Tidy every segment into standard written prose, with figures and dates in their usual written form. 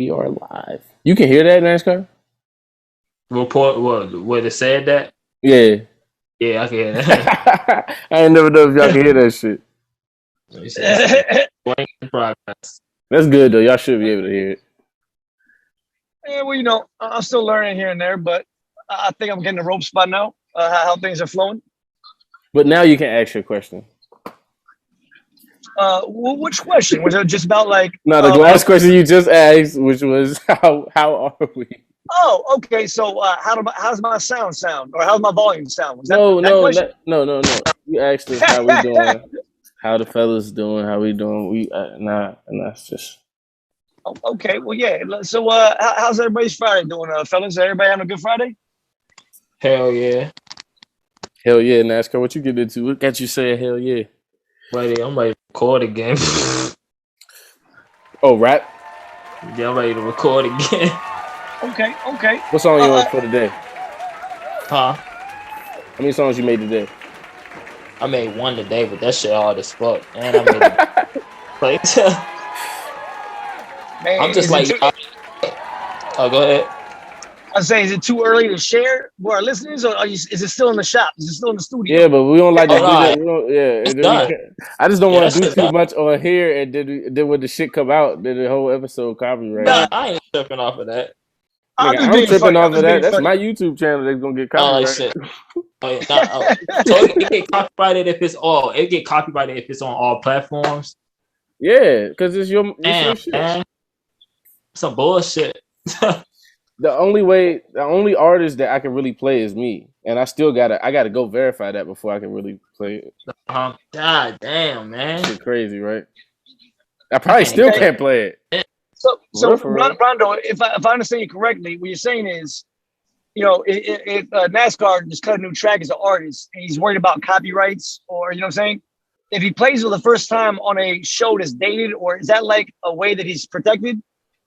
We are live. You can hear that, NASCAR? Report what? Where they said that? Yeah. Yeah, I can hear that. I ain't never know if y'all can hear that shit. Progress. That's good, though. Y'all should be able to hear it. Yeah, well, you know, I'm still learning here and there, but I think I'm getting the ropes by now, how things are flowing. But now you can ask your question. Which question? Was it just about like... No, the last question you just asked, which was, how are we? Oh, okay. So how's my sound sound? Or how's my volume sound? Was No. question? You asked us how we doing, how the fellas doing, how we doing. And that's just... Oh, okay, well, yeah. So how's everybody's Friday doing, fellas? Everybody having a good Friday? Hell yeah. Hell yeah, NASCAR. What you get into? What got you saying hell yeah? Buddy, I'm ready to record again. Oh, rap? Yeah, I'm ready to record again. Okay. What song you want for today? Huh? How many songs you made today? I made one today, but that shit hard as fuck. And I made it. Man, I'm just like... Oh, go ahead. I'm saying, is it too early to share with our listeners, or is it still in the shop? Is it still in the studio? Yeah, but we don't like to do right. that. I just don't want to do too much on here, and then when the shit come out, then the whole episode copyright. Nah, I ain't tripping off of that. I'm tripping off of that. That's my YouTube channel that's gonna get copyrighted. So it get copyrighted if it's all. It get copyrighted if it's on all platforms. Yeah, because it's your shit. Man. Some bullshit. The only artist that I can really play is me, and I gotta go verify that before I can really play it. God damn, man, shit crazy, right? I probably still can't play it. So Rondo, if I understand you correctly, what you're saying is, you know, if NASCAR just cut a new track as an artist, and he's worried about copyrights, or you know what I'm saying, if he plays for the first time on a show that's dated, or is that like a way that he's protected?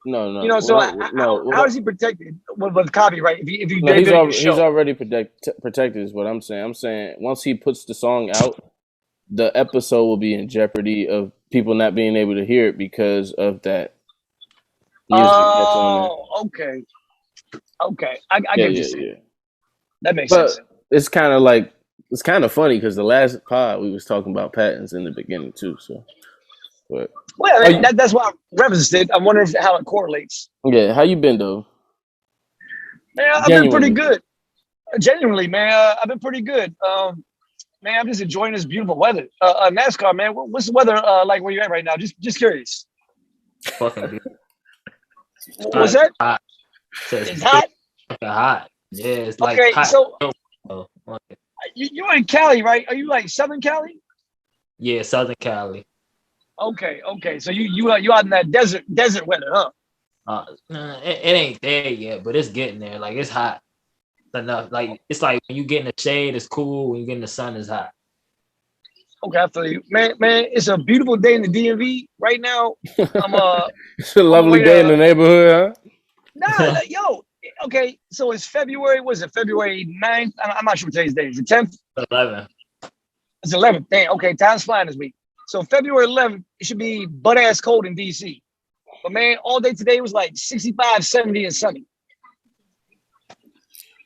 No. You know, so how is he protected with copyright? If you he's already protected is what I'm saying. I'm saying once he puts the song out, the episode will be in jeopardy of people not being able to hear it because of that music that's on there. Okay. I get what you're saying. That makes sense. It's kind of funny because the last pod we was talking about patents in the beginning too. So, but. Well, that's why I referenced it. I'm wondering how it correlates. Yeah, how you been though? Man, I've been pretty good. Genuinely, man, I've been pretty good. Man, I'm just enjoying this beautiful weather. NASCAR, man, what's the weather like where you're at right now? Just curious. Fucking good. What's that? Hot. It's hot. Hot. Yeah, it's like hot. So okay. You're in Cali, right? Are you like Southern Cali? Yeah, Southern Cali. Okay. So you out in that desert weather, huh? It ain't there yet, but it's getting there. Like it's hot enough. Like it's like when you get in the shade, it's cool. When you get in the sun, it's hot. Okay, I feel you, man. It's a beautiful day in the DMV right now. It's a lovely day in the neighborhood, huh? Nah, yo. Okay, so it's February. Was it February 9th? I'm not sure what today's date is. The 10th. 11th. It's 11th. Dang. Okay, time's flying this week. So February 11th, it should be butt-ass cold in D.C. But, man, all day today was like 65, 70, and sunny.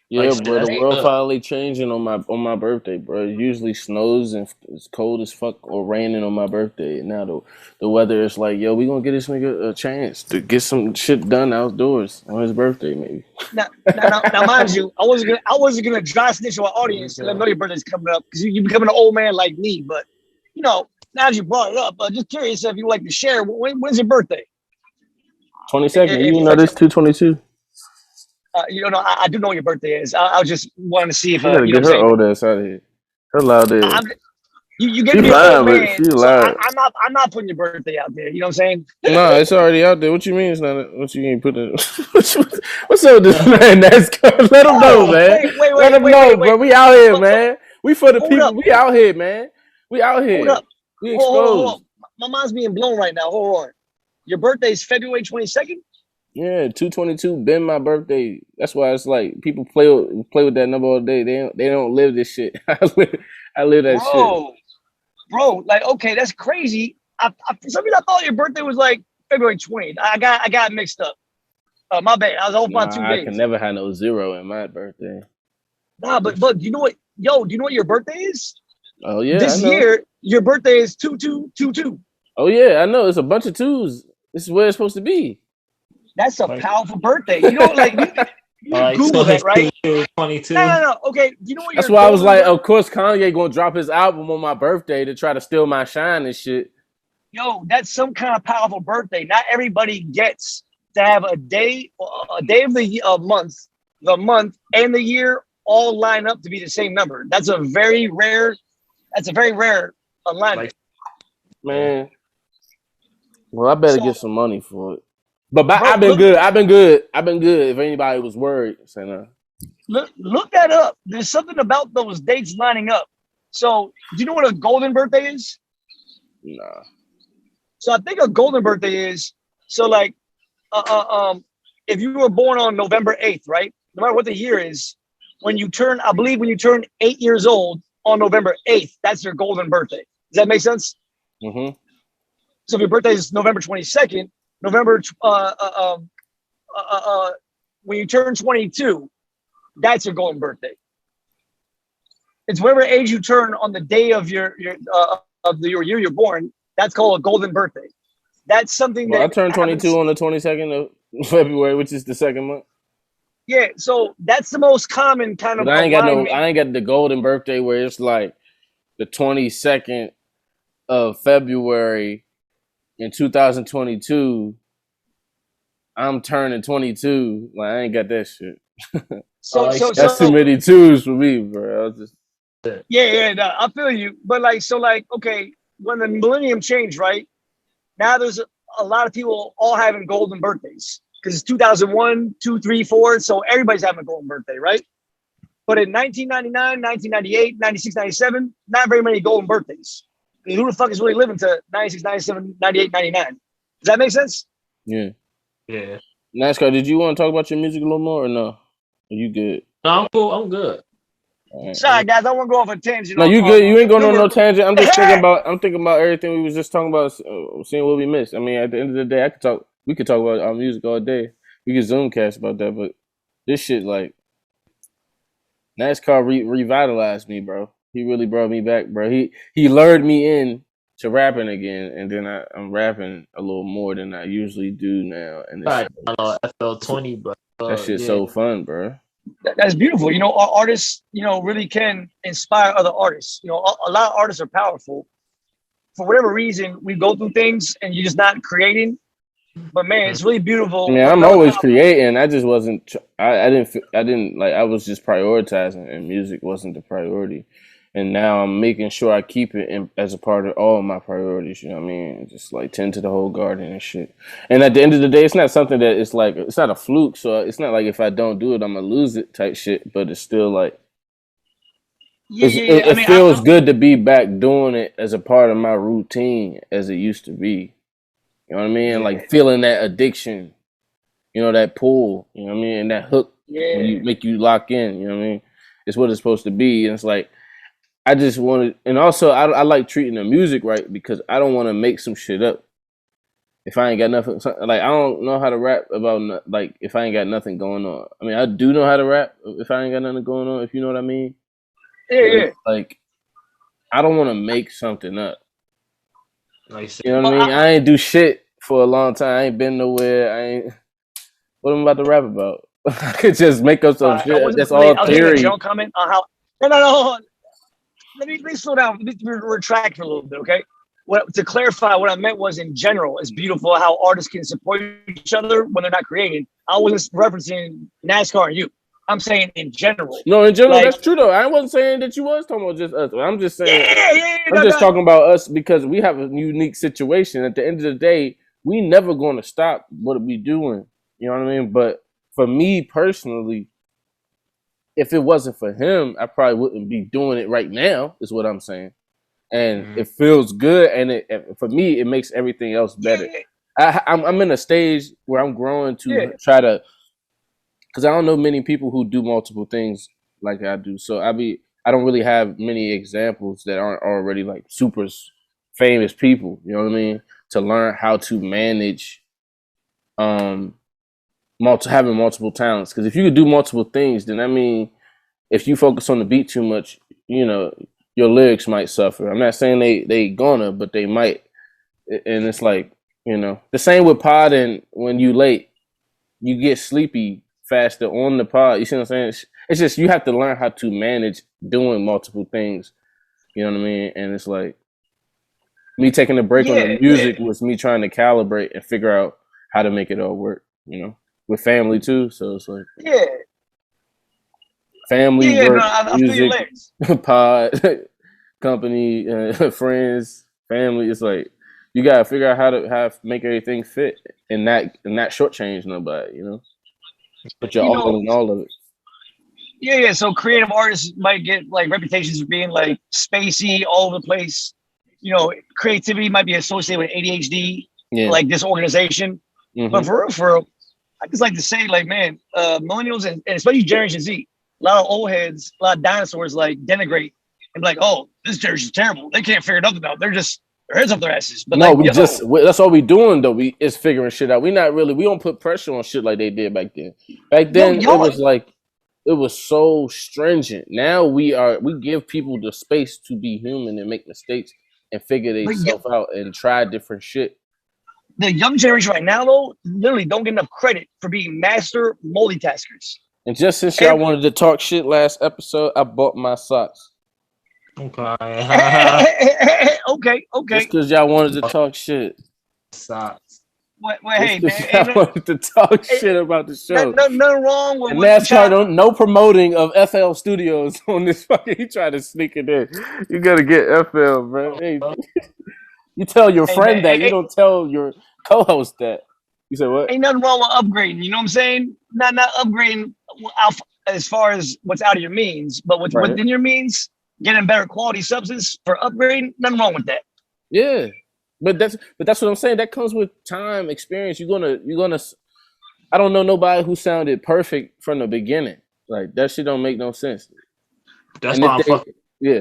Yeah, bro, the world finally changing on my birthday, bro. It usually snows and it's cold as fuck or raining on my birthday. And now the weather is like, yo, we gonna get this nigga a chance to get some shit done outdoors on his birthday, maybe. Now, mind you, I wasn't gonna dry snitch our audience because I know your birthday's coming up because you becoming an old man like me. But, you know, now that you brought it up, just curious if you like to share. When's your birthday? 22nd. You know this 2/22. You know, I do know what your birthday is. I was just wanting to see if you gotta get her old ass out of here. Her loud ass. You get me lying, old man. she lied. So I'm not putting your birthday out there. You know what I'm saying? No, it's already out there. What you mean it's not? What you ain't putting? What's up with this man? Let him know, man. Let him know, bro. We out here, man. We for the people. We out here, man. We out here. Hold up. We exposed. Hold on. My mind's being blown right now. Hold on. Your birthday's February 22nd? Yeah, 2/22 been my birthday. That's why it's like people play with that number all day. They don't live this shit. I live that shit. Bro, like, okay, that's crazy. For some reason I thought your birthday was like February 20th. I got mixed up. My bad. I was off by 2 Nah, I can days. never have no 0 in my birthday. Nah, but you know what? Yo, do you know what your birthday is? Oh yeah, This I know. year, your birthday is 2222. Oh yeah, I know. It's a bunch of 2s. This is where it's supposed to be. That's a Like- powerful birthday. You know, like you Like, Google so that, right? 22. No. Okay, you know what? That's your why I was golden like, of course Kanye gonna drop his album on my birthday to try to steal my shine and shit. Yo, that's some kind of powerful birthday. Not everybody gets to have a day of the month, and the year all line up to be the same number. That's a very rare. That's a very rare alignment. Man. Well, I better So- get some money for it. But Bro, I've been look- good. I've been good. If anybody was worried, say no. Look that up. There's something about those dates lining up. So, do you know what a golden birthday is? Nah. So, I think a golden birthday is like, if you were born on November 8th, right? No matter what the year is, when you turn 8 years old on November 8th, that's your golden birthday. Does that make sense? Mm-hmm. So, if your birthday is November 22nd, when you turn 22, that's your golden birthday. It's whatever age you turn on the day of your year you're born. That's called a golden birthday. That's something Well, that I turned 22 on the 22nd of February, which is the second month. Yeah, so that's the most common kind of But I ain't alignment. got the golden birthday where it's like the 22nd of February in 2022. I'm turning 22. Like I ain't got that shit. That's too many 2s for me, bro. Yeah, no, I feel you. But okay, when the millennium changed, right? Now there's a lot of people all having golden birthdays because it's 2001, 2, 3, 4. So everybody's having a golden birthday, right? But in 1999, 1998, 96, 97, not very many golden birthdays. I mean, who the fuck is really living to 96, 97, 98, 99? Does that make sense? Yeah. Yeah. NASCAR, did you want to talk about your music a little more or no? Are you good? No, I'm cool. I'm good. Right. Sorry, guys. I want to go off a tangent. No, you good. You ain't going on no tangent. I'm just thinking about everything we was just talking about, seeing what we missed. I mean, at the end of the day, we could talk about our music all day. We could Zoomcast about that, but this shit, like, NASCAR revitalized me, bro. He really brought me back, bro. He lured me in to rapping again, and then I'm rapping a little more than I usually do now. And FL20, bro. That shit's so fun, bro. That's beautiful. You know, our artists, really can inspire other artists. You know, a lot of artists are powerful. For whatever reason, we go through things and you're just not creating. But man, it's really beautiful. I mean, I'm always creating. I just wasn't. I didn't like. I was just prioritizing, and music wasn't the priority. And now I'm making sure I keep it as a part of all of my priorities. You know what I mean? Just like tend to the whole garden and shit. And at the end of the day, it's not something that it's like, it's not a fluke. So it's not like if I don't do it, I'm going to lose it type shit. But it's still like, it feels good to be back doing it as a part of my routine as it used to be. You know what I mean? Yeah. Like feeling that addiction, that pull, you know what I mean? And that hook when you make you lock in, you know what I mean? It's what it's supposed to be. And it's like, I just wanted, and also I like treating the music right because I don't want to make some shit up. If I ain't got nothing, like I don't know how to rap about like if I ain't got nothing going on. I mean, I do know how to rap if I ain't got nothing going on. If you know what I mean? Yeah. Like I don't want to make something up. Nice. You know what I mean? I ain't do shit for a long time. I ain't been nowhere. I ain't. What am I about to rap about? I could just make up some shit. That's all theory. A general comment on how. No. Let me slow down. Let me retract for a little bit, okay? To clarify, what I meant was in general, it's beautiful how artists can support each other when they're not creating. I wasn't referencing NASCAR and you. I'm saying in general. No, in general, that's true though. I wasn't saying that you was talking about just us. I'm just saying. I'm just talking about us because we have a unique situation. At the end of the day, we never going to stop what we doing. You know what I mean? But for me personally, if it wasn't for him, I probably wouldn't be doing it right now, is what I'm saying. And it feels good. And for me, it makes everything else better. I'm in a stage where I'm growing to try to, because I don't know many people who do multiple things like I do. So I don't really have many examples that aren't already like super famous people, you know what I mean? To learn how to manage having multiple talents. Because if you could do multiple things, then I mean, if you focus on the beat too much, you know, your lyrics might suffer. I'm not saying they gonna, but they might. And it's like, you know, the same with pod. And when you late, you get sleepy faster on the pod. You see what I'm saying? It's just you have to learn how to manage doing multiple things. You know what I mean? And it's like me taking a break on the music was me trying to calibrate and figure out how to make it all work. You know, with family too. So it's like family, work, music, pod, company, friends, family. It's like you gotta figure out how to make everything fit and not shortchange nobody. You know, but you're all in all of it. Yeah. So creative artists might get like reputations of being like spacey, all over the place. You know, creativity might be associated with ADHD, like this organization. Mm-hmm. But for real, I just like to say, like, man, millennials and especially Generation Z, a lot of old heads, a lot of dinosaurs like denigrate and be like, oh, this generation's terrible. They can't figure nothing out. They're just their heads up their asses. But no, like, that's all we doing though. We is figuring shit out. We don't put pressure on shit like they did back then. Back then it was like it was so stringent. Now we give people the space to be human and make mistakes and figure themselves out and try different shit. The young generation right now though, literally don't get enough credit for being master multitaskers. And just since y'all wanted to talk shit last episode, I bought my socks. Okay. Okay. Just because y'all wanted to talk shit. Socks. Wait, hey, man. I wanted to talk shit about the show. Nothing wrong with NASCAR. No promoting of FL Studios on this fucking. He tried to sneak it in. You gotta get FL, bro. Hey, you tell your friend that. You don't tell your co-host that. You said what? Ain't nothing wrong with upgrading. You know what I'm saying? Not upgrading as far as what's out of your means, but within your means, getting better quality substance for upgrading. Nothing wrong with that. Yeah. But that's what I'm saying. That comes with time, experience. You're gonna. I don't know nobody who sounded perfect from the beginning. Like that shit don't make no sense. That's why I'm fucking. Yeah.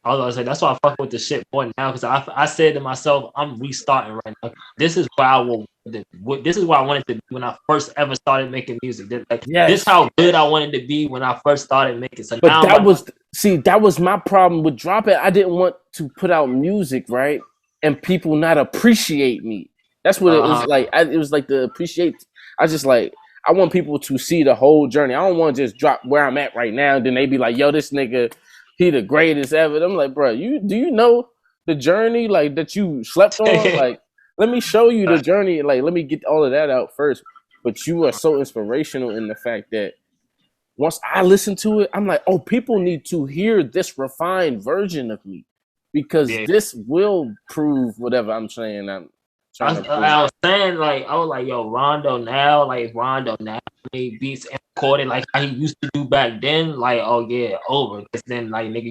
I was gonna say that's why I fuck with the shit more now because I said to myself I'm restarting right now. This is where I will. This is where I wanted to be when I first ever started making music. This is how good I wanted to be when I first started making. So but that was my problem with dropping. I didn't want to put out music right. And people not appreciate me. That's what it was like. It was like the appreciate. I just like I want people to see the whole journey. I don't want to just drop where I'm at right now. And then they be like, "Yo, this nigga, he the greatest ever." I'm like, bro, do you know the journey like that you slept on? Like, let me show you the journey. Like, let me get all of that out first. But you are so inspirational in the fact that once I listen to it, I'm like, oh, people need to hear this refined version of me. Because this will prove whatever I'm saying. I was saying, like, I was like, yo, Rondo now made beats and recorded like how he used to do back then. Like, oh yeah, over. Because then, like, nigga,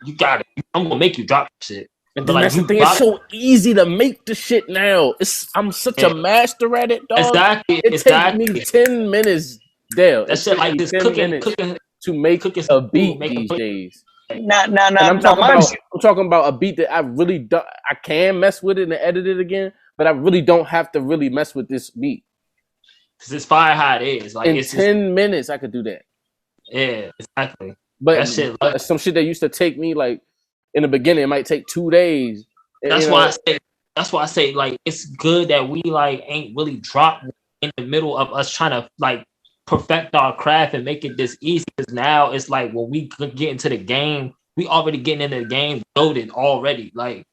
you got it. I'm gonna make you drop shit. And then that's the thing. It's so easy to make the shit now. I'm such a master at it, dog. Exactly. It takes me 10 minutes, Dale. That shit like this cooking to make a beat these days. I'm talking about a beat that I really don't. I can mess with it and edit it again, but I really don't have to really mess with this beat. Cause it's fire how it is. Like in 10 minutes, I could do that. Yeah, exactly. But that shit, some shit that used to take me like in the beginning, it might take 2 days. That's why I say like it's good that we like ain't really dropped in the middle of us trying to like perfect our craft and make it this easy. Because now it's like when we get into the game, we already getting into the game loaded already. Like,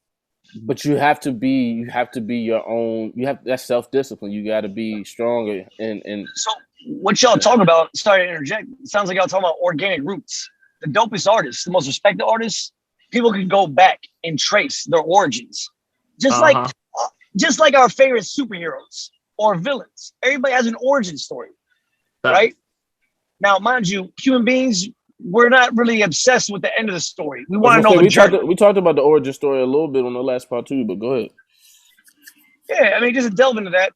but you have to be your own. You have that self-discipline. You got to be stronger. And so what y'all talking about? Sorry to interject. It sounds like y'all talking about organic roots. The dopest artists, the most respected artists, people can go back and trace their origins, just like our favorite superheroes or villains. Everybody has an origin story. Right? Now, mind you, human beings, we're not really obsessed with the end of the story. We want to know the journey. We talked about the origin story a little bit on the last part too, but go ahead. Yeah, I mean, just to delve into that,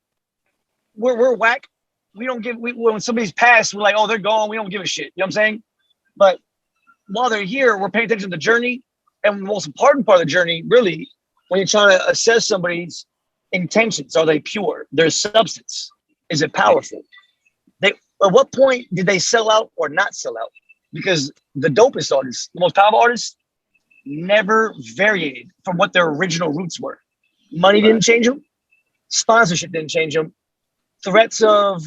we're whack. We don't give, when somebody's passed, we're like, oh, they're gone. We don't give a shit. You know what I'm saying? But while they're here, we're paying attention to the journey. And the most important part of the journey, really, when you're trying to assess somebody's intentions, are they pure? Their substance. Is it powerful? At what point did they sell out or not sell out? Because the dopest artists, the most powerful artists, never variated from what their original roots were. Money didn't change them. Sponsorship didn't change them. Threats of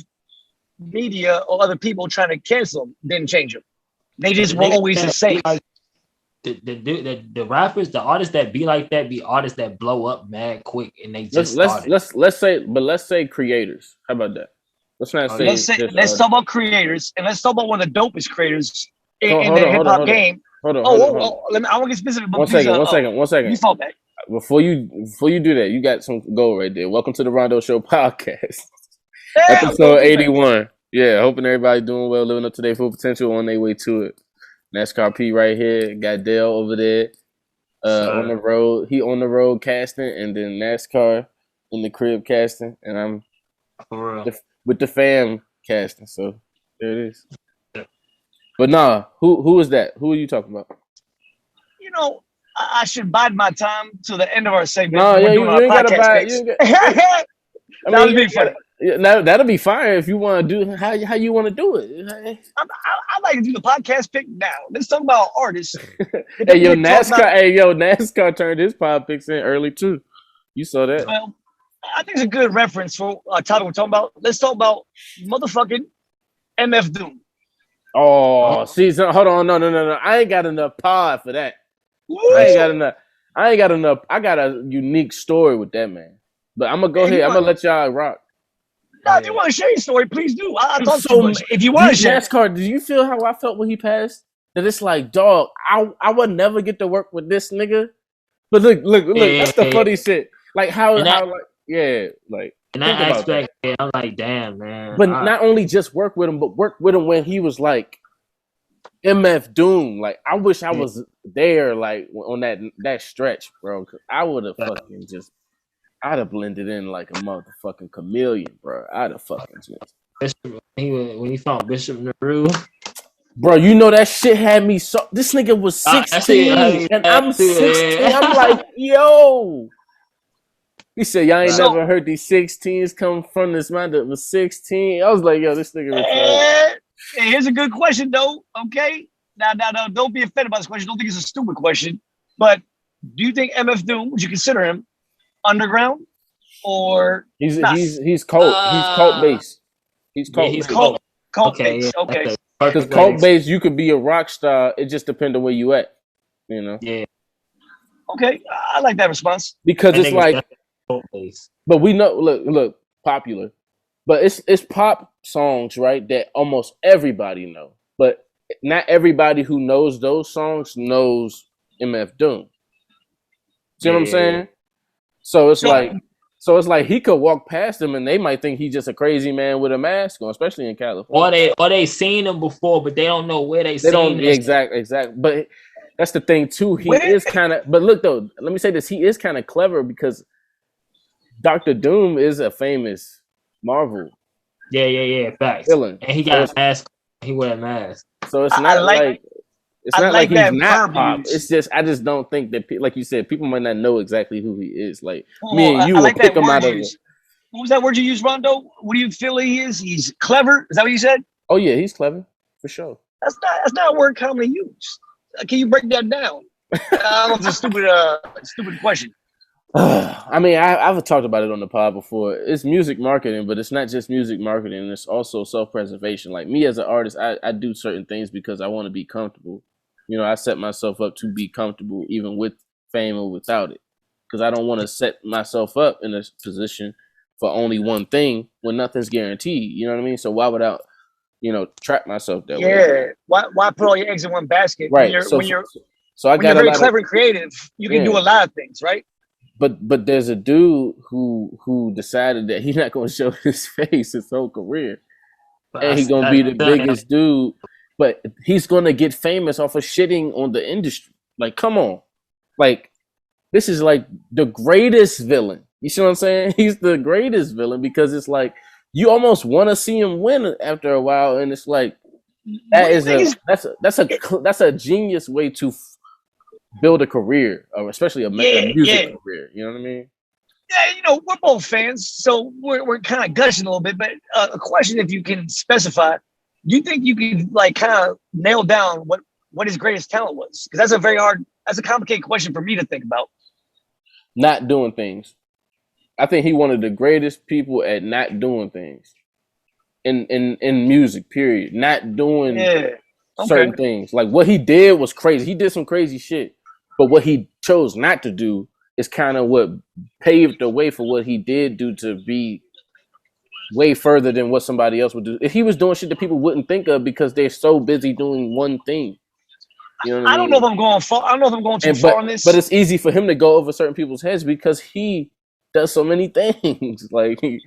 media or other people trying to cancel them didn't change them. They just were always the same. The rappers, the artists that be like that, be artists that blow up mad quick, and they just let's say creators. How about that? Let's talk about creators, and let's talk about one of the dopest creators in the hip hop game. Hold on. I want to get specific. One second. You fall back. Before you do that, you got some gold right there. Welcome to the Rondo Show podcast, episode 81. Yeah, hoping everybody doing well, living up to their full potential, on their way to it. NASCAR P right here, got Dale over there, on the road. He on the road casting, and then NASCAR in the crib casting, and I'm with the fam casting. So there it is. Yeah. But nah, who is that? Who are you talking about? You know, I should bide my time to the end of our segment. No, yeah, you ain't gotta buy. That'll be fire if you want to do how you want to do it. I like to do the podcast pick now. Let's talk about artists. NASCAR turned his pod picks in early too. You saw that? Well, I think it's a good reference for a topic we're talking about. Let's talk about motherfucking MF Doom. Oh, see, hold on, no. I ain't got enough pod for that. I ain't got enough. I got a unique story with that man. But I'm gonna go ahead. I'm gonna let y'all rock. No, if you want to share your story, please do. I'll talk so much. If you want to share NASCAR, do you feel how I felt when he passed? That it's like, dog, I would never get to work with this nigga. But look, that's the funny shit. Like how like in that aspect, I'm like, damn, man. But not only just work with him, but work with him when he was like MF Doom. Like I wish I was there, like on that stretch, bro. Cause I would have fucking just. I'd have blended in like a motherfucking chameleon, bro. I'd have fucking just. When he found Bishop Nehru. Bro, you know that shit had me so. This nigga was 16 and I'm 16. I'm like, yo. He said, y'all ain't never heard these 16s come from this man that was 16. I was like, yo, this nigga retarded. Hey, here's a good question, though. Okay. Now, don't be offended by this question. Don't think it's a stupid question. But do you think MF Doom, would you consider him underground or he's cult based. He's cult based. He's cult based. Okay. Because cult based, you could be a rock star. It just depends on where you at. You know. Yeah. Okay, I like that response. Because it's like, but we know. Look, popular, but it's pop songs, right? That almost everybody know, but not everybody who knows those songs knows MF Doom. See what I'm saying? So it's like he could walk past them and they might think he's just a crazy man with a mask on, especially in California. Or they seen him before, but they don't know where they seen him. Exactly. But that's the thing too. He is kind of. But look though, let me say this: he is kind of clever because Dr. Doom is a famous Marvel. Yeah. Facts. Villain. And he got a mask. He wear a mask. So it's not like. It's not like he's not pop. Use. It's just I just don't think that, like you said, people might not know exactly who he is. Like well, me and you will pick him out of. What was that word you used, Rondo? What do you feel he is? He's clever. Is that what you said? Oh yeah, he's clever for sure. That's not a word commonly used. Can you break that down? It's a stupid question. I mean, I've talked about it on the pod before. It's music marketing, but it's not just music marketing. It's also self-preservation. Like me as an artist, I do certain things because I want to be comfortable. You know, I set myself up to be comfortable even with fame or without it. Because I don't want to set myself up in a position for only one thing when nothing's guaranteed. You know what I mean? So why would I, trap myself that way? Yeah. Why put all your eggs in one basket? Right. When you're very clever and creative, you can do a lot of things, right? But there's a dude who decided that he's not going to show his face his whole career. And he's going to be the biggest dude. But he's going to get famous off of shitting on the industry. Like, come on. Like, this is like the greatest villain. You see what I'm saying? He's the greatest villain because it's like you almost want to see him win after a while. And it's like, that's a genius way to build a career, or especially a music career. You know what I mean? Yeah, we're both fans, so we're kind of gushing a little bit. But a question, if you can specify, do you think you can like kind of nail down what his greatest talent was? Because that's a complicated question for me to think about. Not doing things. I think he one of the greatest people at not doing things in music. Period. Not doing certain things. Like what he did was crazy. He did some crazy shit, but what he chose not to do is kind of what paved the way for what he did do to be way further than what somebody else would do. If he was doing shit that people wouldn't think of because they're so busy doing one thing. You know what I mean? don't know if I'm going far. I don't know if I'm going too far on this. But it's easy for him to go over certain people's heads because he does so many things. Like he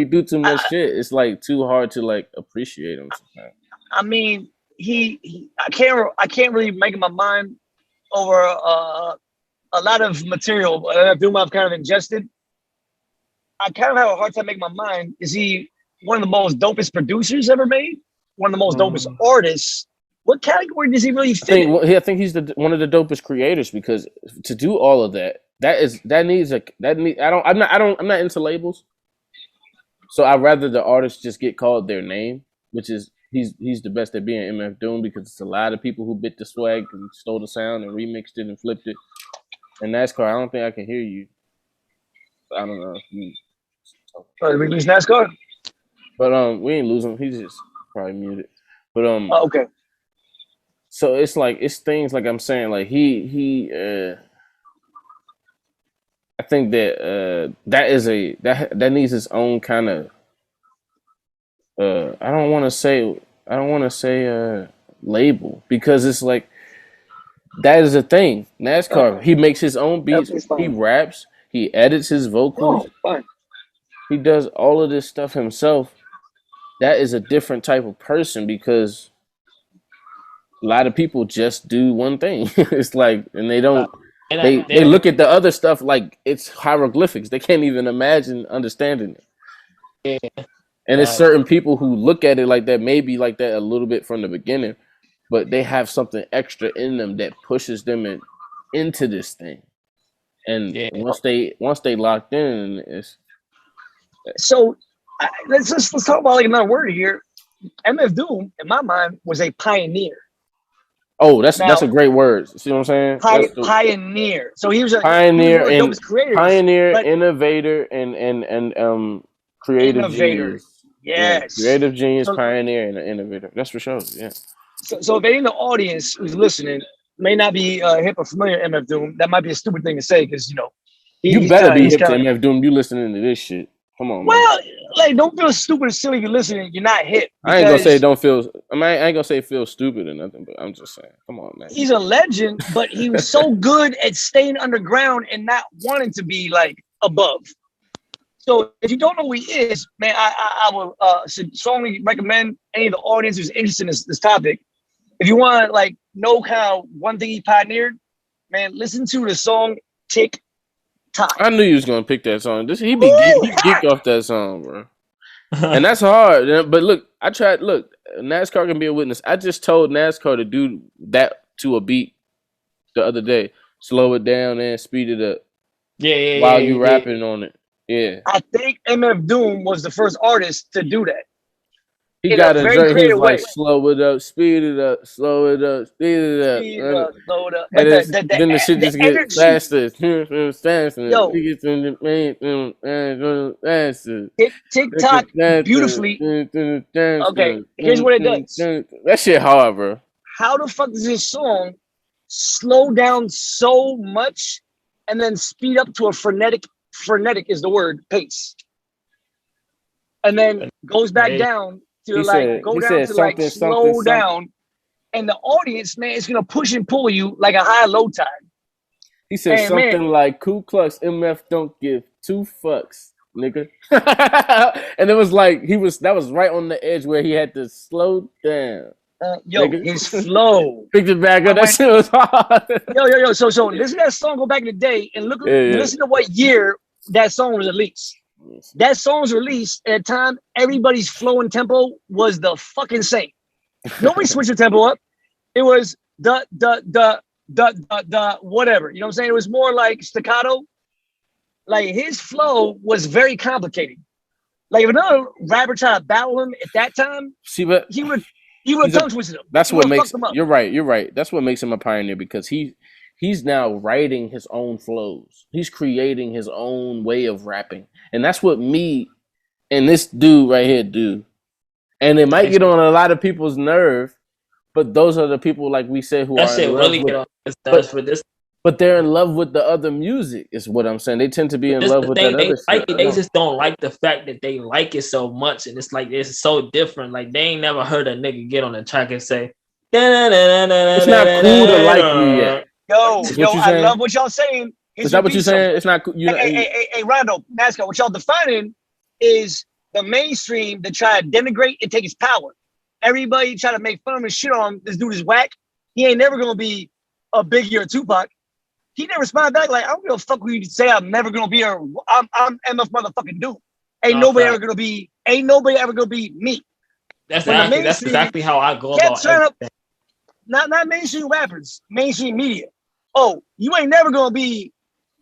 do too much shit. It's like too hard to like appreciate him sometimes. I mean, I can't really make my mind over a lot of material Doom I've kind of ingested. I kind of have a hard time making my mind. Is he one of the most dopest producers ever made? One of the most dopest artists? What category does he really fit in? I think he's one of the dopest creators because to do all of that, I'm not into labels. So I'd rather the artist just get called their name, which is he's the best at being MF Doom because it's a lot of people who bit the swag and stole the sound and remixed it and flipped it. And NASCAR, I don't think I can hear you. I don't know if you. Did we lose NASCAR? But we ain't losing. He's just probably muted. But okay. So it's like it's things like I'm saying like he I think that that needs its own kind of I don't want to say label because it's like that is a thing. NASCAR, he makes his own beats, he raps, he edits his vocals. He does all of this stuff himself. That is a different type of person because a lot of people just do one thing. It's like, and they don't. They look at the other stuff like it's hieroglyphics. They can't even imagine understanding it. Yeah. And it's certain people who look at it like that, maybe like that a little bit from the beginning, but they have something extra in them that pushes them into this thing. And once they locked in, it's. So let's talk about like another word here. MF Doom, in my mind, was a pioneer. Oh, that's a great word. See what I'm saying? Pioneer. So he was a pioneer pioneer, innovator, and creative genius. Yes, creative genius, pioneer, and an innovator. That's for sure. Yeah. So if any in the audience who's listening may not be hip or familiar to MF Doom, that might be a stupid thing to say because you better be hip to MF Doom. You listening to this shit? Come on, well, man. Like, don't feel stupid or silly if you're listening. You're not hip. I ain't gonna say don't feel. I ain't gonna say feel stupid or nothing, but I'm just saying. Come on, man. He's a legend, but he was so good at staying underground and not wanting to be like above. So if you don't know who he is, man, I will strongly recommend any of the audience who's interested in this topic. If you want to like know how one thing he pioneered, man, listen to the song "Tick." I knew you was gonna pick that song. He geek off that song, bro. And that's hard. But look, I tried. Look, NASCAR can be a witness. I just told NASCAR to do that to a beat the other day. Slow it down and speed it up. Yeah. While you rapping on it. Yeah. I think MF Doom was the first artist to do that. He got a very creative way. Like slow it up, speed it up, slow it up, speed it up. Speed it up, slow it up. And then the shit just gets faster. Faster. TikTok beautifully. Okay, here's what it does. That shit hard, bro. How the fuck does this song slow down so much and then speed up to a frenetic is the word, pace. And then goes back down to slow down. And the audience, man, is gonna push and pull you like a high low tide. He said something like Ku Klux MF don't give two fucks, nigga. And it was like that was right on the edge where he had to slow down. His flow. Picked it back up. That shit was hard. Yo. So listen to that song, go back in the day and listen to what year that song was released. That song was released at a time everybody's flow and tempo was the fucking same. Nobody switched the tempo up. It was the whatever. You know what I'm saying? It was more like staccato. like his flow was very complicated. Like if another rapper tried to battle him at that time, see, but he would tongue twisted him. That's what makes him up. You're right. That's what makes him a pioneer because he's now writing his own flows. He's creating his own way of rapping, and that's what me and this dude right here do. And it might get on a lot of people's nerve, but those are the people, like we said, who that are shit in love really with. get on his nerves for this. But they're in love with the other music, is what I'm saying. They tend to be in love with that other shit. shit. They just don't like the fact that they like it so much, and it's like it's so different. Like they ain't never heard a nigga get on the track and say, "It's not cool to like me yet." Yo, I love what y'all saying. Is that what you're saying? It's not cool. Hey, Rondo, NASCAR, what y'all defining is the mainstream that try to denigrate and take his power. Everybody try to make fun of him and shit on him. This dude is whack. He ain't never gonna be a Biggie or Tupac. He never responded back like, I don't give a fuck who you say I'm never gonna be I'm MF motherfucking dude. Ain't nobody ever gonna be me. That's exactly how I go about everything. Not mainstream rappers, mainstream media. Oh, you ain't never gonna be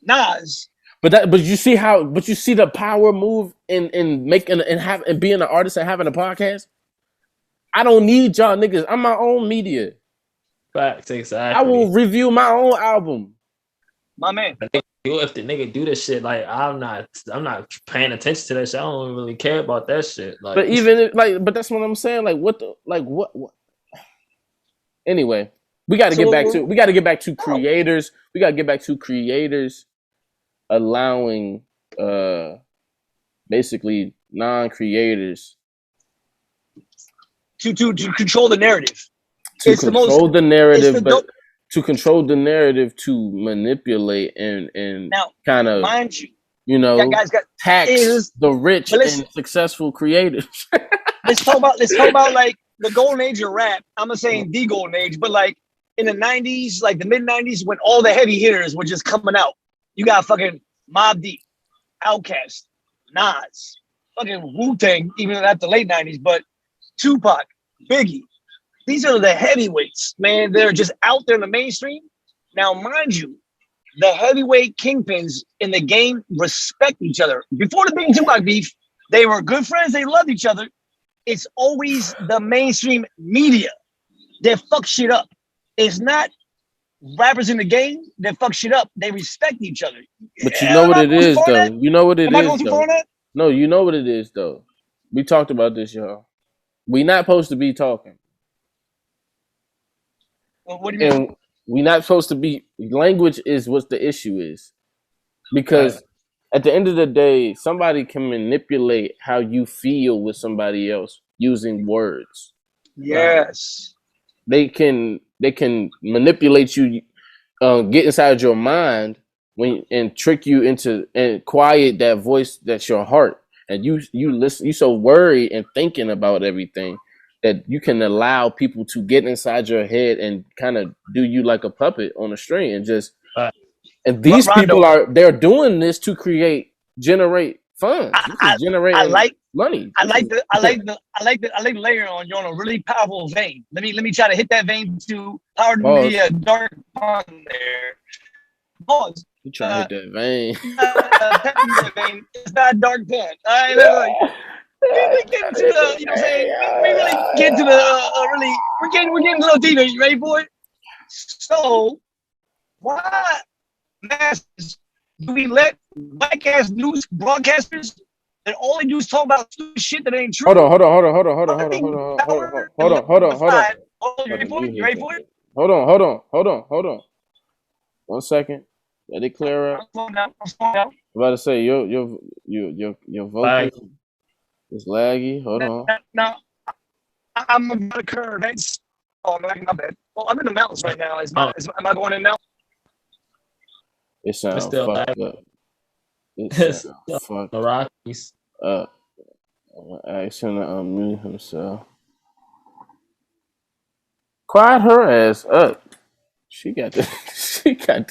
Nas. But you see the power move in making and being an artist and having a podcast. I don't need y'all niggas. I'm my own media. Facts, exactly. I will review my own album. My man. If the nigga do this shit, like I'm not paying attention to that shit. I don't really care about that shit. Like, but that's what I'm saying. Like, what? Anyway, we got to get back to creators. We got to get back to creators allowing, basically non-creators to control the narrative. To control the narrative to manipulate and now, kind of, mind you, tax the rich and successful creators. let's talk about like the golden age of rap. I'm not saying the golden age, but like in the 90s, like the mid 90s, when all the heavy hitters were just coming out. You got fucking Mobb Deep, Outkast, Nas, fucking Wu-Tang, even at the late 90s, but Tupac, Biggie. These are the heavyweights, man. They're just out there in the mainstream. Now, mind you, the heavyweight kingpins in the game respect each other. Before the Big Tupac beef, they were good friends. They loved each other. It's always the mainstream media that fuck shit up. It's not rappers in the game that fuck shit up. They respect each other. But you know what it is, though. You know what it is, though. No, you know what it is, though. We talked about this, y'all. We not supposed to be talking. What do you mean? We not supposed to be. Language is what the issue is, because at the end of the day, somebody can manipulate how you feel with somebody else using words. Yes, they can manipulate you, get inside your mind and trick you into and quiet that voice that's your heart, and you listen. You so worried and thinking about everything that you can allow people to get inside your head and kind of do you like a puppet on a string and just. And these people they're doing this to generate funds. I like money. I like the layer on. You're on a really powerful vein. Let me try to hit that vein to pardon me a dark pun there. Pause. You trying to hit that vein? That vein. It's not a dark pun. All right, we get to the, you know what I'm saying? We really get to the we're getting a little deeper. You ready for it? So why masses do we let black ass news broadcasters that all they do is talk about stupid shit that ain't true? Hold on. You ready for it? Hold on. 1 second. Let it clear up. I'm slowing down. I'm about to say your vocal is laggy. Hold on. Now I'm about to curve. Oh, my bad. Well, I'm in the mountains right now. Am I going in now? It sounds fucked up. It's fucked the Rockies. I'm asking to unmute himself. Quiet her ass up. She got to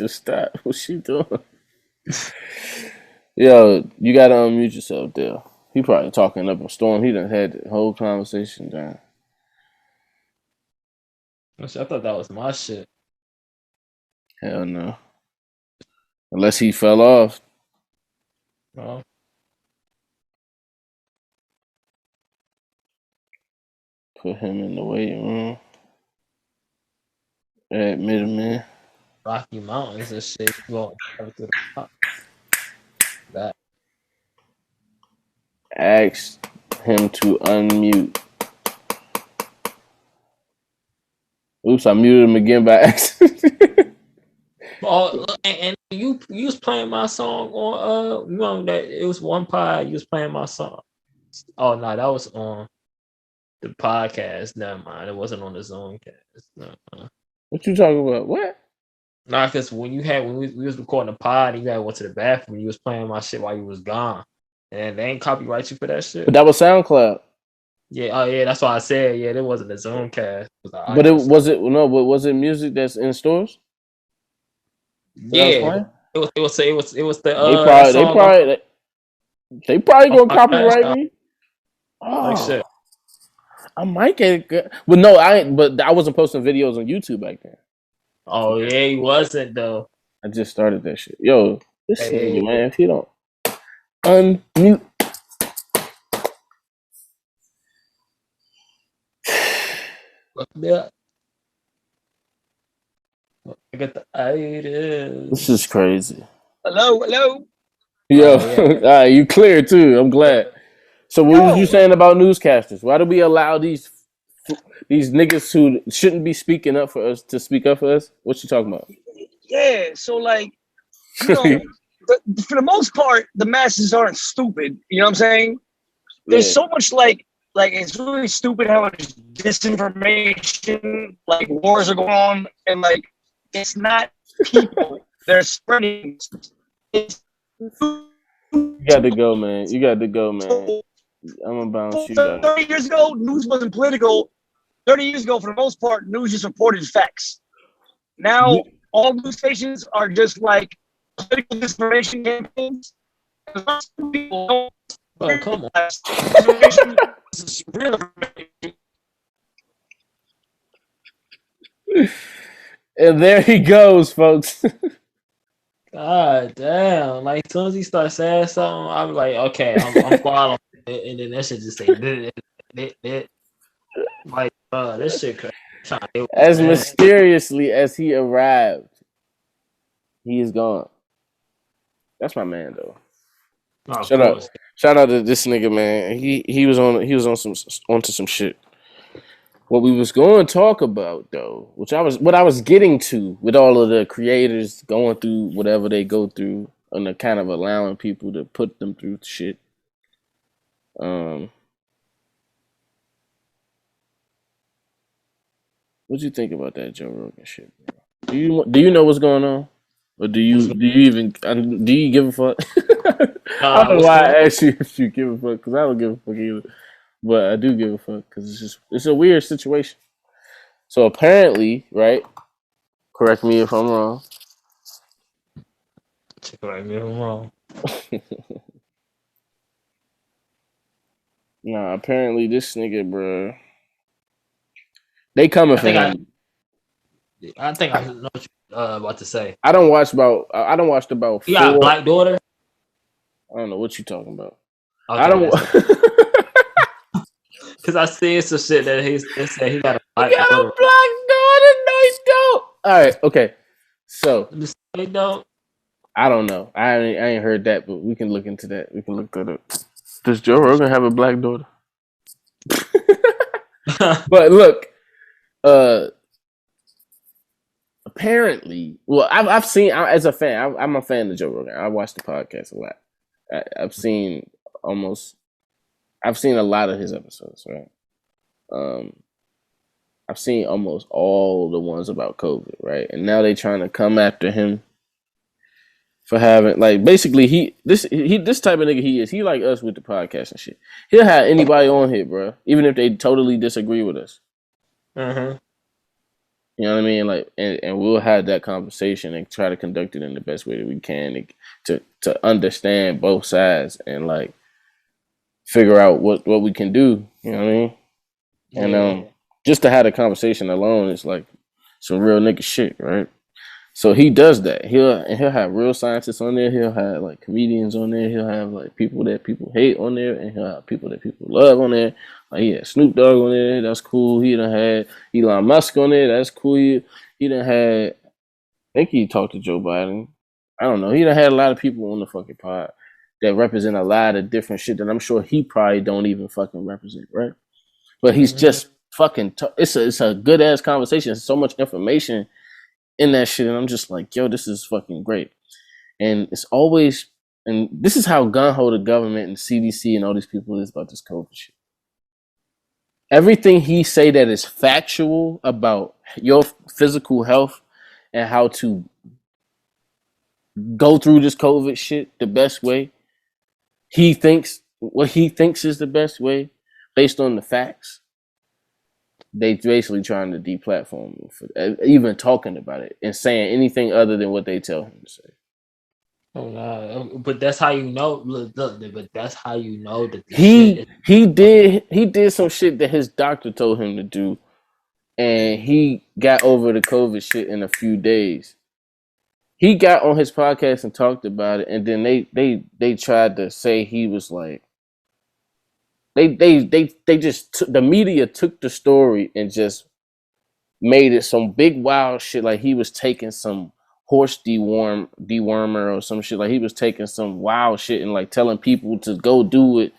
stop. What's she doing? Yo, you gotta unmute yourself, Dale. He probably talking up a storm. He done had the whole conversation down. I thought that was my shit. Hell no. Unless he fell off. Oh. Put him in the weight room. Admit him, man. Rocky Mountains and shit. Going through the top. That. Ask him to unmute. Oops, I muted him again by accident. Oh, and you was playing my song on you know that it was one pod. You was playing my song. Oh no, that was on the podcast. Never mind, it wasn't on the Zonecast. No. What you talking about? What? Nah, because when we was recording the pod, and you had went to the bathroom. You was playing my shit while you was gone, and they ain't copyright you for that shit. But that was SoundCloud. Yeah, oh yeah, that's why I said it wasn't a Zonecast. But was it music that's in stores? Yeah, it was the they probably gonna copyright me. Oh, like shit. I might get it good. But no, I ain't. But I wasn't posting videos on YouTube back then. Oh yeah, he wasn't though. I just started that shit. Yo, this nigga, man, if you don't unmute. Yeah. I got the items. This is crazy. Hello. Yo, all right, you clear too. I'm glad. So what was you saying about newscasters? Why do we allow these niggas who shouldn't be speaking up for us to speak up for us? What you talking about? Yeah, so like, you know, for the most part, the masses aren't stupid. You know what I'm saying? There's so much like it's really stupid how much disinformation, like wars are going on, and like it's not people. They're spreading. You got to go, man. I'm gonna bounce you. 30 years ago, news wasn't political. 30 years ago, for the most part, news just reported facts. Now, all news stations are just like political disinformation campaigns. People don't come on. And there he goes, folks. God damn! Like as soon as he starts saying something, I'm like, okay, I'm following, and then that shit just say, like, this shit crazy. As mysteriously as he arrived, he is gone. That's my man, though. Oh, Shout out to this nigga, man. He was onto some shit. What we was going to talk about, though, what I was getting to with all of the creators going through whatever they go through and the kind of allowing people to put them through shit. What'd you think about that Joe Rogan shit, bro? Do you know what's going on, or do you give a fuck? I don't know why I asked you if you give a fuck, because I don't give a fuck either. But I do give a fuck because it's a weird situation. So apparently, right? Correct me if I'm wrong. Nah, apparently this nigga, bro. They coming for him. I think I know what you're about to say. I don't watch about. You got a black daughter? I don't know what you talking about. Okay, I don't. Because I seen some shit that he said he got a black daughter. No, he don't. All right, okay. So they don't. I don't know. I ain't heard that, but we can look into that. We can look that up. Does Joe Rogan have a black daughter? But look, apparently, well, I've seen as a fan. I'm a fan of Joe Rogan. I watch the podcast a lot. I've seen a lot of his episodes, right? I've seen almost all the ones about COVID, right? And now they trying to come after him for having, like, basically this type of nigga he is. He like us with the podcast and shit. He'll have anybody on here, bro, even if they totally disagree with us. Mm-hmm. You know what I mean? Like, and we'll have that conversation and try to conduct it in the best way that we can to understand both sides and like figure out what we can do. You know what I mean? And just to have the conversation alone is like some real nigga shit, right? So he does that. He'll have real scientists on there. He'll have like comedians on there. He'll have like people that people hate on there, and he'll have people that people love on there. Like he had Snoop Dogg on there. That's cool. He done had Elon Musk on there. That's cool. He done had. I think he talked to Joe Biden. I don't know. He done had a lot of people on the fucking pod that represent a lot of different shit that I'm sure he probably don't even fucking represent, right? But he's just fucking. It's a good ass conversation. There's so much information in that shit, and I'm just like, yo, this is fucking great. And it's always, and this is how gun-ho the government and CDC and all these people is about this COVID shit. Everything he say that is factual about your physical health and how to go through this COVID shit the best way, he thinks what he thinks is the best way based on the facts. They basically trying to deplatform him for even talking about it and saying anything other than what they tell him to say. Oh no! But that's how you know. Look, but that's how you know that he did some shit that his doctor told him to do, and he got over the COVID shit in a few days. He got on his podcast and talked about it, and then they tried to say he was like. They just the media took the story and just made it some big wild shit like he was taking some horse dewormer or some shit, like he was taking some wild shit and like telling people to go do it.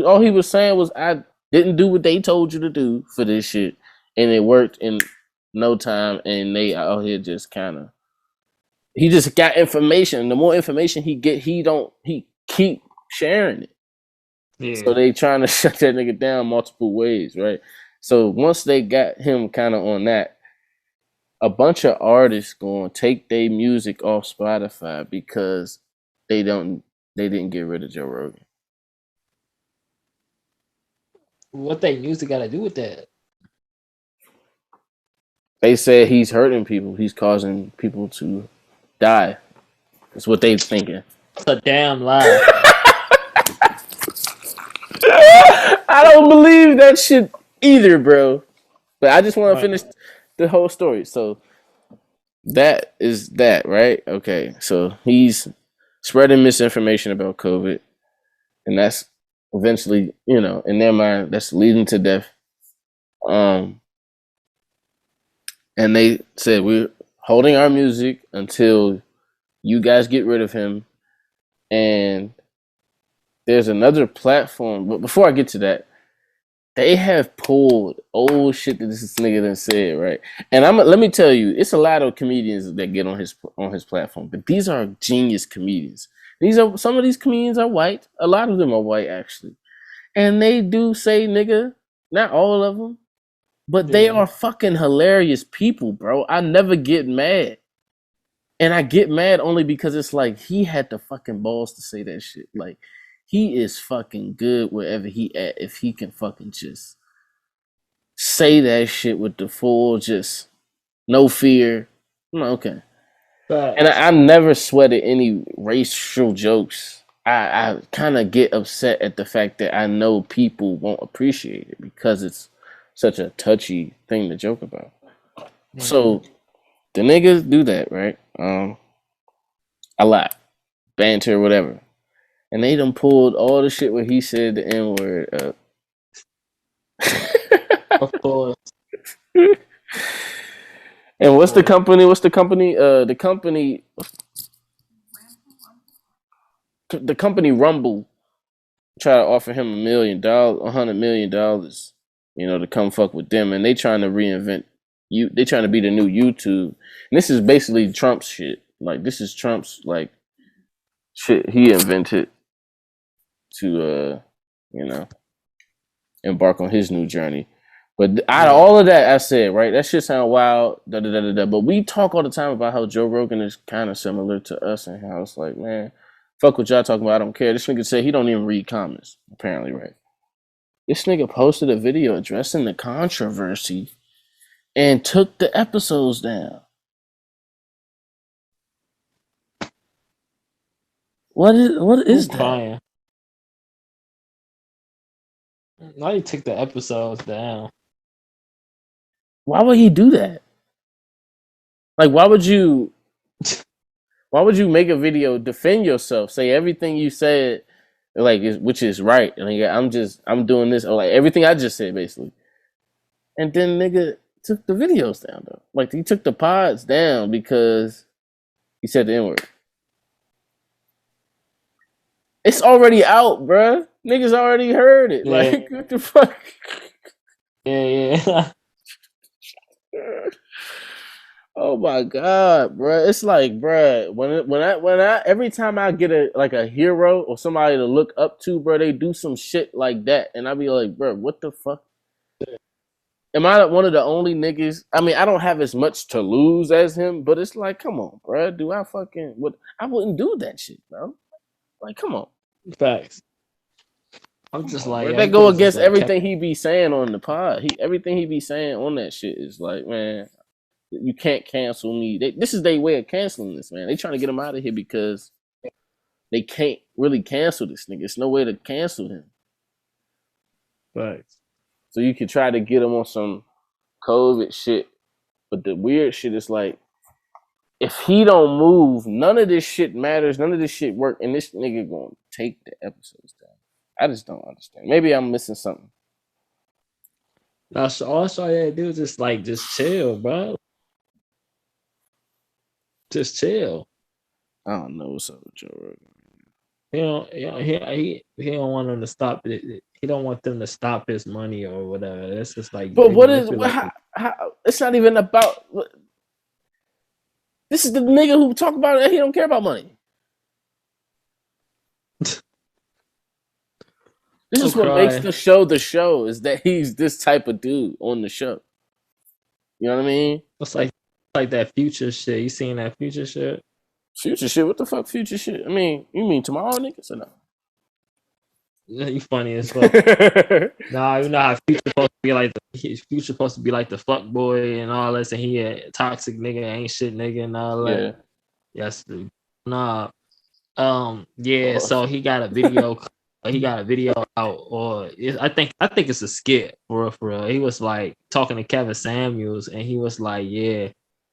All he was saying was, I didn't do what they told you to do for this shit, and it worked in no time, and they out here just kind of he just got information. The more information he get, he keep sharing it. Yeah. So they trying to shut that nigga down multiple ways, right? So once they got him kind of on that, a bunch of artists gonna take their music off Spotify because they didn't get rid of Joe Rogan. What they music got to do with that? They said he's hurting people. He's causing people to die. That's what they thinking. It's a damn lie. I don't believe that shit either, bro. But I just want to finish the whole story. So that is that, right? Okay. So he's spreading misinformation about COVID, and that's eventually, in their mind, that's leading to death. And they said, we're holding our music until you guys get rid of him. And there's another platform, but before I get to that, they have pulled old shit that this nigga done said, right? And let me tell you, it's a lot of comedians that get on his platform, but these are genius comedians. Some of these comedians are white. A lot of them are white, actually, and they do say nigga. Not all of them, but they are fucking hilarious people, bro. I never get mad, and I get mad only because it's like he had the fucking balls to say that shit, like. He is fucking good wherever he at if he can fucking just say that shit with the full, just no fear. I'm like, okay. And I never sweated any racial jokes. I kind of get upset at the fact that I know people won't appreciate it because it's such a touchy thing to joke about. Mm-hmm. So the niggas do that, right? A lot. Banter, whatever. And they done pulled all the shit where he said the N-word up. Of course. And what's the company? The company Rumble tried to offer him $100 million, to come fuck with them. And they trying to reinvent they trying to be the new YouTube. And this is basically Trump's shit. Like, this is Trump's, like, shit he invented to embark on his new journey. But out of all of that, I said, right, that shit sound wild, but we talk all the time about how Joe Rogan is kind of similar to us and how it's like, man, fuck what y'all talking about, I don't care. This nigga said he don't even read comments, apparently, right? This nigga posted a video addressing the controversy and took the episodes down. What is that? Fine. Why you took the episodes down? Why would he do that? Like, why would you Why would you make a video, defend yourself, say everything you said, like, which is right? Like, I'm doing this, or like everything I just said, basically. And then nigga took the videos down, though. Like, he took the pods down because he said the N-word. It's already out, bruh. Niggas already heard it. Yeah. Like, what the fuck? Yeah. Oh my god, bruh. It's like, bruh, when I every time I get a hero or somebody to look up to, bruh, they do some shit like that, and I be like, bruh, what the fuck? Am I one of the only niggas? I mean, I don't have as much to lose as him, but it's like, come on, bruh. Do I fucking I wouldn't do that shit, bro. Like, come on. Facts. I'm just like, that go against everything he be saying on the pod. Everything he be saying on that shit is like, man, you can't cancel me. This is their way of canceling this, man. They trying to get him out of here because they can't really cancel this nigga. It's no way to cancel him. Right. So you can try to get him on some COVID shit, but the weird shit is like, if he don't move, none of this shit matters. None of this shit work, and this nigga gonna take the episodes down. I just don't understand. Maybe I'm missing something. Now, all I gotta do is just chill, bro. Just chill. I don't know what's up with Joe Rogan. He don't want them to stop it. He don't want them to stop his money or whatever. It's just like. But how, it's not even about. This is the nigga who talk about it. He don't care about money. This is what makes the show is that he's this type of dude on the show. You know what I mean? It's like that Future shit. You seen that Future shit? Future shit? What the fuck Future shit? I mean, you mean tomorrow niggas or no? You funny as fuck. Nah, you know how Future supposed to be like the fuck boy and all this, and he a toxic nigga, ain't shit nigga and all that. Yeah. Yes, dude. Nah. Yeah. So he got a video. He got a video out, or I think it's a skit for real. He was like talking to Kevin Samuels, and he was like, "Yeah,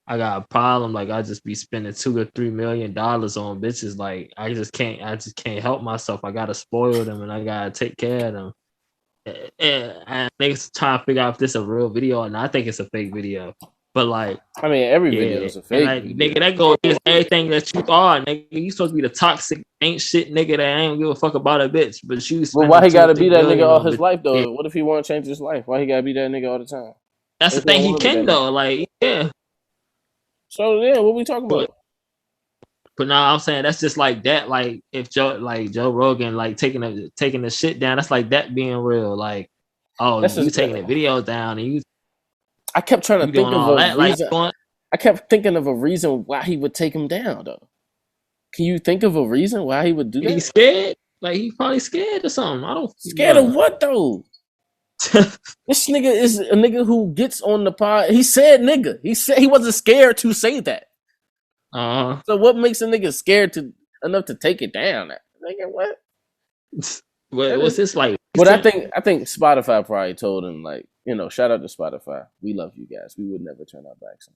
I got a problem. Like, I just be spending $2 or $3 million on bitches. Like, I just can't help myself. I gotta spoil them, and I gotta take care of them." And niggas trying to figure out if this is a real video or not. I think it's a fake video. But like, I mean, every video is a fake. Like, nigga, that goes against everything that you are, nigga. You supposed to be the toxic, ain't shit nigga that ain't give a fuck about a bitch. But you. Well, why he gotta be that nigga all his life though? Yeah. What if he want to change his life? Why he gotta be that nigga all the time? That's the thing. He can though. Like, yeah. So yeah, what we talking about? But now I'm saying that's just like that. Like if Joe Rogan like taking the shit down, that's like that being real. Like, oh, that's you taking the video down and you. I kept trying to think of a reason. I kept thinking of a reason why he would take him down, though. Can you think of a reason why he would do that? He's scared. Like he's probably scared or something. I don't. Scared of what though? This nigga is a nigga who gets on the pod. He said nigga. He said he wasn't scared to say that. So what makes a nigga scared enough to take it down? Nigga, what? What's this like? But I think Spotify probably told him, like, you know, shout out to Spotify. We love you guys. We would never turn our backs on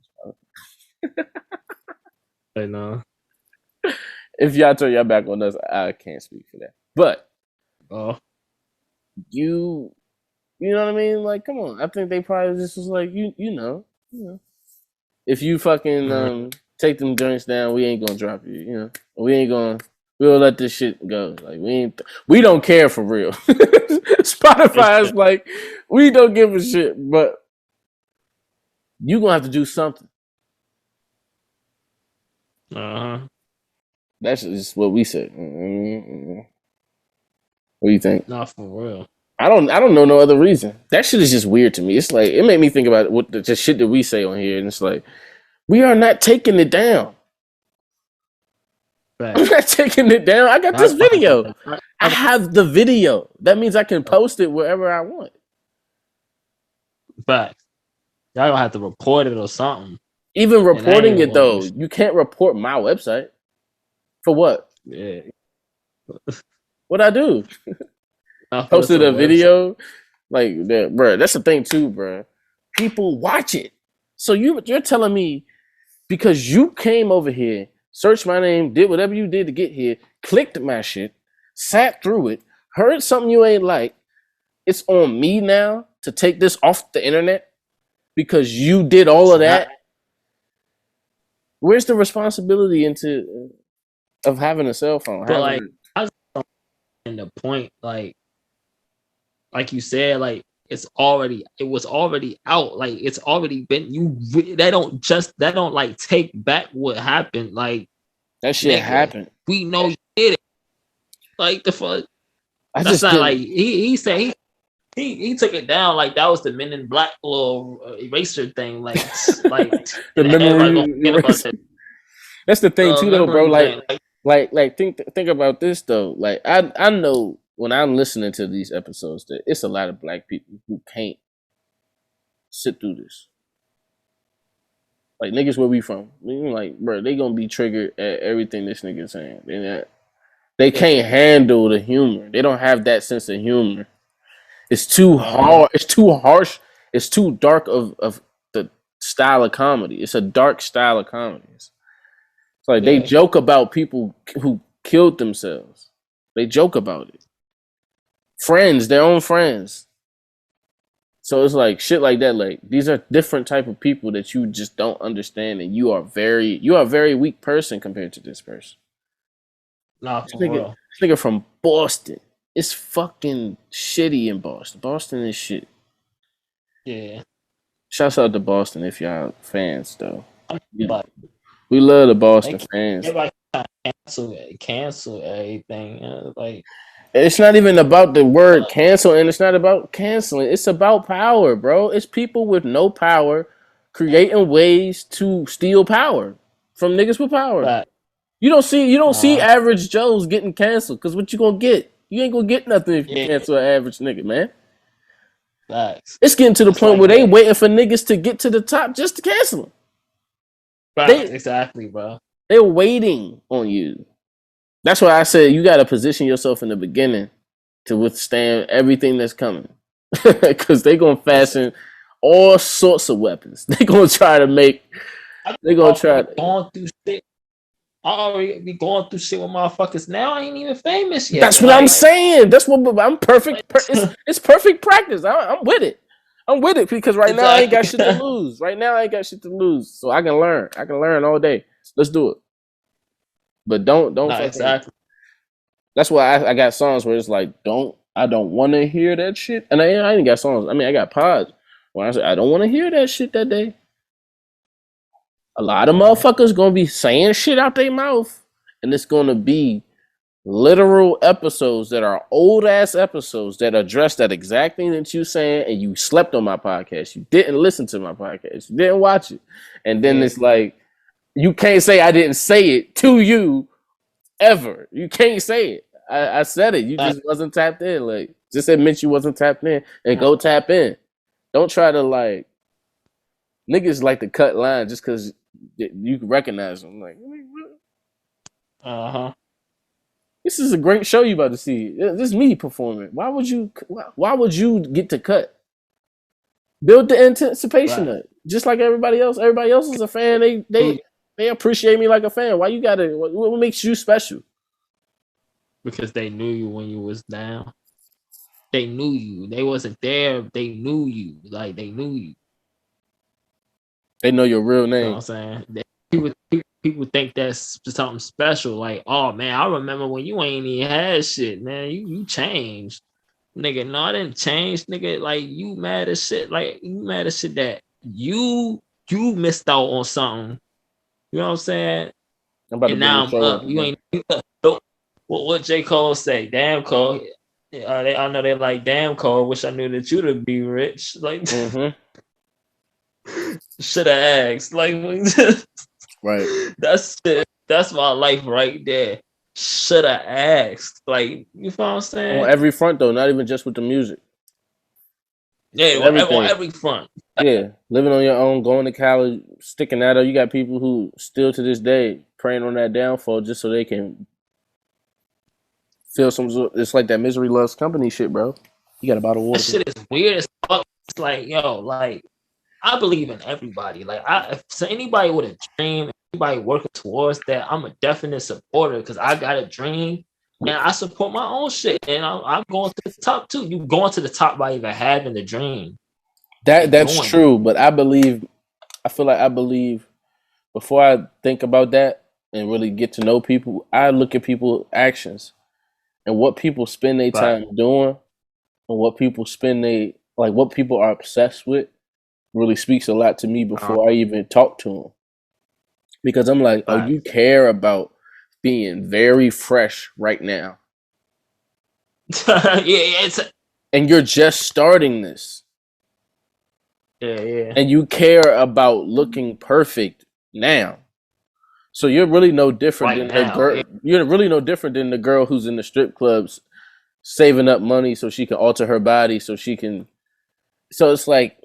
Spotify. I know. If y'all turn your back on us, I can't speak for that. But you know what I mean? Like, come on. I think they probably just was like, you know. If you fucking take them joints down, we ain't gonna drop you. You know, we'll let this shit go. Like we don't care for real. Spotify is like, we don't give a shit, but you gonna have to do something. That's just what we said. What do you think? Not for real. I don't know no other reason. That shit is just weird to me. It's like, it made me think about what the shit that we say on here, and it's like, we are not taking it down. Right. I'm not taking it down. I got this video. I have the video. That means I can post it wherever I want. But y'all gonna have to report it or something. Even reporting it though, you can't report my website. For what? Yeah. What'd I do? I posted a video. Like that, bro. That's the thing too, bro. People watch it. So you're telling me because you came over here, searched my name, did whatever you did to get here, clicked my shit, sat through it, heard something you ain't like. It's on me now to take this off the internet because you did all of that. Where's the responsibility of having a cell phone? But like, I was in the point, like you said, like it was already out. Like it's already been. They don't like take back what happened. Like that shit happened. We know you did it. Like the fuck. That's not like he said he took it down like that was the Men in Black little eraser thing. Like the memory eraser. That's the thing too, though, bro. Like think about this though. Like I know when I'm listening to these episodes that it's a lot of black people who can't sit through this. Like niggas, where we from? Like, bro, they gonna be triggered at everything this nigga saying. They can't handle the humor. They don't have that sense of humor. It's too hard. It's too harsh. It's too dark of the style of comedy. It's a dark style of comedy. It's like they joke about people who killed themselves. They joke about it. Friends, their own friends. So it's like shit like that. Like these are different type of people that you just don't understand, and you are a very weak person compared to this person. Nah, this nigga from Boston. It's fucking shitty in Boston. Boston is shit. Yeah. Shouts out to Boston if y'all fans though. We love the Boston fans. Everybody cancel everything. Like it's not even about the word cancel, and it's not about canceling. It's about power, bro. It's people with no power creating ways to steal power from niggas with power. Right. You don't see average Joes getting canceled because what you gonna get? You ain't gonna get nothing if you cancel an average nigga, man. Facts. It's getting to the point where they waiting for niggas to get to the top just to cancel them. Exactly, bro. They're waiting on you. That's why I said you got to position yourself in the beginning to withstand everything that's coming. Because they're going to fasten all sorts of weapons. They're going to try to make... They're going to try... Going through shit. I already be going through shit with motherfuckers now. I ain't even famous yet. That's what I'm saying. That's what I'm perfect. It's perfect practice. I'm with it. I'm with it because right now I ain't got shit to lose. So I can learn. I can learn all day. Let's do it. But don't exactly. That's why I got songs where it's like, I don't want to hear that shit. And I ain't got songs. I mean, I got pods when I say I don't want to hear that shit that day. A lot of motherfuckers gonna be saying shit out their mouth, and it's gonna be literal episodes that are old ass episodes that address that exact thing that you saying, and you slept on my podcast. You didn't listen to my podcast. You didn't watch it, and then it's like you can't say I didn't say it to you ever. You can't say it. I said it. You just wasn't tapped in. Like just admit you wasn't tapped in and go tap in. Don't try to like niggas like to cut lines just because you can recognize them. Like, this is a great show you about to see. This is me performing. Why would you get to cut? Build the anticipation up. Just like everybody else. Everybody else is a fan. They appreciate me like a fan. Why you gotta? What makes you special? Because they knew you when you was down. They knew you. They wasn't there. They knew you. Like they knew you. They know your real name. You know what I'm saying? People think that's something special. Like, oh man, I remember when you ain't even had shit, man. You changed. Nigga, no, I didn't change, nigga. Like you mad as shit. Like you mad as shit that you missed out on something. You know what I'm saying? And now I'm up. You ain't what J. Cole say? Damn Cole. I know they like damn Cole. Wish I knew that you'd be rich. Like should have asked. Like right. That's my life right there. Should have asked. Like you feel what I'm saying? On every front though, not even just with the music. Yeah, on every front. Yeah, living on your own, going to college, sticking at it. You got people who still to this day praying on that downfall just so they can feel some. It's like that misery loves company shit, bro. You got a bottle of water. That shit is weird as fuck. It's like, yo, like I believe in everybody. Like if anybody with a dream, anybody working towards that, I'm a definite supporter because I got a dream and I support my own shit. And I'm going to the top too. You going to the top by even having the dream. That's true, but I feel like I believe before I think about that and really get to know people, I look at people's actions and what people spend their time doing and what people what people are obsessed with really speaks a lot to me before I even talk to them. Because I'm like, oh, you care about being very fresh right now. And you're just starting this. Yeah. And you care about looking perfect now. So you're really no different than the girl. Yeah. You're really no different than the girl who's in the strip clubs saving up money so she can alter her body so she can. So it's like,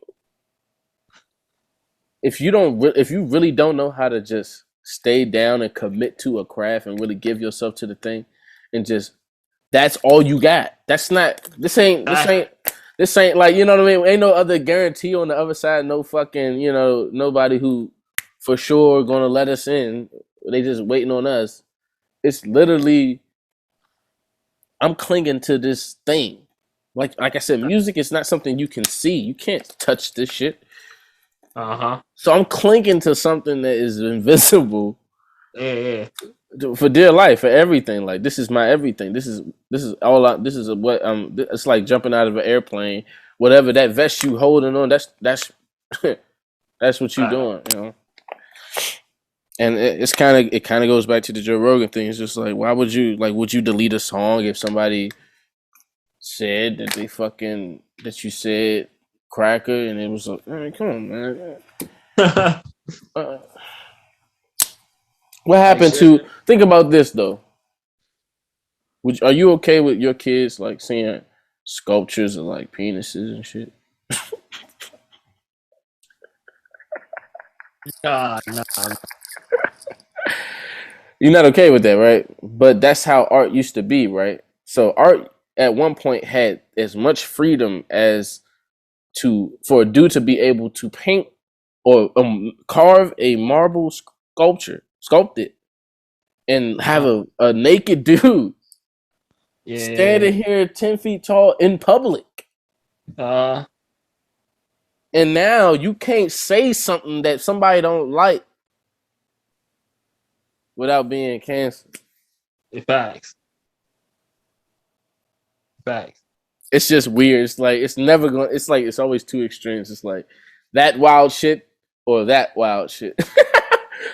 if you really don't know how to just stay down and commit to a craft and really give yourself to the thing, and just that's all you got. This ain't like, you know what I mean? Ain't no other guarantee on the other side. No fucking, nobody who for sure gonna let us in. They just waiting on us. It's literally, I'm clinging to this thing. Like I said, music is not something you can see. You can't touch this shit. So I'm clinging to something that is invisible. Yeah. For dear life, for everything. Like, this is my everything. This is what it's like jumping out of an airplane. Whatever that vest you holding on, that's that's what you doing, And it kind of goes back to the Joe Rogan thing. It's just like, why would you delete a song if somebody said that you said cracker, and it was like, man, come on, man. What happened to? Think about this though. Are you okay with your kids like seeing sculptures of like penises and shit? No. You're not okay with that, right? But that's how art used to be, right? So art at one point had as much freedom as for a dude to be able to paint or carve a marble sculpt it, and have a naked dude standing here 10 feet tall in public. And now you can't say something that somebody don't like without being canceled. Facts. It's just weird. It's like it's never going. It's like it's always two extremes. It's like that wild shit or that wild shit.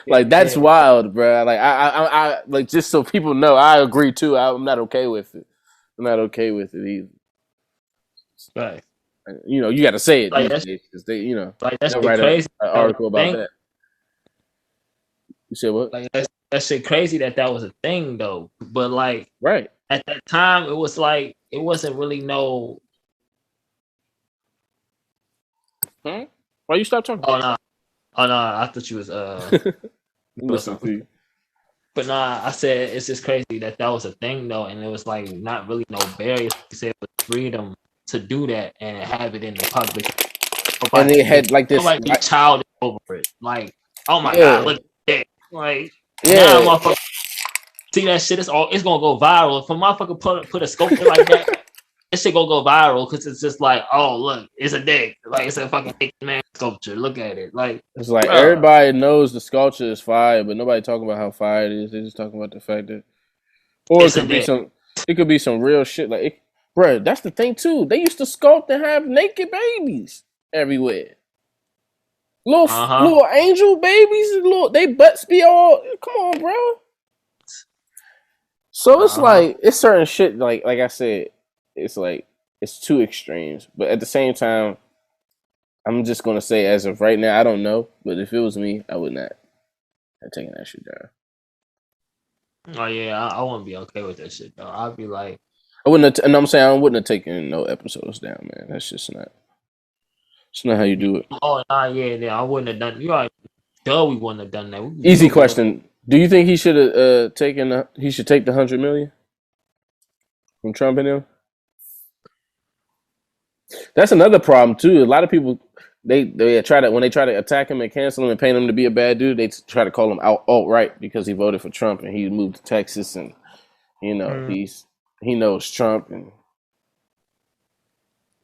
Like that's wild, bro. Like I like, just so people know, I agree too. I'm not okay with it. I'm not okay with it either. Right. You got to say it like these days because they, like that's write crazy. An article about that. You said what? Like that shit crazy that was a thing though. But like, right at that time, it was like it wasn't really no. Why you stop talking? Oh no! I thought you was Listen to you. But nah, I said it's just crazy that was a thing though, and it was like not really no barriers. You said it was freedom to do that and have it in the public. And they had like this, like be childish over it. Like, oh my god, look at that! Like, now motherfucker, see that shit? It's gonna go viral. If a motherfucker put a sculpture like that, this shit gonna go viral because it's just like, oh look, it's a dick. Like, it's a fucking dick man sculpture. Look at it. Like, it's like everybody knows the sculpture is fire, but nobody talking about how fire it is. They just talking about the fact that, or it could be some real shit. Like, bro, that's the thing too. They used to sculpt and have naked babies everywhere. Little angel babies, they butts be all. Come on, bro. So it's like it's certain shit. Like I said, it's like it's two extremes. But at the same time, I'm just gonna say, as of right now, I don't know. But if it was me, I would not have taken that shit down. Oh yeah, I wouldn't be okay with that shit though. I'd be like, I wouldn't. And I'm saying I wouldn't have taken no episodes down, man. That's just not. It's not how you do it. Oh nah, yeah, I wouldn't have done. You already know we wouldn't have done that. Easy question. Do you think he should have taken? He should take the $100 million from Trump and him? That's another problem too. A lot of people They try to, when they try to attack him and cancel him and paint him to be a bad dude, they try to call him alt-right because he voted for Trump and he moved to Texas and he knows Trump. And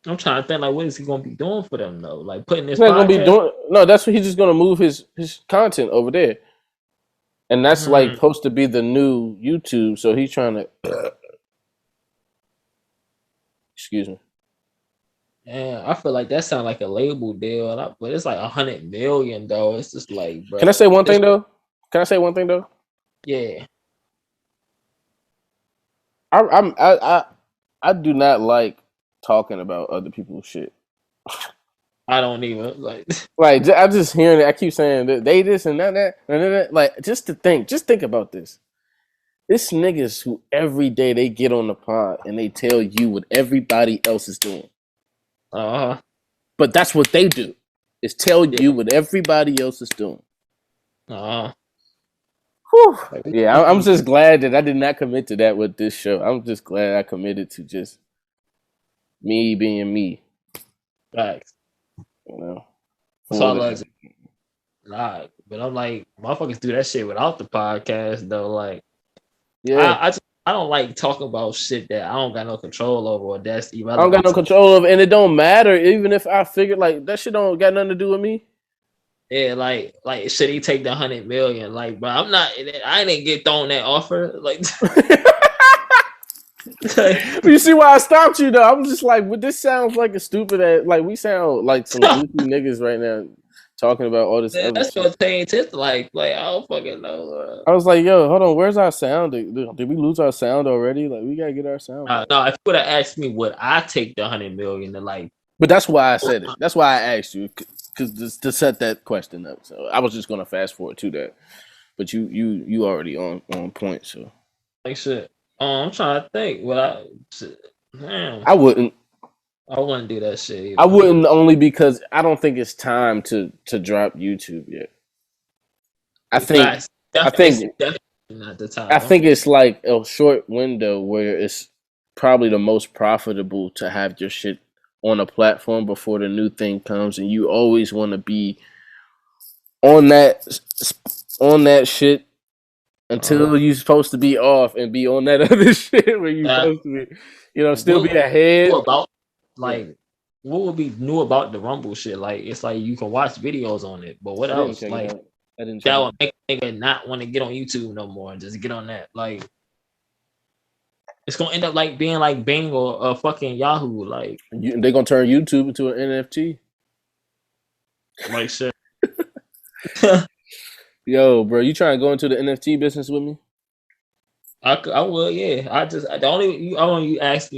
I'm trying to think, like, what is he gonna be doing for them though? Like putting this. He's not gonna be doing. No, that's what he's just gonna move his content over there, and that's like supposed to be the new YouTube. So he's trying to. Excuse me. Yeah, I feel like that sounds like a label deal, but it's like 100 million though. It's just like, bro. Can I say one thing though? Yeah. I do not like talking about other people's shit. I don't even like. I'm just hearing it. I keep saying that they this and that. Like, just think about this. This niggas who every day they get on the pod and they tell you what everybody else is doing. But that's what they do, is tell you what everybody else is doing. Whew. Yeah, I'm just glad that I did not commit to that with this show. I'm just glad I committed to just me being me. Facts. You know? That's all I like. But I'm like, motherfuckers do that shit without the podcast though. Like, yeah, I don't like talking about shit that I don't got no control over, or that's irrelevant. I don't got no control over, and it don't matter. Even if I figured like that shit don't got nothing to do with me. Yeah, like should he take the 100 million? Like, bro, I didn't get thrown that offer. Like, you see why I stopped you though? I'm just like, well, this sounds like a stupid ass. Like, we sound like some goofy niggas right now talking about all this. Yeah, that's what it's like I don't fucking know. I was like, yo, hold on, where's our sound? Did we lose our sound already? Like, we gotta get our sound. No, if you would have asked me, would I take the 100 million to like? But that's why I said it. That's why I asked you, because to set that question up. So I was just gonna fast forward to that, but you already on point. So like shit. I'm trying to think. I wouldn't. I wouldn't do that shit either. I wouldn't, only because I don't think it's time to drop YouTube yet. I think definitely not the time. I think it's like a short window where it's probably the most profitable to have your shit on a platform before the new thing comes, and you always want to be on that shit until you're supposed to be off and be on that other shit where you're supposed to be, still be ahead. Like, what would be new about the Rumble shit? Like, it's like you can watch videos on it, but what else? Like, that would make a nigga not want to get on YouTube no more and just get on that. Like, it's gonna end up like being like Bing or fucking Yahoo. Like, they're gonna turn YouTube into an NFT. Like shit. Yo, bro, you trying to go into the NFT business with me? I will, yeah. You asked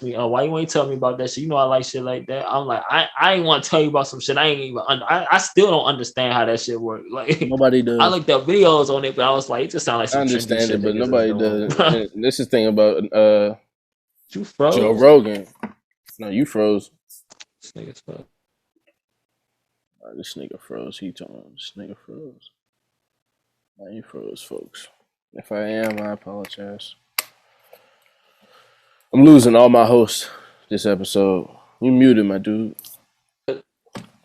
me, why you ain't tell me about that shit? You know I like shit like that. I'm like, I ain't want to tell you about some shit. I ain't even I still don't understand how that shit works. Like, nobody does. I looked up videos on it, but I was like, it just sounds like some. I understand it, but nobody does. This is the thing about you froze. Joe Rogan. No, you froze. This nigga's froze. This nigga froze. He told him this nigga froze. Now you froze, folks. If I am, I apologize. I'm losing all my hosts this episode. You muted, my dude. Am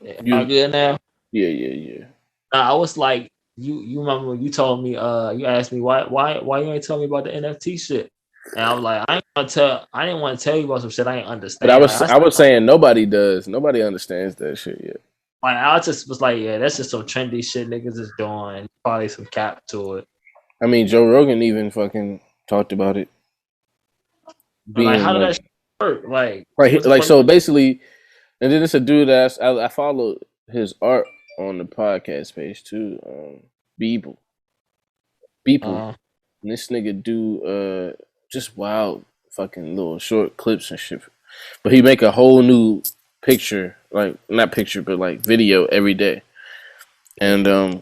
I good now? Yeah. I was like, you remember when you told me, you asked me why you ain't tell me about the NFT shit, and I was like, I didn't want to tell you about some shit I ain't understand. But I was saying nobody does. Nobody understands that shit yet. Like, I just was like, yeah, that's just some trendy shit niggas is doing. Probably some cap to it. I mean, Joe Rogan even fucking talked about it. Like, how did that shit work? Like so basically, and then it's a dude that I followed his art on the podcast page too. Beeple. And this nigga do just wild fucking little short clips and shit. But he make a whole new picture, like not picture, but like video every day. And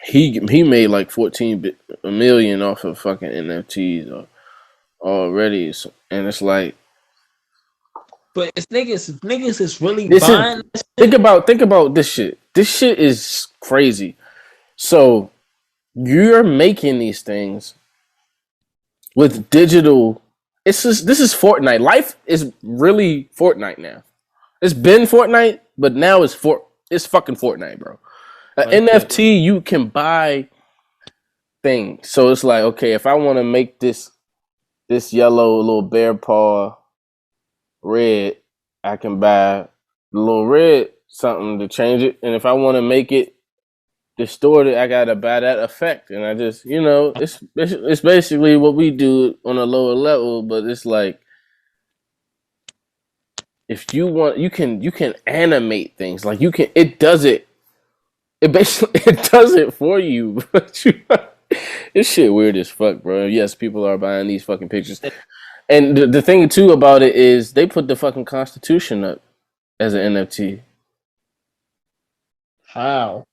he made like 14 million off of fucking NFTs already, and it's like, but it's niggas is really buying. Think about this shit. This shit is crazy. So you're making these things with digital. This is Fortnite. Life is really Fortnite now. It's been Fortnite, but now it's fucking Fortnite, bro. NFT, you can buy things. So it's like, okay, if I want to make this yellow little bear paw red, I can buy the little red something to change it. And if I want to make it distorted, I gotta buy that effect. And I just, it's basically what we do on a lower level, but it's like, if you want, you can animate things. Like it does it for you. But this shit weird as fuck, bro. Yes, people are buying these fucking pictures. And the thing too about it is they put the fucking Constitution up as an NFT. How?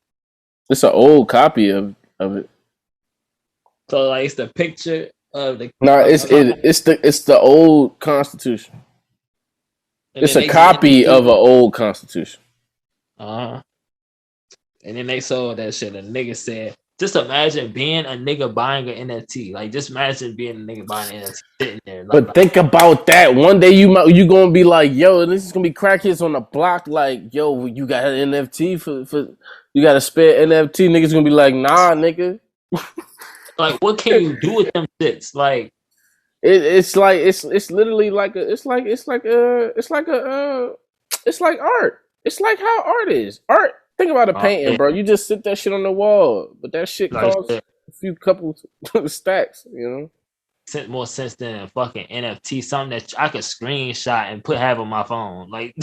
It's an old copy of it. So like it's the picture of the. No, it's the old Constitution. It's a copy of an old Constitution. And then they sold that shit. A nigga said, just imagine being a nigga buying an NFT. Like, just imagine being a nigga buying an NFT sitting there. But think about that. One day you gonna be like, yo, this is gonna be crackheads on the block. Like, yo, you got an NFT for you got a spare NFT. Niggas gonna be like, nah, nigga. Like, what can you do with them shits? Like, it's literally like it's like art. It's like how art is. Art. Think about a painting, bro. You just sit that shit on the wall, but that shit costs a few couple stacks, More sense than a fucking NFT, something that I could screenshot and have on my phone. Like,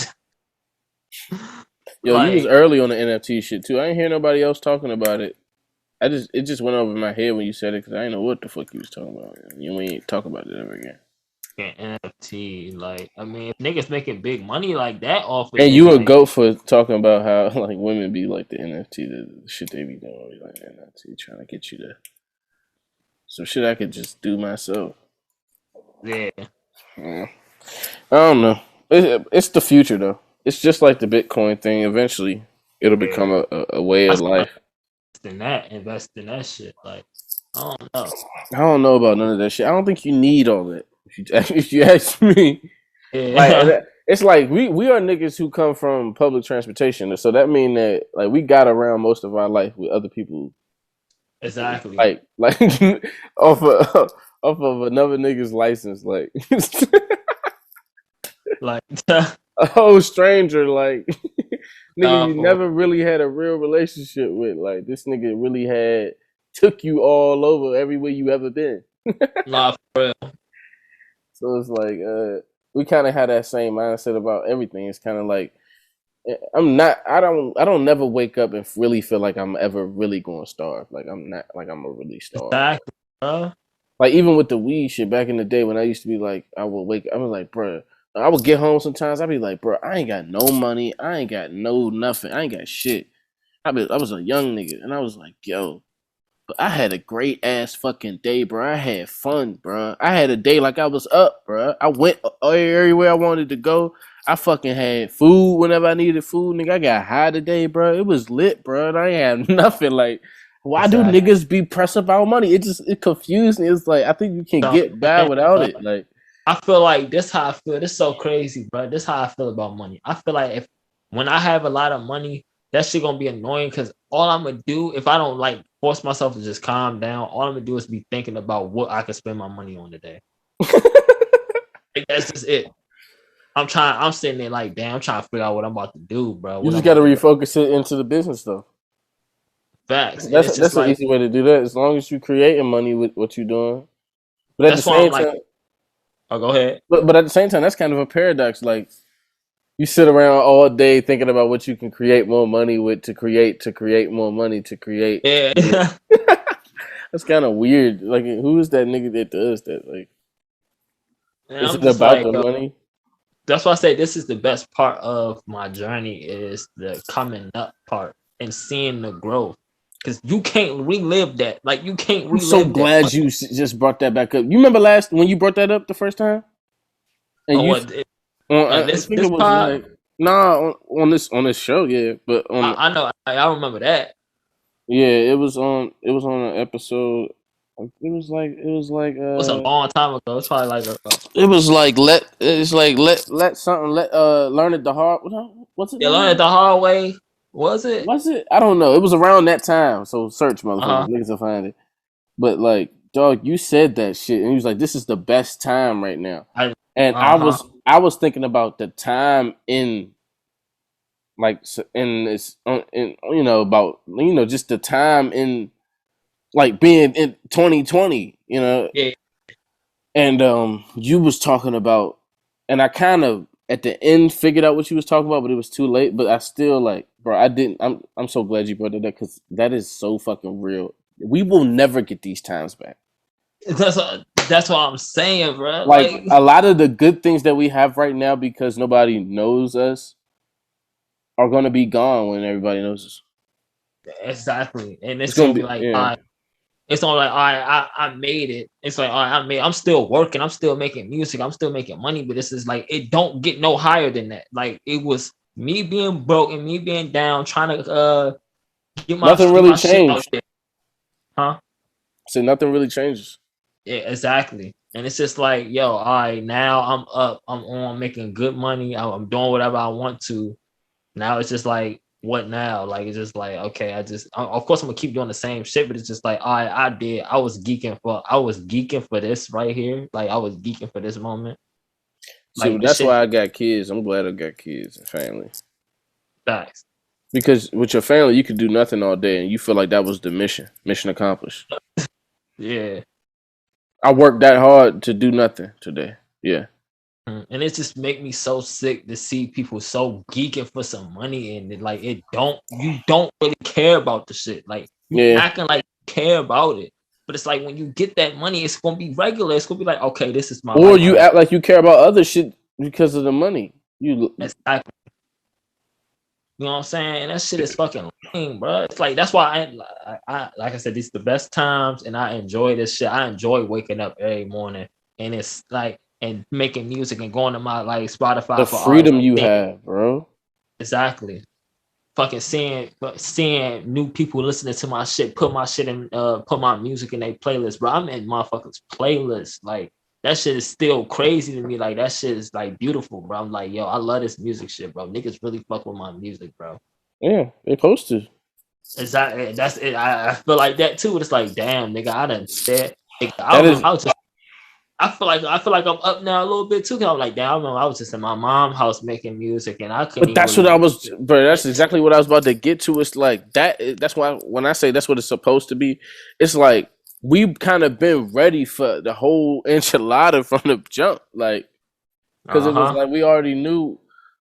yo, you was early on the NFT shit too. I ain't hear nobody else talking about it. It just went over my head when you said it because I didn't know what the fuck you was talking about. You ain't talk about it ever again. NFT, like, I mean, if niggas making big money like that off of and you a goat for talking about how like women be like the NFT, the shit they be doing, like NFT, trying to get you to some shit I could just do myself. Yeah. I don't know. It's the future though. It's just like the Bitcoin thing. Eventually, it'll become a way of life. Invest in that shit. Like, I don't know. I don't know about none of that shit. I don't think you need all that. If you ask me, like, it's like we are niggas who come from public transportation, so that mean that like we got around most of our life with other people. Exactly. Like off of another nigga's license, like like a whole stranger, like nigga you never really had a real relationship with. Like this nigga really took you all over everywhere you ever been. Nah, for real. So it's like we kind of had that same mindset about everything. It's kind of like I don't never wake up and really feel like I'm ever really going to starve. Like I'm not like I'm gonna really starve. Exactly, bro. Like even with the weed shit back in the day when I used to be like I would like, bro, I would get home sometimes. I'd be like, bro, I ain't got no money. I ain't got no nothing. I ain't got shit. I was a young nigga and I was like, yo. I had a great ass fucking day, bro. I had fun, bro. I had a day like I was up, bro. I went everywhere I wanted to go. I fucking had food whenever I needed food, nigga. I got high today, bro. It was lit, bro. I ain't had nothing. Like, why do niggas be pressed about money? It confused me. It's like I think you can get by without it. Like, I feel like this how I feel. This is so crazy, bro. This how I feel about money. I feel like when I have a lot of money, that shit gonna be annoying because all I'm gonna do if I don't like force myself to just calm down, all I'm gonna do is be thinking about what I can spend my money on today. Like, that's just it. I'm sitting there like, damn, I'm trying to figure out what I'm about to do, bro. You just gotta refocus it into the business stuff. Facts. That's an easy way to do that. As long as you creating money with what you're doing. But at the same time, go ahead. But at the same time, that's kind of a paradox. Like you sit around all day thinking about what you can create more money with to create more money to create. Yeah. That's kind of weird. Like, who is that nigga that does that? Like, is it about the money? That's why I say this is the best part of my journey is the coming up part and seeing the growth. Because you can't relive that. Like, you can't relive that. I'm so glad you just brought that back up. You remember when you brought that up the first time? And on this pod? On this show, yeah. But I know, I remember that. Yeah, it was on an episode. It was like it was a long time ago. It's probably like it was like let something learn it the hard. What's it? You learned the hard way. Was it? Was it? I don't know. It was around that time. So search, motherfuckers. Niggas will find it. But like, dog, you said that shit, and he was like, "This is the best time right now." I was thinking about the time in, like, in this, in about just the time in, like, being in 2020, Yeah. And you was talking about, and I kind of at the end figured out what you was talking about, but it was too late. But I still, like, bro, I didn't. I'm so glad you brought that up, because that is so fucking real. We will never get these times back. That's what I'm saying, bro. Like, a lot of the good things that we have right now, because nobody knows us, are gonna be gone when everybody knows us. Exactly, and it's gonna be like, it's not like, all right, I made it. It's like, all right, I'm still working. I'm still making music. I'm still making money. But this is like, it don't get no higher than that. Like, it was me being broke and me being down, trying to get my nothing really changed, shit out there. Huh? So nothing really changes. Yeah, exactly. And it's just like, yo, all right, now I'm up. I'm on making good money. I'm doing whatever I want to. Now it's just like, what now? Like, it's just like, okay, of course I'm gonna keep doing the same shit, but it's just like, I was geeking for this right here. Like, I was geeking for this moment. See, that's why I got kids. I'm glad I got kids and family. Facts. Because with your family, you could do nothing all day, and you feel like that was the mission accomplished. Yeah. I worked that hard to do nothing today. Yeah. And it just make me so sick to see people so geeking for some money, and like, you don't really care about the shit. Like, you acting like you care about it. But it's like, when you get that money, it's gonna be regular. It's gonna be like, okay, this is my life. Or you act like you care about other shit because of the money. Exactly. You know what I'm saying? And that shit is fucking lame, bro. It's like, that's why I like I said, these are the best times, and I enjoy this shit. I enjoy waking up every morning, and it's like, and making music and going to my, like, Spotify. The freedom you have, bro. Exactly. Fucking seeing new people listening to my shit, put my shit in, put my music in their playlist, bro. I'm in motherfuckers' playlist. Like, that shit is still crazy to me. Like, that shit is, like, beautiful, bro. I'm like, yo, I love this music shit, bro. Niggas really fuck with my music, bro. Yeah, they posted. Exactly. That's it. I feel like that too. It's like, damn, nigga, I done said. Nigga, I feel like I'm up now a little bit too. Cause I'm like, damn, I remember I was just in my mom's house making music, and I couldn't. But that's what I was, bro. That's exactly what I was about to get to. It's like that. That's why when I say that's what it's supposed to be, it's like we've kind of been ready for the whole enchilada from the jump, like, because it was like we already knew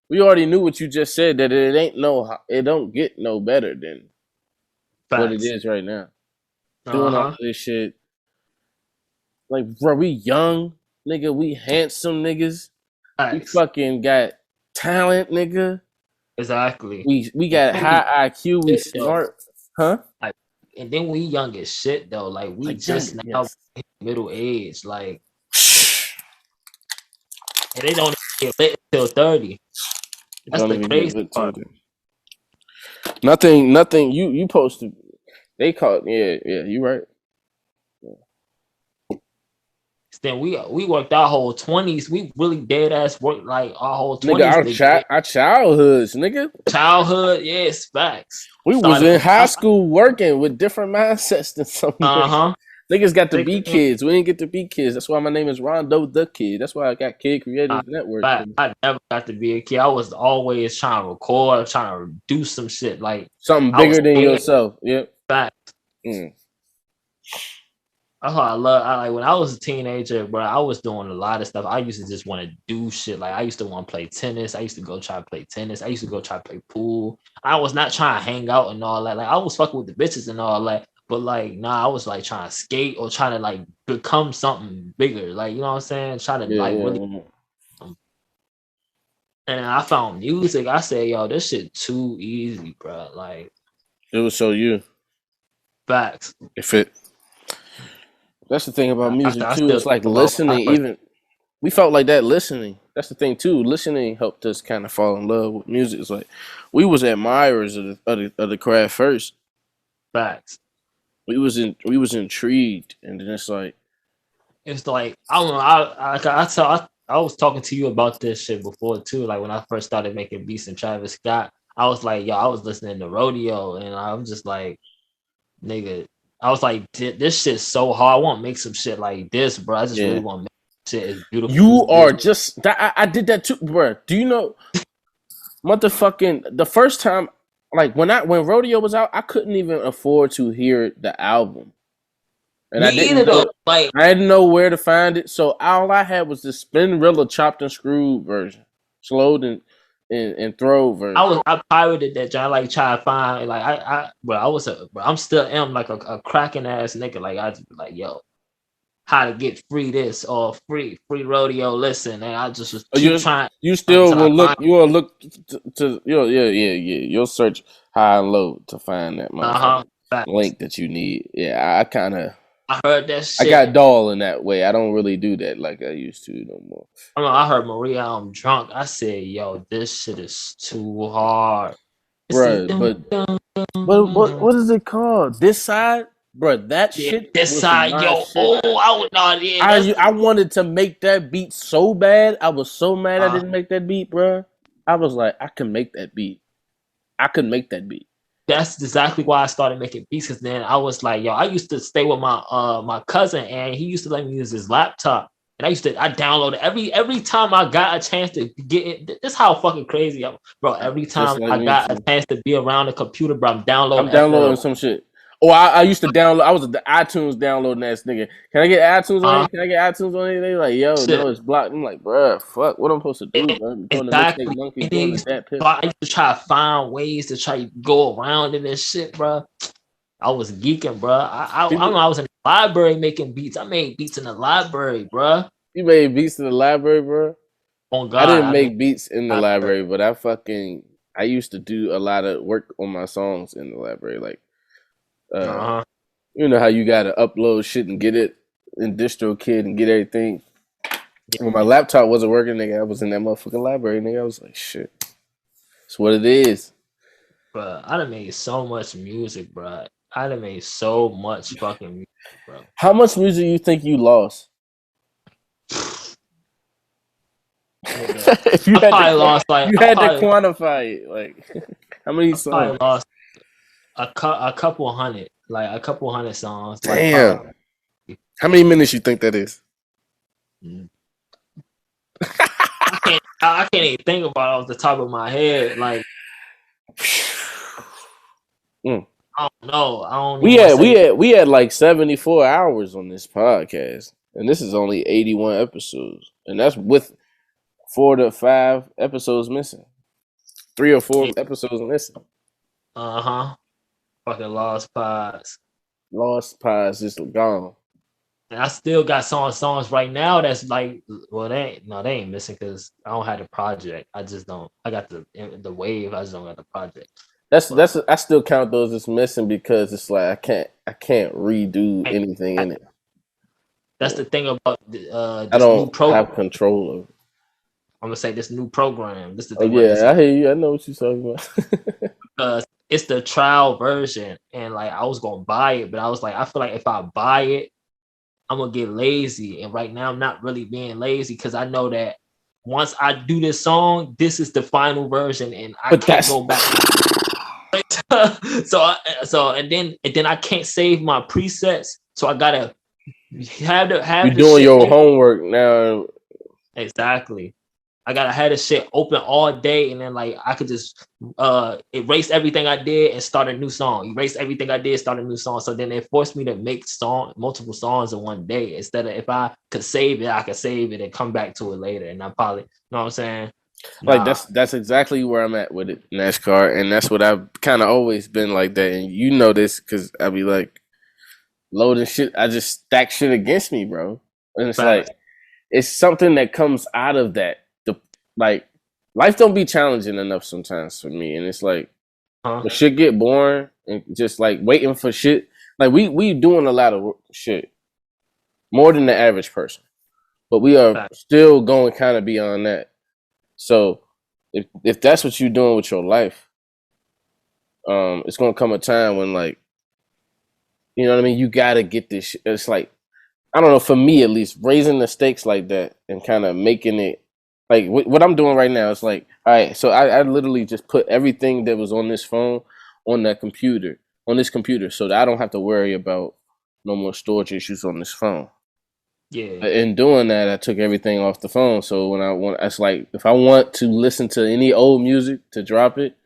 what you just said, that it don't get no better than what it is right now. Doing all this shit. Like, bro, we young, nigga. We handsome niggas. We fucking got talent, nigga. Exactly. We got high IQ. We smart, huh? Like, and then we young as shit though. Like, we just now middle age. Like, and they don't get lit until 30. That's the crazy part. Nothing. You posted. They called. Yeah. You right. Then we worked our whole 20s. We really dead ass worked like our whole 20s. Nigga, our childhoods, nigga. Childhood, yes, facts. We was in high school working with different mindsets than some niggas got to be kids. We didn't get to be kids. That's why my name is Rondo the Kid. That's why I got Kid Kreatiivez Network. I never got to be a kid. I was always trying to record, trying to do some shit, like something bigger than yourself. Yep. Facts. That's what I love. Like, when I was a teenager, bro, I was doing a lot of stuff. I used to just want to do shit. Like, I used to want to play tennis. I used to go try to play tennis. I used to go try to play pool. I was not trying to hang out and all that. Like, I was fucking with the bitches and all that. But, like, nah, I was, like, trying to skate or trying to, like, become something bigger. Like, you know what I'm saying? Trying to, really. And I found music. I said, yo, this shit too easy, bro. Like, it was so you. Facts. That's the thing about music too. It's like listening. Even we felt like that listening. That's the thing too. Listening helped us kind of fall in love with music. It's like we was admirers of the craft first. Facts. We was intrigued, and then it's like I don't know. I I was talking to you about this shit before too. Like when I first started making beats and Travis Scott, I was like, yo, I was listening to Rodeo, and I'm just like, nigga, I was like, this shit's so hard. I want to make some shit like this, bro. I just really want to make shit as beautiful. You are just that. I did that too, bro. Do you know, motherfucking the first time, like when Rodeo was out, I couldn't even afford to hear the album, and I didn't know where to find it. So all I had was the Spinrilla chopped and screwed version, slowed and throw version. I pirated that John, like try to find I'm still am like a cracking ass nigga. Like I just be like, yo, how to get free this or free Rodeo listen, and I just was trying. You still will look. You will look to you'll search high and low to find that link that you need. Yeah, I heard that shit. I got dull in that way. I don't really do that like I used to no more. I heard Maria, I'm drunk. I said, yo, this shit is too hard. Right, but what is it called? This side? Bro, that shit. This side, yo. Shit. I wanted to make that beat so bad. I was so mad I didn't make that beat, bro. I was like, I can make that beat. I could make that beat. That's exactly why I started making beats. Because then I was like, yo, I used to stay with my cousin, and he used to let me use his laptop. And I downloaded every time I got a chance to get it. This is how fucking crazy I was, bro. Every time I got a chance to be around the computer, bro, I'm downloading some shit. Oh, I used to download. I was the iTunes downloading ass nigga. Can I get iTunes on it? Can I get iTunes on it? They like, yo, no, it's blocked. I'm like, bruh, fuck, what I'm supposed to do, bro? Exactly. I used to try to find ways to try to go around it and shit, bro. I was geeking, bro. I was in the library making beats. I made beats in the library, bro. You made beats in the library, bro? Oh God, I didn't make beats in the library, but I used to do a lot of work on my songs in the library, like. You know how you gotta upload shit and get it in DistroKid and get everything. When my laptop wasn't working, nigga, I was in that motherfucking library, nigga. I was like, shit. It's what it is. Bro, I done made so much music, bro. I done made so much fucking music, bro. How much music you think you lost? If you had to quantify it, like how many songs? I lost a couple hundred songs. Damn. Like, how many minutes you think that is? I can't even think about it off the top of my head. Like, I don't know. We had like 74 hours on this podcast, and this is only 81 episodes, and that's with 4 to 5 episodes missing, 3 or 4 episodes missing. Fucking lost pods. Lost pods just gone. And I still got songs right now that's like, well, they ain't missing because I don't have the project. I just don't. I got the wave. I just don't got the project. I still count those as missing because it's like I can't redo anything in it. That's the thing about I don't have control of it. I'm gonna say this new program. This is the thing. I hear you. I know what you're talking about. It's the trial version, and like I was gonna buy it, but I was like, I feel like if I buy it, I'm gonna get lazy. And right now, I'm not really being lazy because I know that once I do this song, this is the final version, and I can't go back. and then I can't save my presets, so I gotta have You're doing your homework now. Exactly. I gotta have this shit open all day, and then like I could just erase everything I did and start a new song. Erase everything I did, start a new song. So then it forced me to make multiple songs in one day instead of if I could save it, I could save it and come back to it later. And I probably, you know what I'm saying? Like that's exactly where I'm at with it, NASCAR, and that's what I've kind of always been like that. And you know this because I be like loading shit. I just stack shit against me, bro. And it's like it's something that comes out of that. Like life don't be challenging enough sometimes for me, and it's like when shit get boring and just like waiting for shit. Like we doing a lot of shit more than the average person, but we are still going kind of beyond that. So if that's what you're doing with your life, it's gonna come a time when like, you know what I mean. You gotta get this shit. It's like I don't know, for me at least, raising the stakes like that and kind of making it like what I'm doing right now is like, all right, so I literally just put everything that was on this phone on this computer, so that I don't have to worry about no more storage issues on this phone. Yeah. In doing that, I took everything off the phone. So when it's like if I want to listen to any old music to drop it,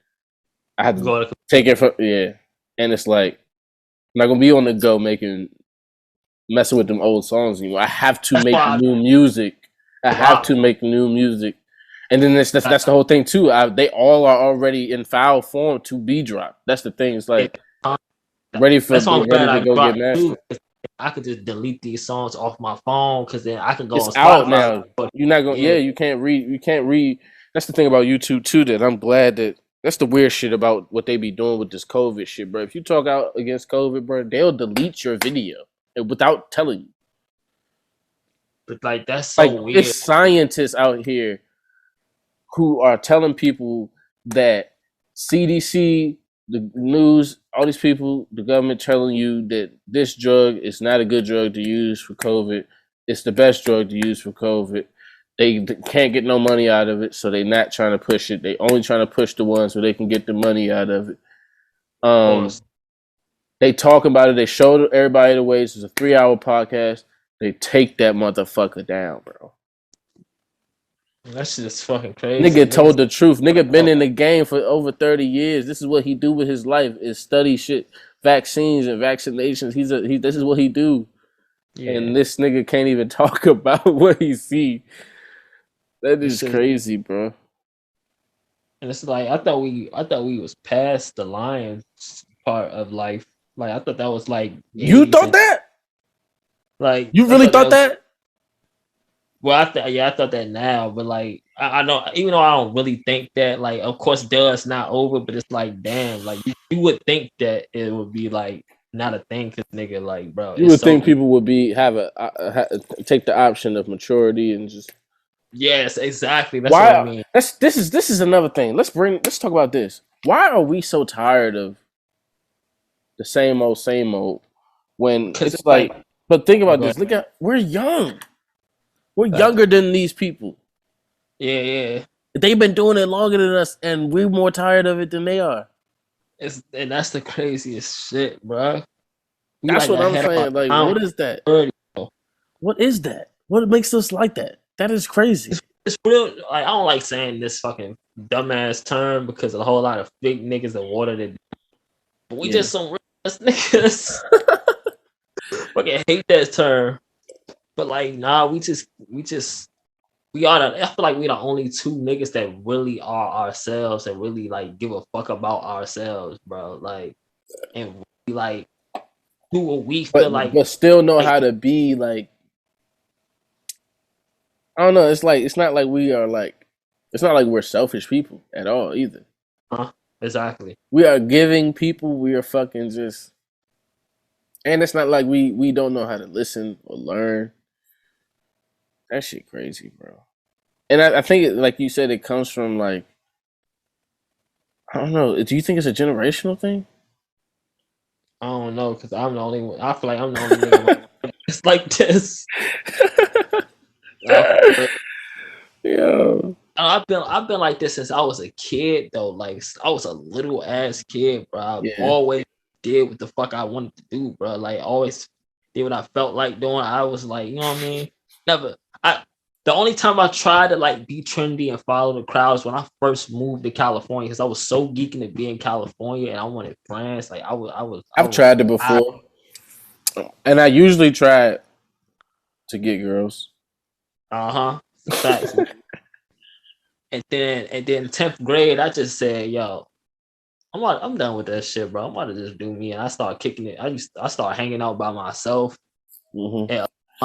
I have to take it from and it's like I'm not gonna be on the go messing with them old songs anymore. I have to make new music. I have to make new music, and then that's the whole thing too. They all are already in file form to be dropped. That's the thing. It's like ready to go get mastered. I could just delete these songs off my phone because then I can go. It's out now. You're not gonna. Yeah, you can't read. You can't read. That's the thing about YouTube too. That I'm glad that. That's the weird shit about what they be doing with this COVID shit, bro. If you talk out against COVID, bro, they'll delete your video without telling you. But like that's so weird. There's scientists out here who are telling people that CDC, the news, all these people, the government telling you that this drug is not a good drug to use for COVID. It's the best drug to use for COVID. They can't get no money out of it, so they're not trying to push it. They only trying to push the ones where they can get the money out of it. They talk about it. They showed everybody the ways. It's a 3-hour podcast. They take that motherfucker down, bro. That's just fucking crazy. Nigga told the truth. Nigga been in the game for over 30 years. This is what he do with his life is study shit, vaccines and vaccinations. This is what he do. Yeah. And this nigga can't even talk about what he see. That is crazy, bro. And it's like I thought we was past the lion part of life. Like I thought that was like you thought that. Like you really thought that? Well, I thought that now, but like I know, even though I don't really think that. Like, of course, it's not over, but it's like, damn, like you would think that it would be like not a thing, cause nigga, like, bro, you would think people would take the option of maturity and just. Yes, exactly. That's what I mean. This is another thing. Let's talk about this. Why are we so tired of the same old when it's like? But think about this. Look at we're young. We're younger than these people. Yeah. They've been doing it longer than us, and we're more tired of it than they are. And that's the craziest shit, bro. That's what I'm saying. Like, what is that? What is that? What makes us like that? That is crazy. It's real. Like, I don't like saying this fucking dumbass term because a whole lot of big niggas that watered it. But we just some real ass niggas. Fucking hate that term. But like, nah, we are I feel like we the only two niggas that really are ourselves, that really like give a fuck about ourselves, bro. Like, and we like do what we feel like, but still know how to be like. I don't know. It's like it's not like we're selfish people at all either. Exactly. We are giving people. We are fucking just, and it's not like we don't know how to listen or learn. That shit crazy, bro. And I think, like you said, it comes from like, I don't know. Do you think it's a generational thing? I don't know, because I'm the only one. I feel like I'm the only nigga it's like this. Yo. I've been like this since I was a kid though. Like I was a little ass kid, bro. I always did what the fuck I wanted to do, bro. Like always did what I felt like doing. I was like, you know what I mean? The only time I tried to like be trendy and follow the crowds when I first moved to California, because I was so geeking to be in California and I wanted friends. Like I've tried it before, and I usually try to get girls. Facts. And then 10th grade, I just said, yo, I'm done with that shit, bro. I'm about to just do me, and I started kicking it. I started hanging out by myself. Mm-hmm.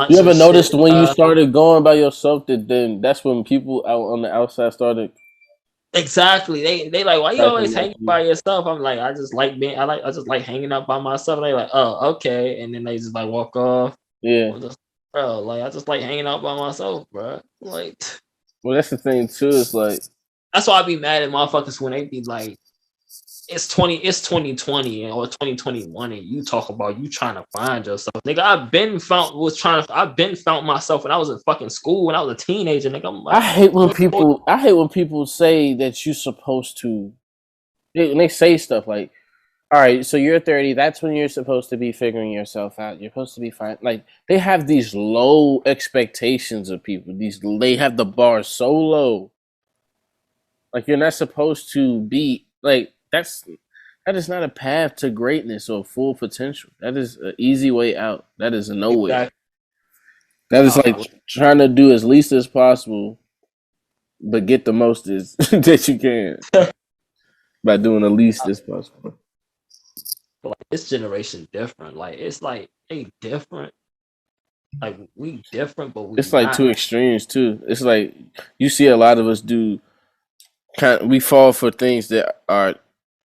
You ever noticed when you started going by yourself that then that's when people out on the outside started? Exactly. They like, why you always hanging by yourself? I'm like, I just like hanging out by myself. And they like, oh, okay. And then they just like walk off. Yeah. Bro, like I just like hanging out by myself, bro. Like, well, that's the thing too. It's like that's why I be mad at motherfuckers when they be like, it's 2020 or 2021, and you talk about you trying to find yourself, nigga. I've been found myself when I was in fucking school, when I was a teenager, nigga. I'm like, I hate when people say that you're supposed to. They say stuff like, all right, so you're 30. That's when you're supposed to be figuring yourself out. You're supposed to be fine. Like, they have these low expectations of people. They have the bar so low. Like, you're not supposed to be like that is not a path to greatness or full potential. That is an easy way out. That is nowhere. Exactly. That is like trying to do as least as possible, but get the most as that you can by doing the least as possible. But like this generation different. Like it's like they different. Like we different, but it's like two extremes too. It's like you see a lot of us do. We fall for things that our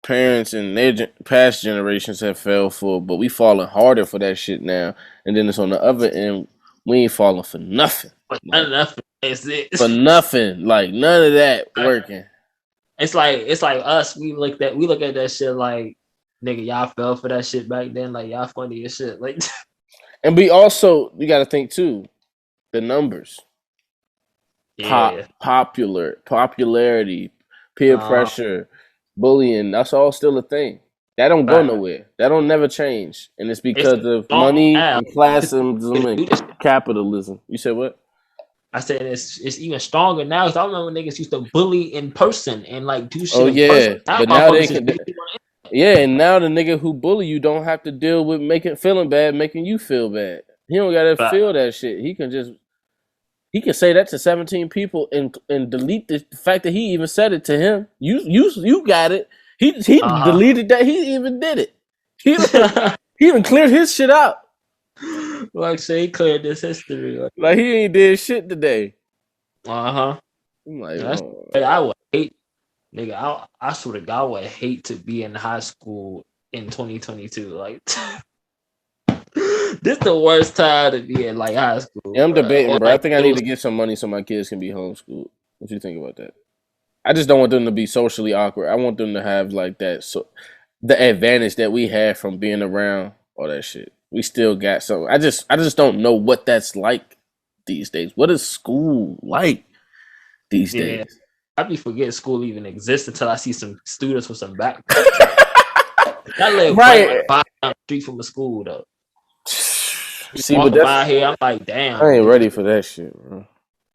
parents and their past generations have fell for, but we falling harder for that shit now. And then it's on the other end, we ain't falling for nothing. Nothing. It's it. For nothing. Like none of that working. It's like us. We look at that shit like, nigga, y'all fell for that shit back then. Like y'all funny as shit. Like, and we got to think too, the numbers. Yeah. Popularity, peer pressure, bullying. That's all still a thing. That don't go nowhere. That don't never change, and it's because of money and classism and capitalism. You said what? I said it's even stronger now. Cause I remember niggas used to bully in person and like do shit. Oh yeah, but now they can. Yeah, and now the nigga who bully you don't have to deal with feeling bad, making you feel bad. He don't gotta feel that shit. He can say that to 17 people and delete the fact that he even said it to him. You got it. He deleted that. He even did it. He even cleared his shit out. Like say he cleared this history. Like he ain't did shit today. I'm like, I would hate, nigga. I swear to God, I would hate to be in high school in 2022. Like, this the worst time to be in like high school. Yeah, I'm debating, bro. I think I need to get some money so my kids can be homeschooled. What you think about that? I just don't want them to be socially awkward. I want them to have like that, so the advantage that we had from being around all that shit. We still got something. I just don't know what that's like these days. What is school like these days? I be forgetting school even exists until I see some students with some backpacks. I live right down the street from the school though. See, but by here, I'm like, damn. I ain't ready for that shit, bro.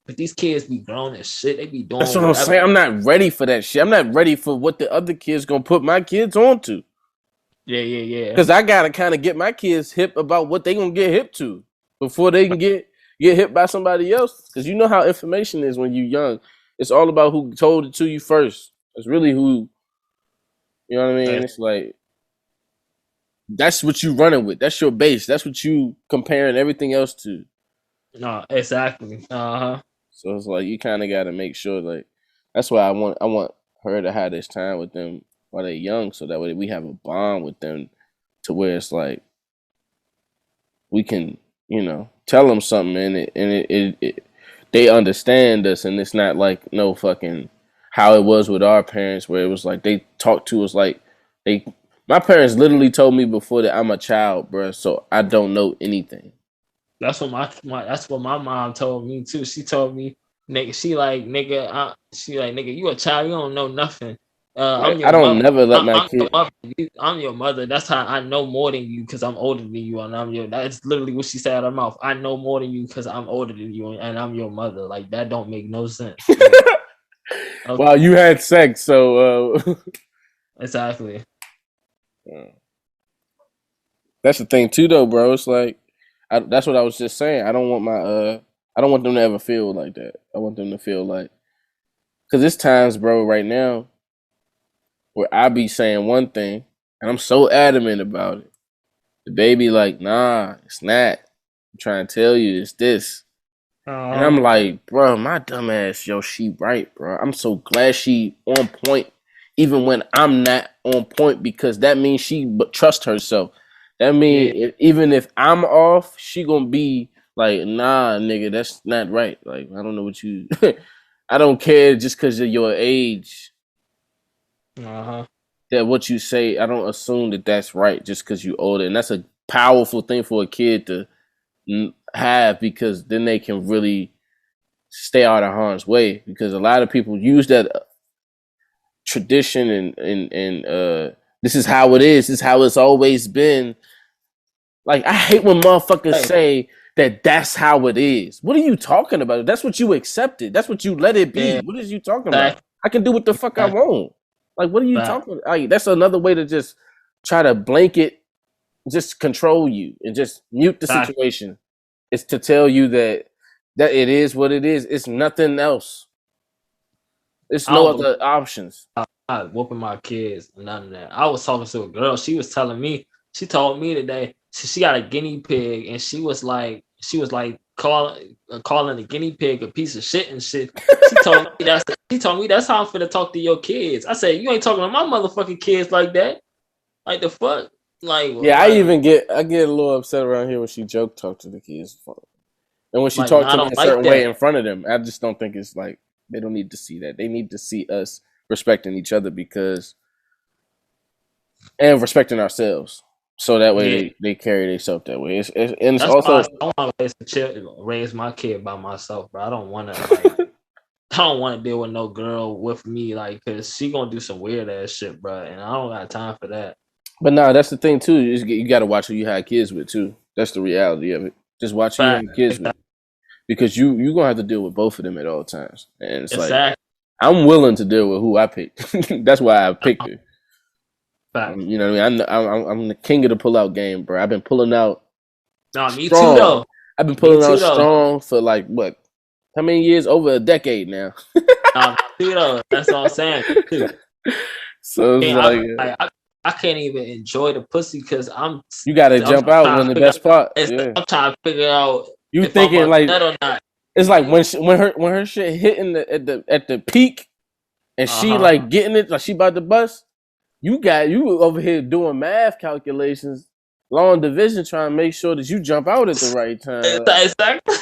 But these kids be grown as shit. They be doing. That's what I'm saying. I'm not ready for that shit. I'm not ready for what the other kids gonna put my kids onto. Yeah. Because I gotta kind of get my kids hip about what they gonna get hip to before they can get hit by somebody else. Because you know how information is when you're young. It's all about who told it to you first. It's really who. You know what I mean? Yeah. It's like. That's what you running with. That's your base. That's what you comparing everything else to. No, exactly. So it's like you kind of got to make sure, like, that's why I want her to have this time with them while they're young, so that way we have a bond with them, to where it's like we can, tell them something and they understand us, and it's not like no fucking how it was with our parents, where it was like they talked to us like they. My parents literally told me before that I'm a child, bro, so I don't know anything. That's what that's what my mom told me too. She told me, nigga, nigga, you a child, you don't know nothing. I don't never let my kid. I'm your mother. That's how I know more than you because I'm older than you, and that's literally what she said out of her mouth. I know more than you because I'm older than you, and I'm your mother. Like that don't make no sense. Okay. Well, you had sex, so exactly. That's the thing too, though, bro. It's like that's what I was just saying. I don't want I don't want them to ever feel like that. I want them to feel like, because it's times, bro, right now where I be saying one thing and I'm so adamant about it. The baby like, nah, it's not. I'm trying to tell you, it's this. And I'm like, bro, my dumb ass, she right, bro. I'm so glad she on point. Even when I'm not on point, because that means she trust herself. That means even if I'm off, she gonna be like, nah, nigga, that's not right. Like, I don't know what you. I don't care just because of your age. that what you say, I don't assume that that's right just because you older, and that's a powerful thing for a kid to have, because then they can really stay out of harm's way, because a lot of people use that tradition and this is how it is, this is how it's always been. Like, I hate when motherfuckers say that that's how it is. What are you talking about? That's what you accepted. That's what you let it be. What is you talking about? I can do what the fuck I want. Like, what are you talking about? Like, that's another way to just try to blanket, just control you and just mute the situation. It's to tell you that it is what it is. It's nothing else. It's no other options. I'm not whooping my kids, none of that. I was talking to a girl. She was telling me, she told me today, she got a guinea pig, and she was like calling the guinea pig a piece of shit and shit. She told me that's how I'm finna talk to your kids. I said, you ain't talking to my motherfucking kids like that. Like, the fuck? Like, yeah, I get a little upset around here when she joke talk to the kids, and when she talk to them a certain way in front of them. I just don't think it's like, they don't need to see that. They need to see us respecting each other and respecting ourselves. So that way they carry themselves that way. And it's also, I want to raise my kid by myself, bro. I don't want to I don't want to deal with no girl with me, like, because she gonna do some weird ass shit, bro, and I don't got time for that. But nah, that's the thing too. You got to watch who you have kids with too. That's the reality of it. Just watch who you have kids with, because you gonna have to deal with both of them at all times. And it's like, I'm willing to deal with who I picked. That's why I picked her. You know what I mean? I'm the king of the pull-out game, bro. I've been pulling out. No, me strong. Too, though. I've been pulling out strong for like what? How many years? Over a decade now. No, me too, though. That's all I'm saying. So it's I can't even enjoy the pussy because You gotta jump out when the best part. I'm trying to figure out. You thinking like or not. It's like when her shit hitting at the peak, and she like getting it, like she about to bust. You over here doing math calculations, long division, trying to make sure that you jump out at the right time. Exactly.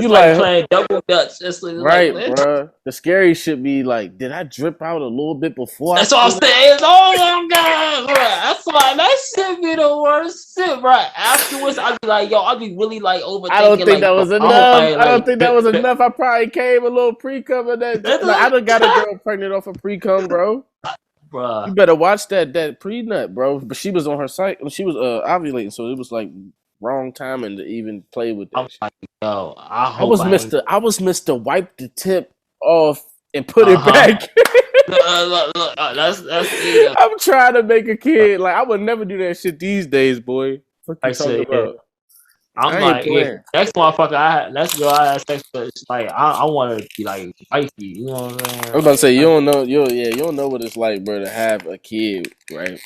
You like playing double dutch. Right, bro. The scary shit be like, did I drip out a little bit before? That's what I'm saying. Oh my god, bro. That's why that shit be the worst shit, bro. Afterwards, I'd be like, I'd be really like overthinking. I don't think that was enough. I don't think that was enough. I probably came a little pre-cum and that. I done got a girl pregnant off a pre-cum, bro. Bruh. You better watch that pre-nut, bro. But she was on her site. She was ovulating, so it was like wrong timing to even play with that. Like, I was Mr. Wipe the tip off and put it back. Look, that's it. I'm trying to make a kid. Like, I would never do that shit these days, boy. What you talking about? I'm like, next motherfucker, next girl I had sex with, it's like I want to be like wifey, you know what I'm saying? I was about to say, you don't know what it's like, bro, to have a kid, right?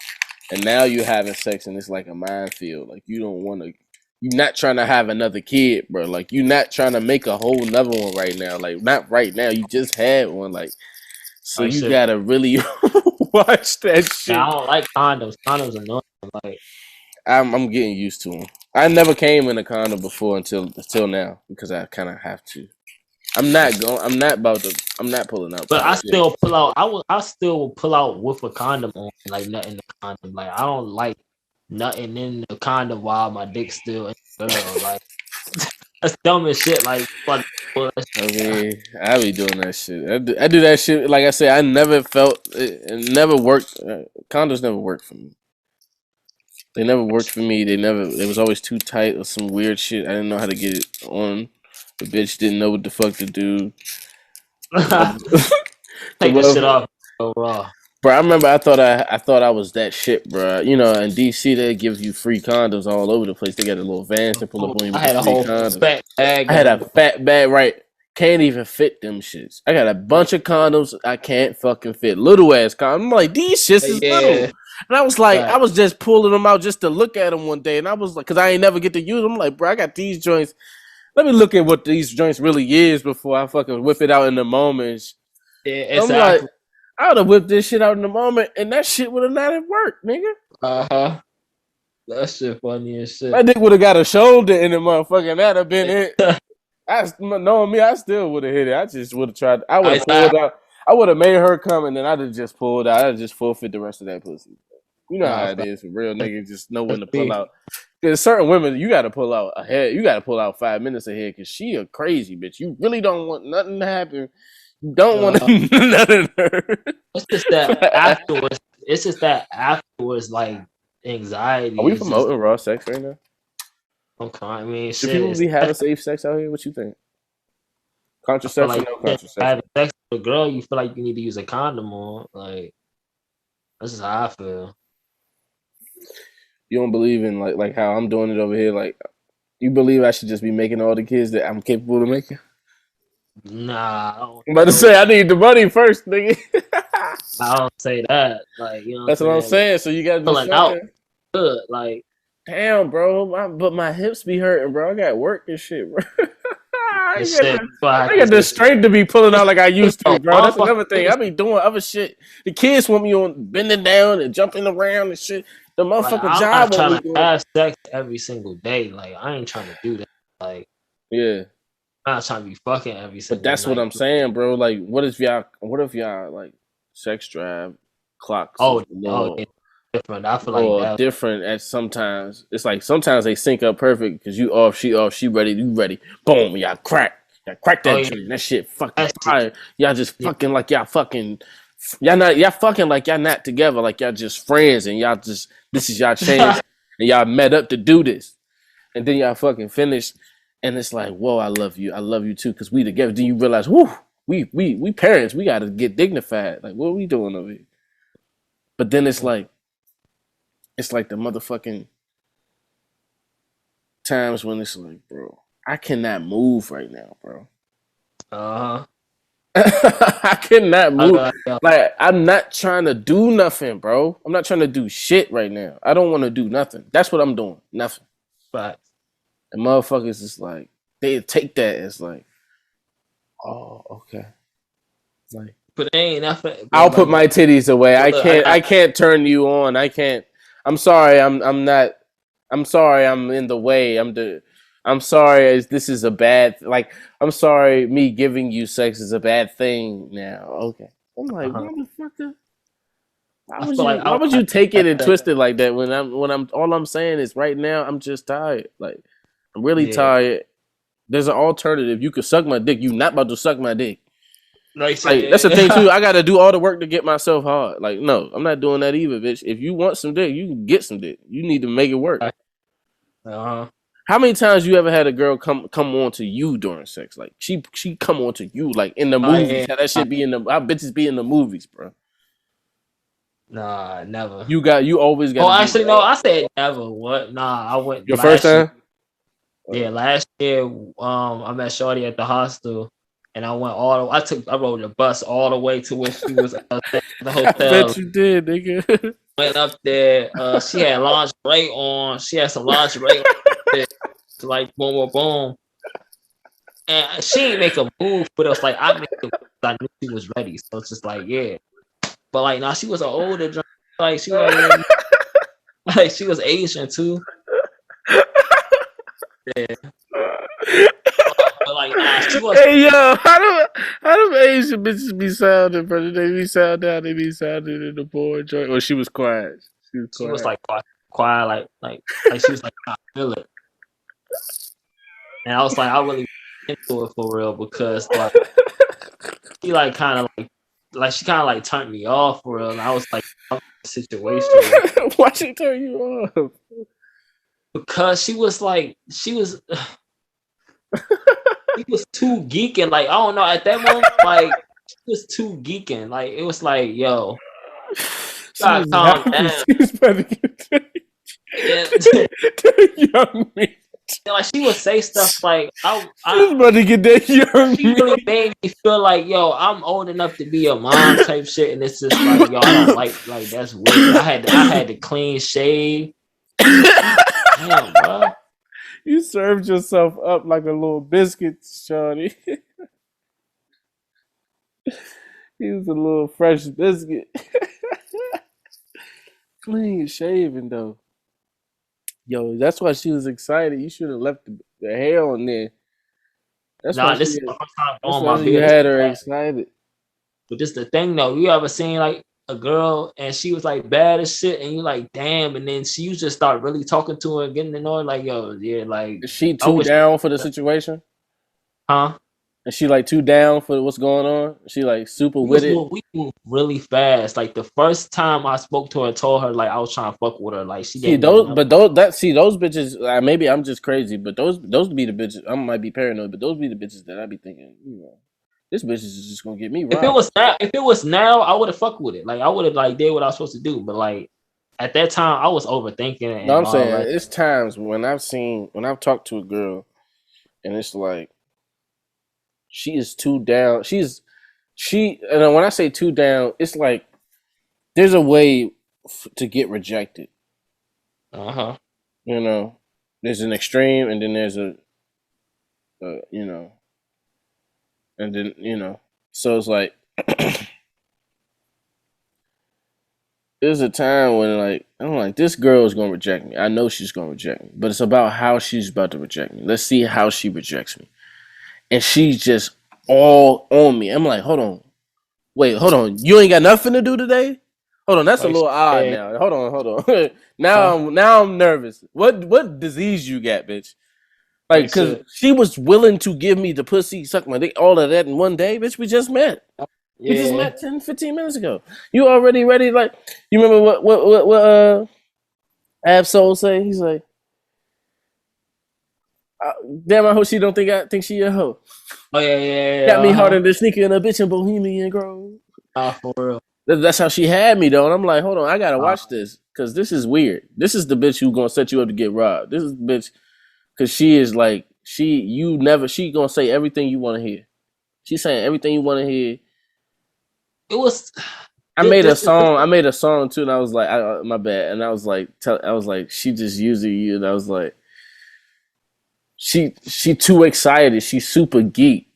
And now you're having sex and it's like a minefield. Like, you don't want to, you're not trying to have another kid, bro. Like, you're not trying to make a whole another one right now. Like, not right now. You just had one, like, so you gotta really watch that shit. I don't like condoms. Condoms are annoying. Like, I'm getting used to them. I never came in a condom before until now, because I kind of have to. I'm not pulling out. But I still pull out. I still will pull out with a condom on, like nothing in the condom. Like, I don't like nothing in the condom while my dick's still in the girl. Like, that's dumb as shit. Like, I mean, I be doing that shit. I do that shit. Like I said, I never felt it never worked. Condoms never worked for me. They never worked for me. It was always too tight or some weird shit. I didn't know how to get it on. The bitch didn't know what the fuck to do. Take this shit off. So raw. Bro, I remember I thought I was that shit, bro. You know, in DC they give you free condoms all over the place. They got a little vans to pull up on you. I had a whole fat bag. I had a fat bag, right? Can't even fit them shits. I got a bunch of condoms I can't fucking fit. Little ass condoms. I'm like, these shits is little. And I was like, I was just pulling them out just to look at them one day. And I was like, because I ain't never get to use them. I'm like, bro, I got these joints. Let me look at what these joints really is before I fucking whip it out in the moment. Yeah, exactly. I'm like, I would have whipped this shit out in the moment, and that shit would have not have worked, nigga. That shit funny as shit. My dick would have got a shoulder in the motherfucker, and that'd have been it. Knowing me, I still would have hit it. I just would have tried. I would have pulled out. I would have made her come, and then I'd have just pulled out. I'd just forfeit the rest of that pussy. You know how it is for real niggas. Just know when to pull out. There's certain women you got to pull out ahead. You got to pull out 5 minutes ahead because she a crazy bitch. You really don't want nothing to happen. You don't want nothing to hurt. It's just that afterwards. It's just that afterwards, like anxiety. Are we promoting raw sex right now? Okay, I mean, should people be having safe sex out here? What you think? Contraception, no contraception. Having sex with a girl, you feel like you need to use a condom on. Like that's just how I feel. You don't believe in like how I'm doing it over here? Like, you believe I should just be making all the kids that I'm capable of making? Nah, I'm about to say I need the money first, nigga. I don't say that. Like, you know, that's what I'm saying. So you gotta do something. Good, like, damn, bro. But my hips be hurting, bro. I got work and shit, bro. I got the strength to be pulling out like I used to, bro. That's another thing. I be doing other shit. The kids want me on bending down and jumping around and shit. The motherfucking like, job. I'm not trying to have sex every single day. Like, I ain't trying to do that. Like, yeah, I'm not trying to be fucking every single. But that's night. What I'm saying, bro. Like, what if y'all like sex drive clocks? Yeah. Different. I feel like that. Different at sometimes. It's like sometimes they sync up perfect because you off, she ready, you ready. Boom, y'all crack that joint. That shit fucking fire. Y'all just fucking like y'all fucking. Y'all fucking like y'all not together, like y'all just friends, and y'all just this is y'all chance, and y'all met up to do this, and then y'all fucking finished, and it's like, whoa, I love you too, because we together. Then you realize, whoo, we parents, we gotta get dignified. Like, what are we doing over here? But then it's like the motherfucking times when it's like, bro, I cannot move right now, bro. I cannot move. Like, I'm not trying to do nothing, bro. I'm not trying to do shit right now. I don't want to do nothing. That's what I'm doing. Nothing. But and motherfuckers is like, they take that as like, oh, okay. Like, but they ain't nothing. I'll put my titties away. I can't turn you on. I can't. I'm sorry. I'm not. I'm sorry. I'm in the way. I'm sorry. This is a bad. Like, I'm sorry. Me giving you sex is a bad thing now. Okay. I'm like, motherfucker. Why would you take it and twist it like that when I'm all I'm saying is right now I'm just tired. Like, I'm really tired. There's an alternative. You could suck my dick. You not about to suck my dick. Like, that's the thing too. I gotta do all the work to get myself hard. Like, no, I'm not doing that either, bitch. If you want some dick, you can get some dick. You need to make it work. How many times you ever had a girl come on to you during sex? Like, she come on to you, like in the movies. How that shit be in how bitches be in the movies, bro. Nah, never. You always got. Oh, actually, no. I said never. What? Nah, I went. Your first time? Yeah, last year. I met Shorty at the hostel, and I went I rode the bus all the way to where she was at the hotel. I bet you did, nigga. Went up there. She had lingerie on. She had some lingerie on. Like boom, boom, boom. And she ain't make a move, but it was like I made a move. I knew she was ready, so it's just like But like now, she was an older drunk. Like she was like she was Asian too. Yeah. But like she was. Hey yo, how do Asian bitches be sounding, brother? They be sounding how they be sounding in the porn joint. Or she was quiet. She was like quiet, like she was like I feel it. And I was like, I really into it for real because like she like kind of like she kind of like turned me off for real. And I was like, situation. Why she turn you off? Because she was too geeking. Like I don't know at that moment, like she was too geeking. Like it was like, yo, calm down. She was about to get young me. Like she would say stuff like I was about to get that young. She really made me feel like, yo, I'm old enough to be a mom type shit, and it's just like, yo, I don't like that's weird. I had to clean shave. Damn, bro. You served yourself up like a little biscuit, shorty. He was a little fresh biscuit. Clean shaven though. Yo, that's why she was excited. You should have left the hair on there. That's why this is the first time you had her excited. But this the thing though. You ever seen like a girl and she was like bad as shit, and you like damn, and then you just start really talking to her, getting to know her, like yo, yeah, like is she too down for the situation? Huh? Is she like too down for what's going on? She like super with it? We moved really fast. Like the first time I spoke to her and told her like I was trying to fuck with her, like she gave those bitches. Maybe I'm just crazy, but those be the bitches. I might be paranoid, but those be the bitches that I be thinking, this bitch is just gonna get me robbed. If it was now, I would have fucked with it. Like I would have like did what I was supposed to do. But like at that time, I was overthinking it. No, I'm saying it's times when I've talked to a girl, and it's like she is too down. And when I say too down, it's like there's a way to get rejected. There's an extreme, and then there's a, and then so it's like there's a time when like I'm like, this girl is gonna reject me. I know she's gonna reject me, but it's about how she's about to reject me. Let's see how she rejects me. And she's just all on me. I'm like, hold on. You ain't got nothing to do today? Hold on, that's a little odd now. Hold on. Now I'm nervous. What disease you got, bitch? Like, because she was willing to give me the pussy, suck my dick, all of that in one day, bitch. We just met. We just met 10, 15 minutes ago. You already ready? Like, you remember what Ab-Soul say? He's like, damn, I hope she don't think she a hoe. Oh yeah. Got me harder than sneaker and a bitch in Bohemian Grove. For real. That's how she had me though, and I'm like, hold on, I gotta watch this because this is weird. This is the bitch who gonna set you up to get robbed. This is the bitch because she is like she gonna say everything you want to hear. She's saying everything you want to hear. It was. I made a song too, and I was like, my bad, and I was like, she just using you, and I was like. She too excited. She super geek.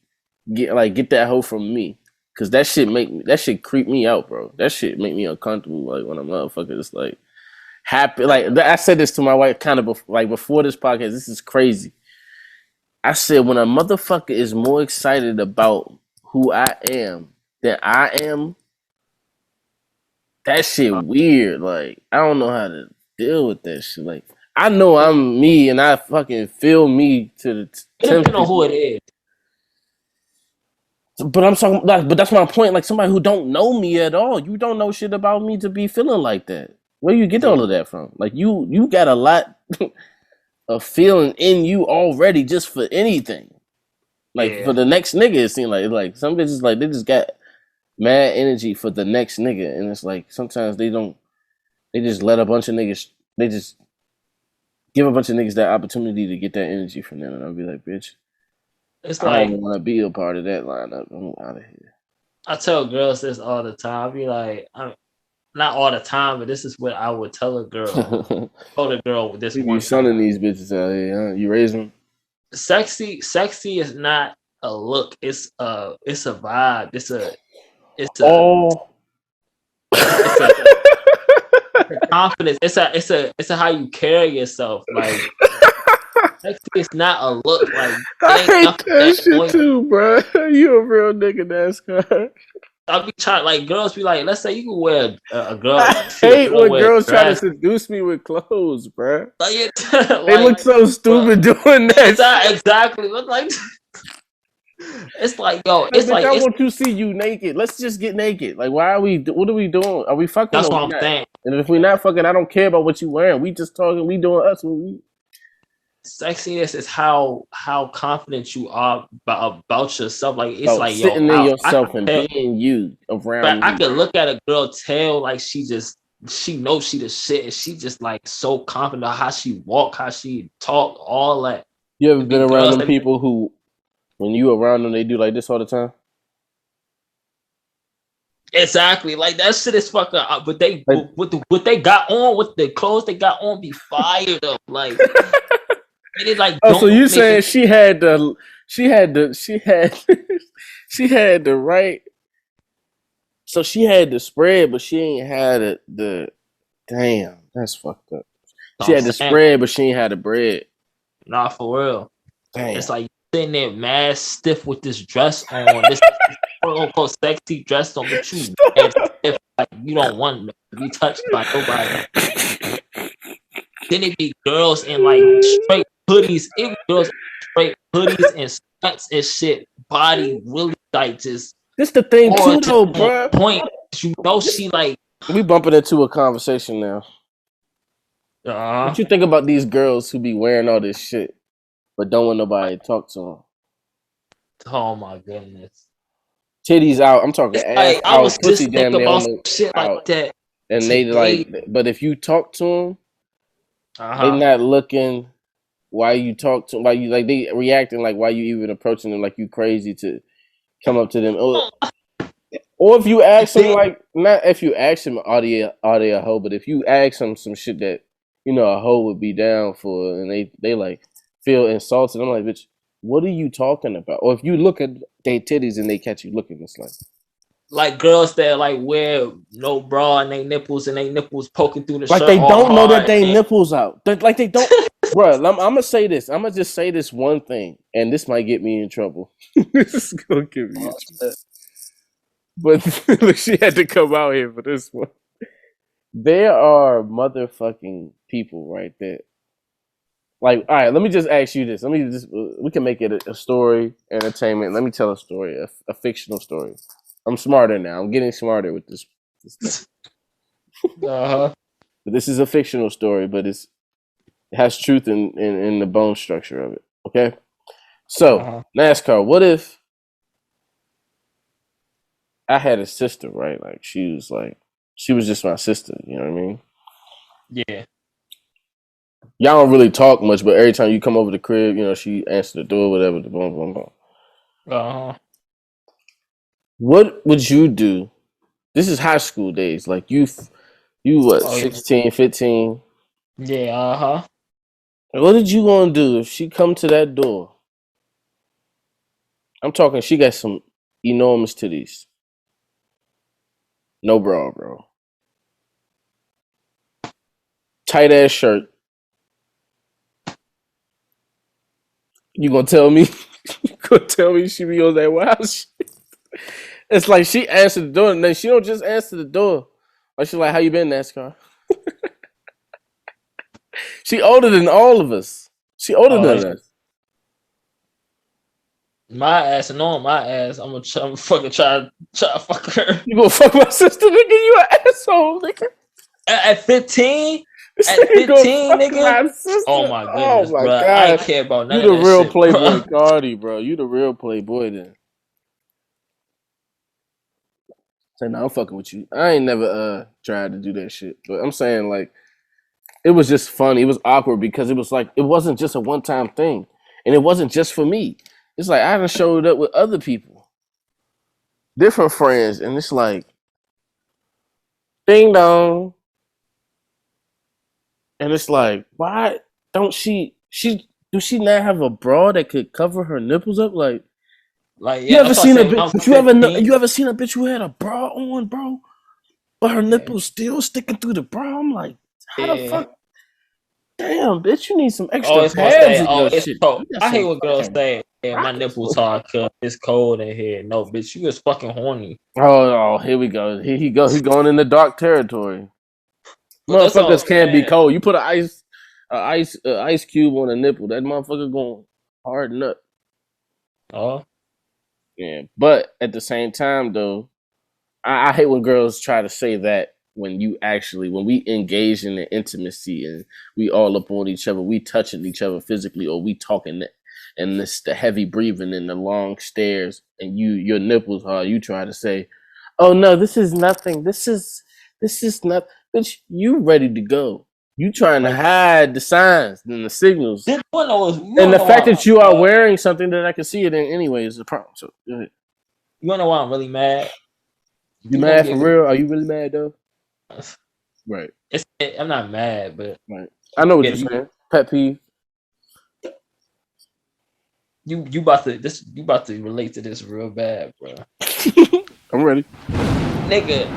Get that hoe from me, cause that shit creep me out, bro. That shit make me uncomfortable. Like when a motherfucker is like happy. Like I said this to my wife kind of before this podcast. This is crazy. I said when a motherfucker is more excited about who I am than I am, that shit weird. Like I don't know how to deal with that shit. Like. I know I'm me, and I fucking feel me to the. It depends on who it is. But I'm talking, but that's my point. Like somebody who don't know me at all, you don't know shit about me to be feeling like that. Where you get all of that from? Like you got a lot of feeling in you already, just for anything. Like for the next nigga, it seems like some bitches like they just got mad energy for the next nigga, and it's like sometimes they just let a bunch of niggas. They just give a bunch of niggas that opportunity to get that energy from them, and I'll be like, bitch, I don't want to be a part of that lineup. I'm out of here. I tell girls this all the time. I be like, not all the time, but this is what I would tell a girl. Told a girl this. You be sunning these bitches out here, huh? You raise them. Sexy is not a look. It's a vibe. It's a confidence. It's a how you carry yourself. Like sexy is not a look. Like I hate that shit too, bro. You a real nigga, NASCAR. I'll be trying. Like girls be like, let's say you can wear a girl. I hate when girls try to seduce me with clothes, bro. They look so stupid doing that. Exactly. Look like. It's like, yo, it's like I want to see you naked. Let's just get naked. Like, why are we? What are we doing? Are we fucking? That's what I'm saying. And if we're not fucking, I don't care about what you wearing. We just talking. We doing us. Sexiness is how confident you are about yourself. Like it's like sitting in yourself and being you around. But I could look at a girl, tell like she knows she the shit, and she just like so confident about how she walk, how she talk, all that. You ever been around them people who? When you around them, they do like this all the time. Exactly, like that shit is fucking. But they, like, what they got on, with the clothes they got on, be fired up. Like, they like. Oh, so you saying she had the right? So she had the spread, but she ain't had the. Damn, that's fucked up. She had the spread, but she ain't had the bread. Nah, for real. Damn. It's like sitting there mad stiff with this dress on. quote unquote sexy dressed on, but you as if like you don't want to be touched by nobody. Then it be girls in like straight hoodies. It be girls in straight hoodies and sweats and shit. Body really like just. This the thing too, though, bro. Point, you know, she like. We bumping into a conversation now. What you think about these girls who be wearing all this shit, but don't want nobody to talk to them? Oh my goodness. Titties out. I'm talking ass like, out. I was pussy just thinking about some shit out. like that. And today. They like, but if you talk to them, they not looking. Why you talk to them? Why you like they reacting like why you even approaching them like you crazy to come up to them? Or if you ask them like not if you ask them are they a hoe, but if you ask them some shit that you know a hoe would be down for, and they like feel insulted, I'm like, bitch, what are you talking about? Or if you look at their titties and they catch you looking, it's like girls that like wear no bra and they nipples poking through the like shirt. They don't know that they nipples out. Like they don't. Bro, I'm gonna say this. I'm gonna just say this one thing, and this might get me in trouble. This is gonna get me in trouble. But she had to come out here for this one. There are motherfucking people right there. Like, all right, let me just ask you this. We can make it a story, entertainment. Let me tell a story, a fictional story. I'm smarter now. I'm getting smarter with this thing. But this is a fictional story, but it has truth in the bone structure of it. Okay? So, NASCAR, what if I had a sister, right? Like, she was just my sister, you know what I mean? Yeah. Y'all don't really talk much, but every time you come over the crib, you know, she answers the door, whatever, the boom, boom, boom. What would you do? This is high school days. Like, you what, 16, 15? Yeah, What did you gonna do if she come to that door? I'm talking, she got some enormous titties. No bra, bro. Tight ass shirt. You gonna tell me? You gonna tell me she be on that wild shit? It's like she answered the door, and then she don't just answer the door. Like she's like, "How you been, NASCAR?" She older than all of us. She older than us. My ass, knowing my ass, I'm gonna fucking try to fuck her. You gonna fuck my sister, nigga? You an asshole, nigga. At 15? At 15, nigga? Oh my goodness, bro. God. I ain't care about none of that shit. You the real Playboy Cardi, bro. You the real Playboy then. Say, no, I'm fucking with you. I ain't never tried to do that shit. But I'm saying, like, it was just funny. It was awkward because it was like, it wasn't just a one-time thing. And it wasn't just for me. It's like, I done showed up with other people. Different friends. And it's like, ding dong. And it's like, why don't do she not have a bra that could cover her nipples up? Like yeah, you ever seen a bitch? You ever seen a bitch who had a bra on, bro? But her nipples still sticking through the bra? I'm like, how the fuck? Damn, bitch, you need some extra pads in your shit. I hate when girls say, "Yeah, my nipples hard because it's cold in here." No, bitch, you was fucking horny. Oh, here we go. Here he goes. He's going into dark territory. Motherfuckers can't be cold. You put an ice cube on a nipple, that motherfucker going harden up. Oh. Yeah. But at the same time though, I hate when girls try to say that when we engage in the intimacy and we all up on each other, we touching each other physically, or we talking and this the heavy breathing and the long stares, and your nipples hard, you try to say, "Oh no, this is nothing. This is not." Bitch, you ready to go. You trying to hide the signs and the signals. And the fact that you are wearing something that I can see it in anyway is a problem. So go ahead. You wanna know why I'm really mad? You mad for real? Are you really mad though? Right. I'm not mad, but right. I know what you're saying. Pet peeve. You about to relate to this real bad, bro. I'm ready. Nigga.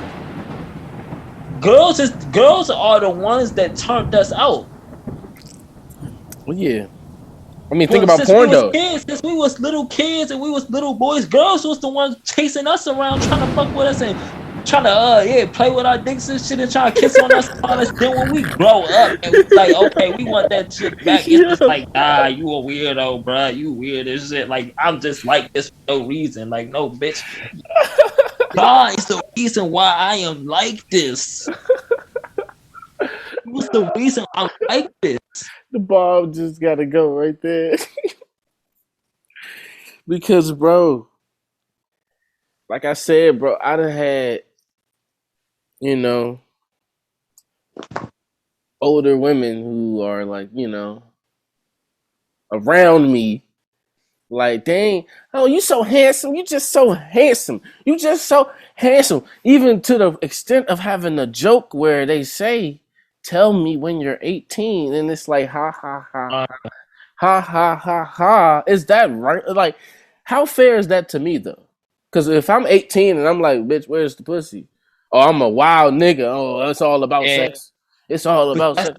Girls are the ones that turned us out. Well, yeah. I mean, think about porn though. Since we was little kids and we was little boys, girls was the ones chasing us around, trying to fuck with us and trying to play with our dicks and shit and trying to kiss on us and all this. Then when we grow up and we like, okay, we want that shit back. It's just like, nah, you a weirdo, bro. You weird as shit. Like, I'm just like this for no reason. Like, no, bitch. God is the reason why I am like this. What's the reason I'm like this? The ball just gotta go right there. Because, bro, like I said, bro, I done had, older women who are like, around me. Like, dang, oh, you so handsome. You just so handsome. You just so handsome. Even to the extent of having a joke where they say, tell me when you're 18. And it's like, ha, ha, ha, ha, ha, ha, ha. Is that right? Like, how fair is that to me, though? Because if I'm 18 and I'm like, bitch, where's the pussy? Oh, I'm a wild nigga. Oh, it's all about sex. It's all about sex.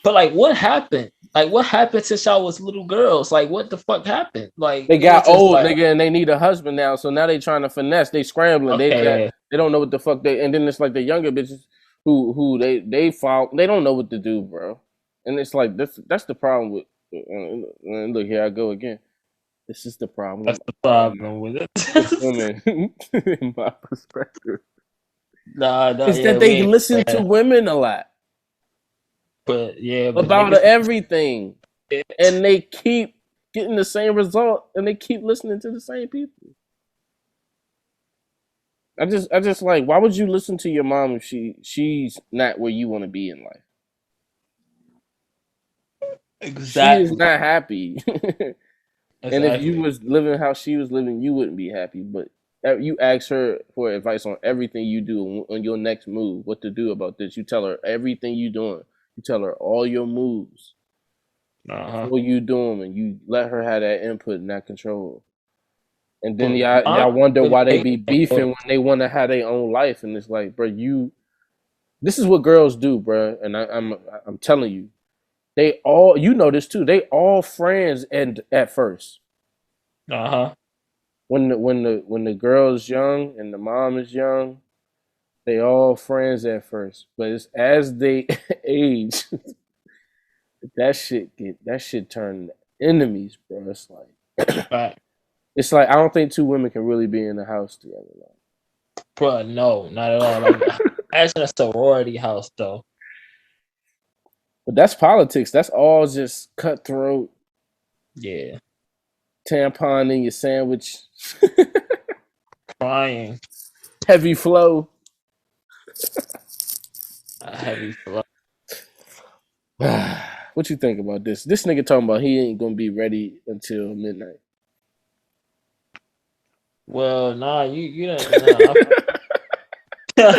But, like, what happened? Like, what happened since y'all was little girls? Like, what the fuck happened? Like, they got old, nigga, and they need a husband now. So now they trying to finesse. They scrambling. Okay. They don't know what the fuck and then it's like the younger bitches who they fall. They don't know what to do, bro. And it's like that's the problem with. And look, here I go again. This is the problem. That's the problem with it. Women, in my perspective, is that they listen to women a lot. But about everything, and they keep getting the same result, and they keep listening to the same people. I just like, why would you listen to your mom if she's not where you want to be in life? Exactly. She is not happy. And if you was living how she was living, you wouldn't be happy. But you ask her for advice on everything you do, on your next move, what to do about this. You tell her everything you doing. You tell her all your moves. What you doing, and you let her have that input and that control. And then y'all wonder why they be beefing when they want to have their own life. And it's like, bro, this is what girls do, bro. And I'm telling you, they all, this too. They all friends at first. When the girl is young and the mom is young, they all friends at first. But it's as they age, that shit turn enemies, bro. It's like, it's like I don't think two women can really be in a house together. Like. Bro, no, not at all. Like, actually, a sorority house though. But that's politics. That's all just cutthroat. Yeah. Tampon in your sandwich. Crying. Heavy flow. A heavy flow. What you think about this? This nigga talking about he ain't gonna be ready until midnight. Well, nah, you don't. Nah.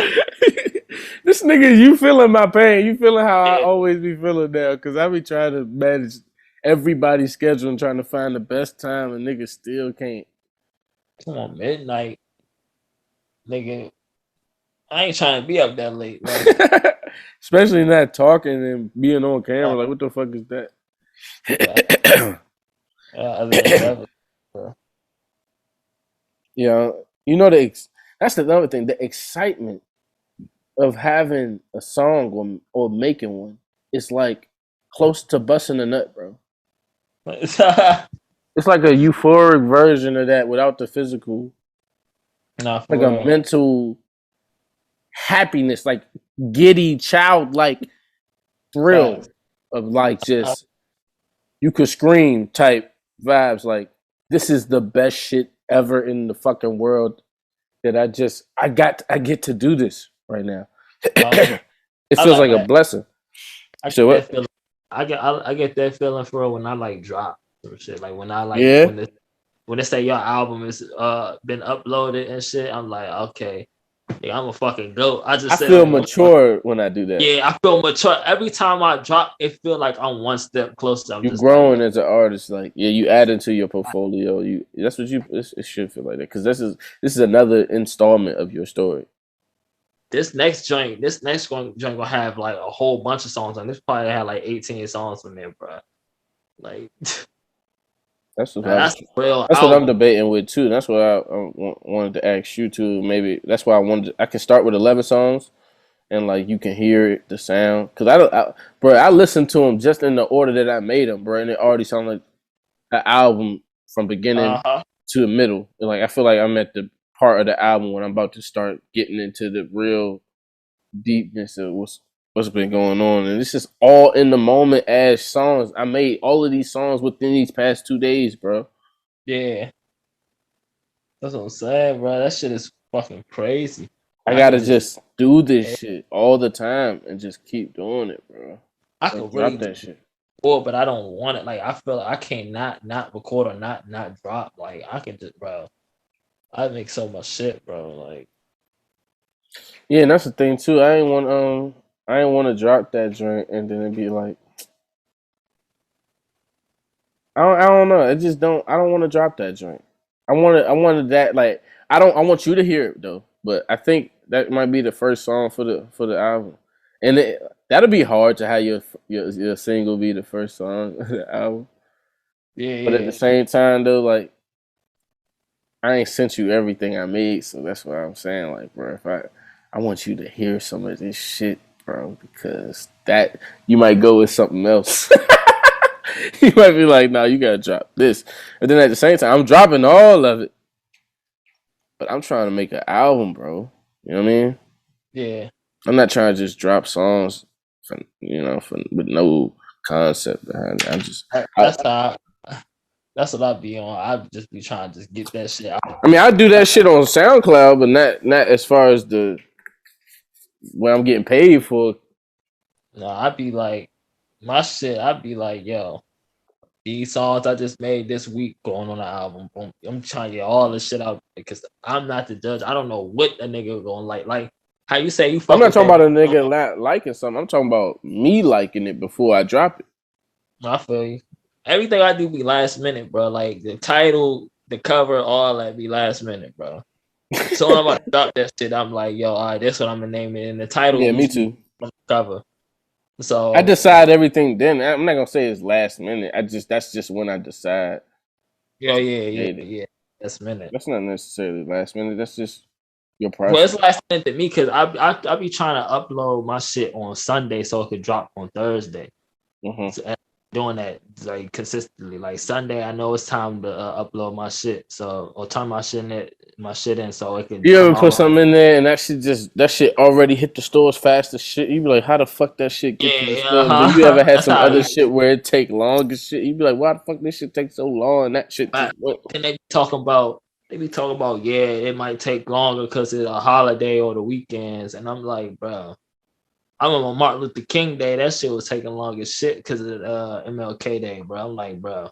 This nigga, you feeling my pain. You feeling how I always be feeling now. Because I be trying to manage everybody's schedule and trying to find the best time, and niggas still can't. Come on, midnight. Nigga, I ain't trying to be up that late. Like. Especially not talking and being on camera. Like, what the fuck is that? Yeah, that's another thing. The excitement of having a song or making one, it's like close to busting a nut, bro. It's like a euphoric version of that without the physical. Nah, like a mental happiness, like giddy, childlike thrill of like just you could scream type vibes. Like, this is the best shit ever in the fucking world. That I get to do this right now. It feels like a blessing. I get that feeling for real when I like drop or shit. Like when I like when they say your album is been uploaded and shit, I'm like, okay, yeah, I'm a fucking goat. I feel mature when I do that. Yeah, I feel mature every time I drop. It feel like I'm one step closer. You're growing as an artist. Like, you add into your portfolio. That's what it should feel like that, because this is another installment of your story. This next joint gonna have like a whole bunch of songs on. This probably had like 18 songs from there, bro. Like That's what that's real. that's what I'm debating with too. That's what I wanted to ask you too. Maybe that's why I can start with 11 songs and like you can hear it, the sound. Cause bro, I listened to them just in the order that I made them, bro, and it already sounded like an album from beginning to the middle. And like I feel like I'm at the part of the album when I'm about to start getting into the real deepness of what's been going on, and this is all in the moment as songs. I made all of these songs within these past 2 days, bro. Yeah, that's what I'm saying, bro. That shit is fucking crazy. I gotta just do this shit all the time and just keep doing it, bro. I could really drop that shit. But I don't want it. Like I feel like I can't not record or not drop. Like I can just, bro. I make so much shit, bro. Like, yeah, and that's the thing too. I ain't want to drop that joint and then it'd be like, I don't know. I don't want to drop that joint. I wanted that, like, I want you to hear it though. But I think that might be the first song for the album, and that'll be hard to have your single be the first song of the album. Yeah. But at the same time though, like, I ain't sent you everything I made, so that's what I'm saying. Like, bro, if I want you to hear some of this shit, bro, because that you might go with something else. You might be like, "No, you gotta drop this," and then at the same time, I'm dropping all of it. But I'm trying to make an album, bro. You know what I mean? Yeah. I'm not trying to just drop songs, with no concept behind it. I'm just that's what I be on. I just be trying to just get that shit out. I mean, I do that shit on SoundCloud, but not as far as what I'm getting paid for. No, I'd be like, my shit. I'd be like, yo, these songs I just made this week going on the album. Boom. I'm trying to get all this shit out because I'm not the judge. I don't know what a nigga going like. Like how you say you. I'm not talking about a nigga not liking something. I'm talking about me liking it before I drop it. I feel you. Everything I do be last minute, bro. Like the title, the cover, all that be last minute, bro. So when I'm about to drop that shit, I'm like, yo, all right, that's what I'm gonna name it. And the title, yeah, me too. On the cover. So I decide everything then. I'm not gonna say it's last minute. That's just when I decide. Yeah. Last minute. That's not necessarily last minute. That's just your process. Well, it's last minute to me because I be trying to upload my shit on Sunday so it could drop on Thursday. Mm-hmm. So, doing that like consistently. Like Sunday, I know it's time to upload my shit, or turn my shit in so it can. You ever put something in there and that shit already hit the stores fast as shit? You be like, how the fuck that shit get to the store? Then you ever had some other shit where it take long as shit? You be like, why the fuck this shit take so long? And that shit just went. And they be talking about, yeah, it might take longer because it's a holiday or the weekends, and I'm like, bro. I remember Martin Luther King Day. That shit was taking long as shit because of MLK Day, bro. I'm like, bro,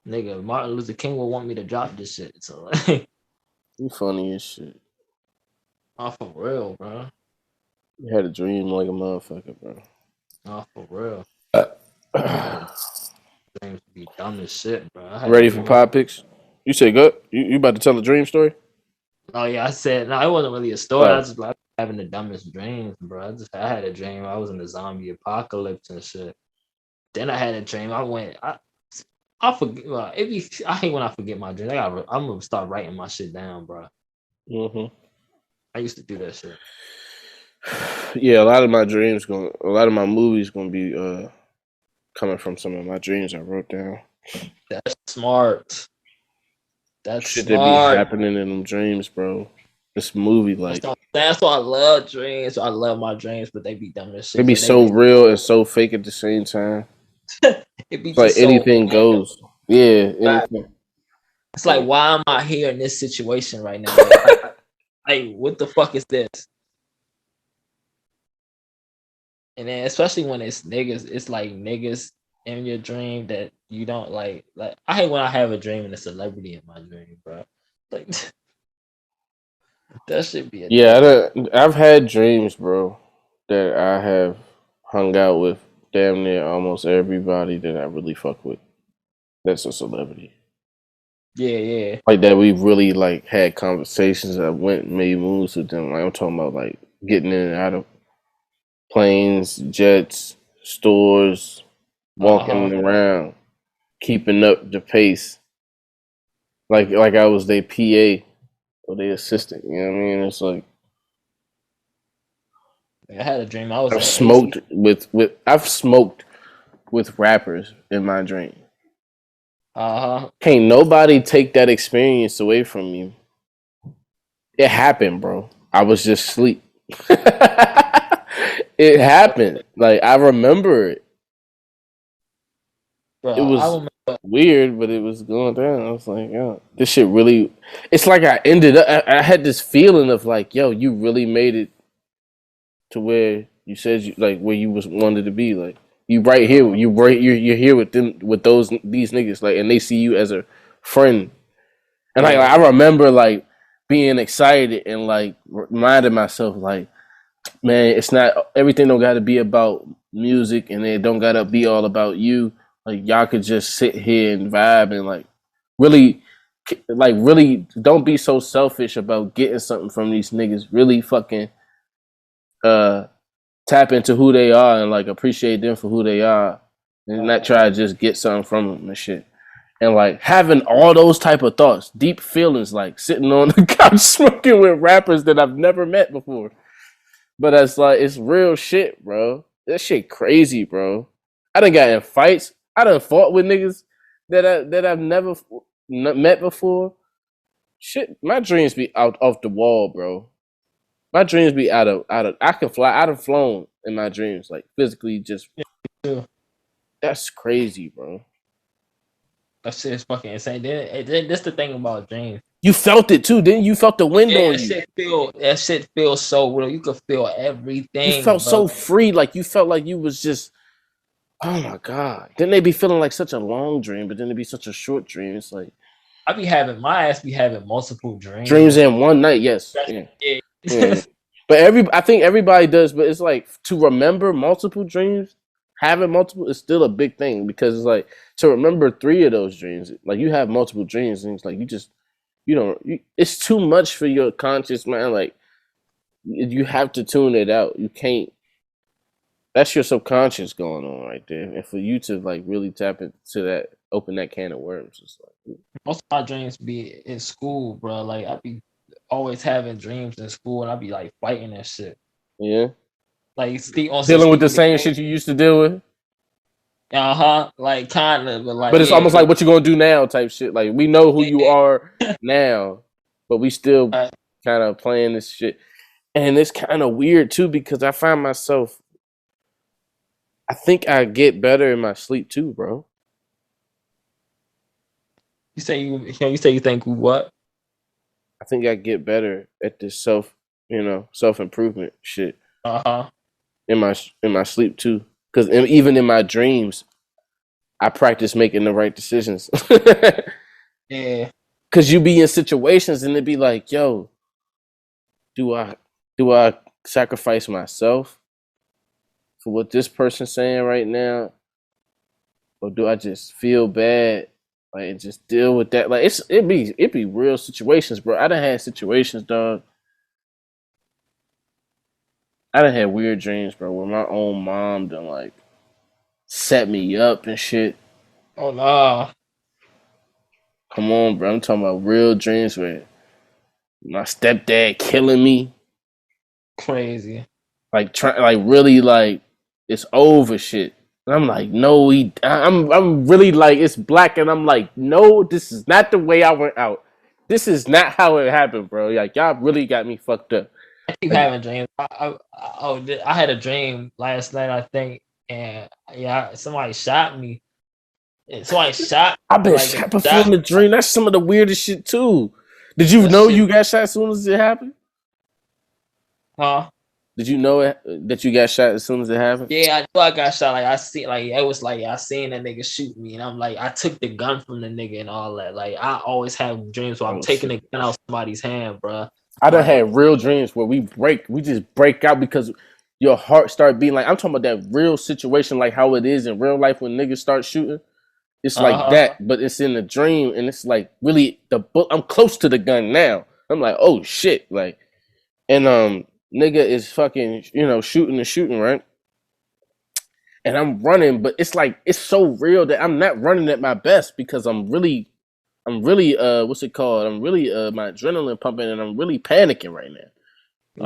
nigga, Martin Luther King will want me to drop this shit. So like, you funny as shit. Oh, for real, bro. You had a dream like a motherfucker, bro. Oh, for real. Dreams be dumb as shit, bro. Ready for pop picks? You say good? You about to tell a dream story? Oh yeah, I said no. It wasn't really a story. I was just having the dumbest dreams, bro. I had a dream. I was in the zombie apocalypse and shit. Then I had a dream. I forget. I hate when I forget my dreams. I'm gonna start writing my shit down, bro. Mm-hmm. I used to do that shit. Yeah, a lot of my movies gonna be coming from some of my dreams I wrote down. That's smart. That's shit smart. That be happening in them dreams, bro. This movie, like, that's why I love dreams. I love my dreams, but they be dumb as shit. They be so real and so fake at the same time. It be it's like anything goes. Yeah, anything. It's like, why am I here in this situation right now? Like, what the fuck is this? And then, especially when it's niggas, it's like niggas in your dream that you don't like. Like, I hate when I have a dream and a celebrity in my dream, bro. Like, that should be. I've had dreams, bro, that I have hung out with damn near almost everybody that I really fuck with. That's a celebrity. Yeah. Like that, we've really like had conversations. I went and made moves with them. Like I'm talking about, like getting in and out of planes, jets, stores, walking around, keeping up the pace, like I was their PA or their assistant. You know what I mean? It's like I had a dream. I was I've smoked with rappers in my dream. Can't nobody take that experience away from you. It happened, bro. I was just asleep. It happened. Like I remember it. Bro, It was weird, but it was going down. I was like, yo, this shit really. It's like I ended up. I had this feeling of like, yo, you really made it to where you said you like where you was wanted to be. Like you right here. You're here with them with these niggas. Like, and they see you as a friend. And like I remember like being excited and like reminding myself like, man, it's not everything don't got to be about music, and it don't got to be all about you. Like y'all could just sit here and vibe and like really don't be so selfish about getting something from these niggas. Really fucking tap into who they are and like appreciate them for who they are, and not try to just get something from them and shit. And like having all those type of thoughts, deep feelings, like sitting on the couch smoking with rappers that I've never met before. But that's like it's real shit, bro. That shit crazy, bro. I done got in fights. I done fought with niggas that I've never met before. Shit, my dreams be out off the wall, bro. My dreams be out of. I can fly. I'd have flown in my dreams, like physically. Just that's crazy, bro. That shit is fucking insane. That's the thing about dreams. You felt it too, didn't you? Felt the wind on you. That shit feels so real. You could feel everything. You felt so free, like you felt like you was just. Oh my god! Then they be feeling like such a long dream, but then it be such a short dream. It's like my ass be having multiple dreams. Dreams in one night, yes. Yeah. But I think everybody does. But it's like to remember multiple dreams, having multiple is still a big thing because it's like to remember 3 of those dreams. Like you have multiple dreams, and it's like it's too much for your conscious mind. Like you have to tune it out. You can't. That's your subconscious going on right there, and for you to like really tap into that, open that can of worms. It's like most of my dreams be in school, bro. Like I be always having dreams in school, and I be like fighting and shit. Yeah, like dealing with the same shit you used to deal with. Like kind of, but like. But it's almost like what you gonna do now, type shit. Like we know who you are now, but we still kind of playing this shit, and it's kind of weird too because I find myself. I think I get better in my sleep too, bro. You say you think what? I think I get better at this self improvement shit. In my sleep too, because even in my dreams, I practice making the right decisions. Yeah. Because you be in situations and it be like, yo, do I sacrifice myself for what this person's saying right now, or do I just feel bad, like and just deal with that? Like it be real situations, bro. I done had situations, dog. I done had weird dreams, bro, where my own mom done like set me up and shit. Oh no! Come on, bro. I'm talking about real dreams where my stepdad killing me. Crazy. Like really like it's over shit. And I'm like, no, I'm really like it's black, and I'm like, no, this is not the way I went out. This is not how it happened, bro. Like y'all really got me fucked up. I keep having dreams. I had a dream last night, I think, and somebody shot me. Somebody shot. I've been shot before in the dream. That's some of the weirdest shit too. Did you know you got shot as soon as it happened? Huh? Did you know that you got shot as soon as it happened? Yeah, I knew I got shot. Like I seen that nigga shoot me, and I'm like, I took the gun from the nigga and all that. Like I always have dreams where I'm taking the gun out of somebody's hand, bro. I done had real dreams where we just break out because your heart start beating. Like I'm talking about that real situation, like how it is in real life when niggas start shooting. It's like that, but it's in the dream, and it's like really I'm close to the gun now. I'm like, oh shit, like, and nigga is fucking shooting, right? and I'm running, but it's like it's so real that I'm not running at my best because I'm really what's it called? I'm really my adrenaline pumping and I'm really panicking right now.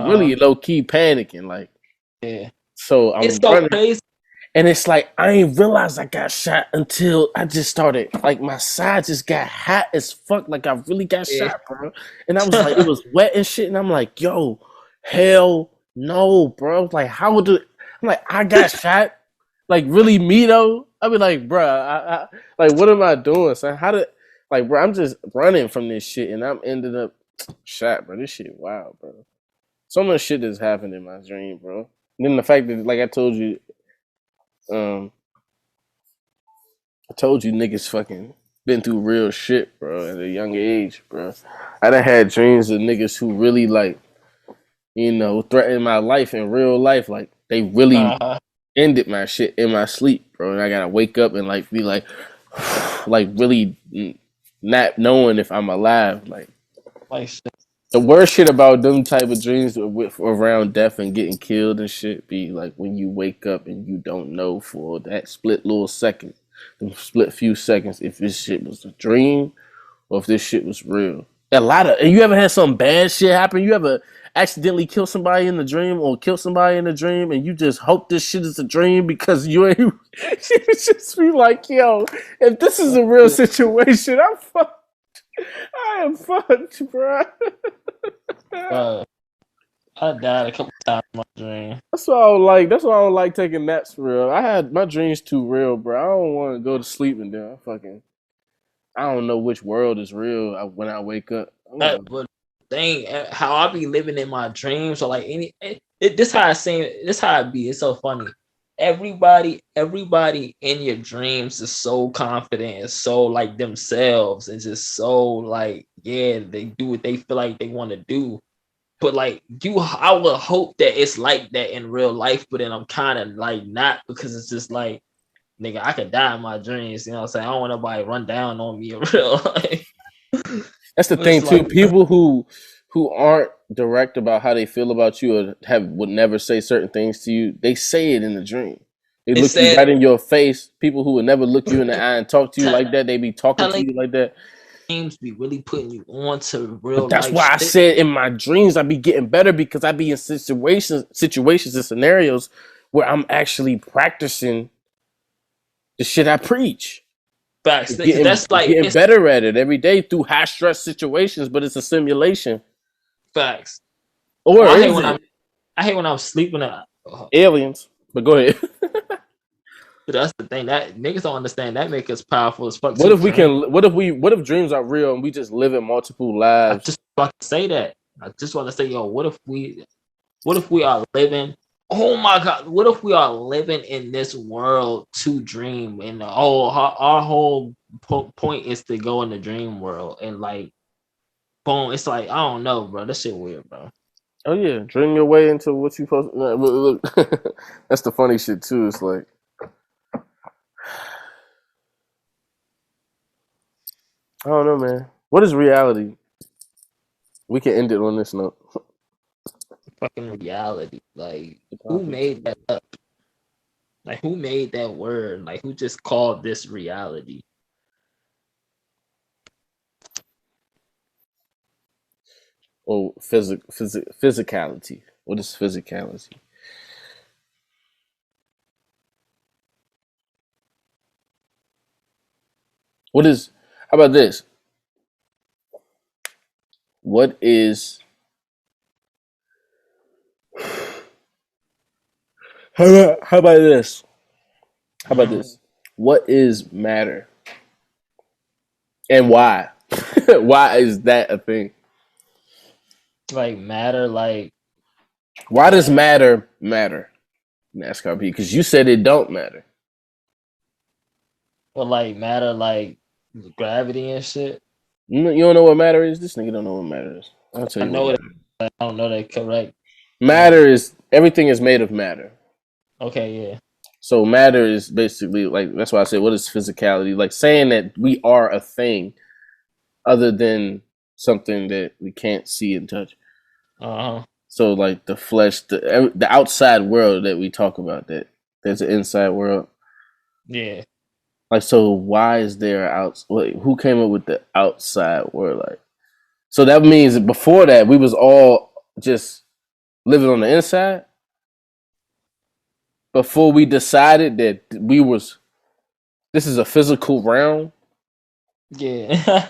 Really low key panicking, like So I'm it's so running, crazy. and it's like I ain't realized I got shot until I just started. Like my side just got hot as fuck. Like I really got shot, bro. And I was like, it was wet and shit. And I'm like, yo, hell no, bro. Like how would I'm like I got shot. Like really me though. I be like, bro, I like what am I doing? So how did like, bro? I'm just running from this shit, and I'm ended up shot, bro. This shit wild, bro. So much shit has happened in my dream, bro. And then the fact that, like I told you niggas fucking been through real shit, bro, at a young age, bro. I done had dreams of niggas who really like, threatened my life in real life. Like they really ended my shit in my sleep, bro. And I gotta wake up and like be like, like really not knowing if I'm alive. Like the worst shit about them type of dreams around death and getting killed and shit be like when you wake up and you don't know for that split little second, the split few seconds, if this shit was a dream or if this shit was real. And you ever had some bad shit happen? You ever accidentally kill somebody in the dream or kill somebody in the dream and you just hope this shit is a dream because you ain't, you just be like, yo, if this is a real situation, I'm fucked. I am fucked, bro. I died a couple times in my dream. That's why I don't like taking naps for real. I had my dreams too real, bro. I don't want to go to sleep and then I don't know which world is real when I wake up. But thing, how I be living in my dreams, or like this how I say this how it be. It's so funny. Everybody in your dreams is so confident and so like themselves and just so like they do what they feel like they want to do. But like I would hope that it's like that in real life, but then I'm kind of like not, because it's just like, nigga, I could die in my dreams. You know what I'm saying? I don't want nobody to run down on me in real life. That's the thing too. People who aren't direct about how they feel about you or would never say certain things to you, they say it in the dream. They look you right in your face. People who would never look you in the eye and talk to you like that, they be talking to you like that. Dreams be really putting you on to real life. That's why I said in my dreams I be getting better, because I be in situations and scenarios where I'm actually practicing the shit I preach. Facts. That's like getting better at it every day through high stress situations, but it's a simulation. Facts. Or I hate when I'm sleeping at aliens. But go ahead. But that's the thing, that niggas don't understand. That make us powerful as fuck. What if dreams are real and we just live in multiple lives? I just want to say that. I just want to say, yo, what if we are living? Oh my God! What if we are living in this world to dream, and our whole point is to go in the dream world, and like, boom! It's like, I don't know, bro. That shit weird, bro. Oh yeah, dream your way into what you supposed. Look. That's the funny shit too. It's like, I don't know, man. What is reality? We can end it on this note. Fucking reality. Like, who made that up? Like, who made that word? Like, who just called this reality? Oh, physicality. What is physicality? How about this? What is, how about this? How about this? What is matter? And why? Why is that a thing? Like, matter, like, why does matter NASCAR P? Because you said it don't matter. Well, like, matter, like gravity and shit. You don't know what matter is? This nigga don't know what matter is. I'll tell you. I know it. I don't know that correct. Matter is, everything is made of matter. Okay, yeah. So matter is basically like, that's why I said, what is physicality? Like saying that we are a thing other than something that we can't see and touch. Uh-huh. So like the flesh, the outside world that we talk about, that there's an inside world. Yeah. Like, so why is there who came up with the outside world? Like, so that means that before that we was all just living on the inside before we decided that this is a physical realm. Yeah.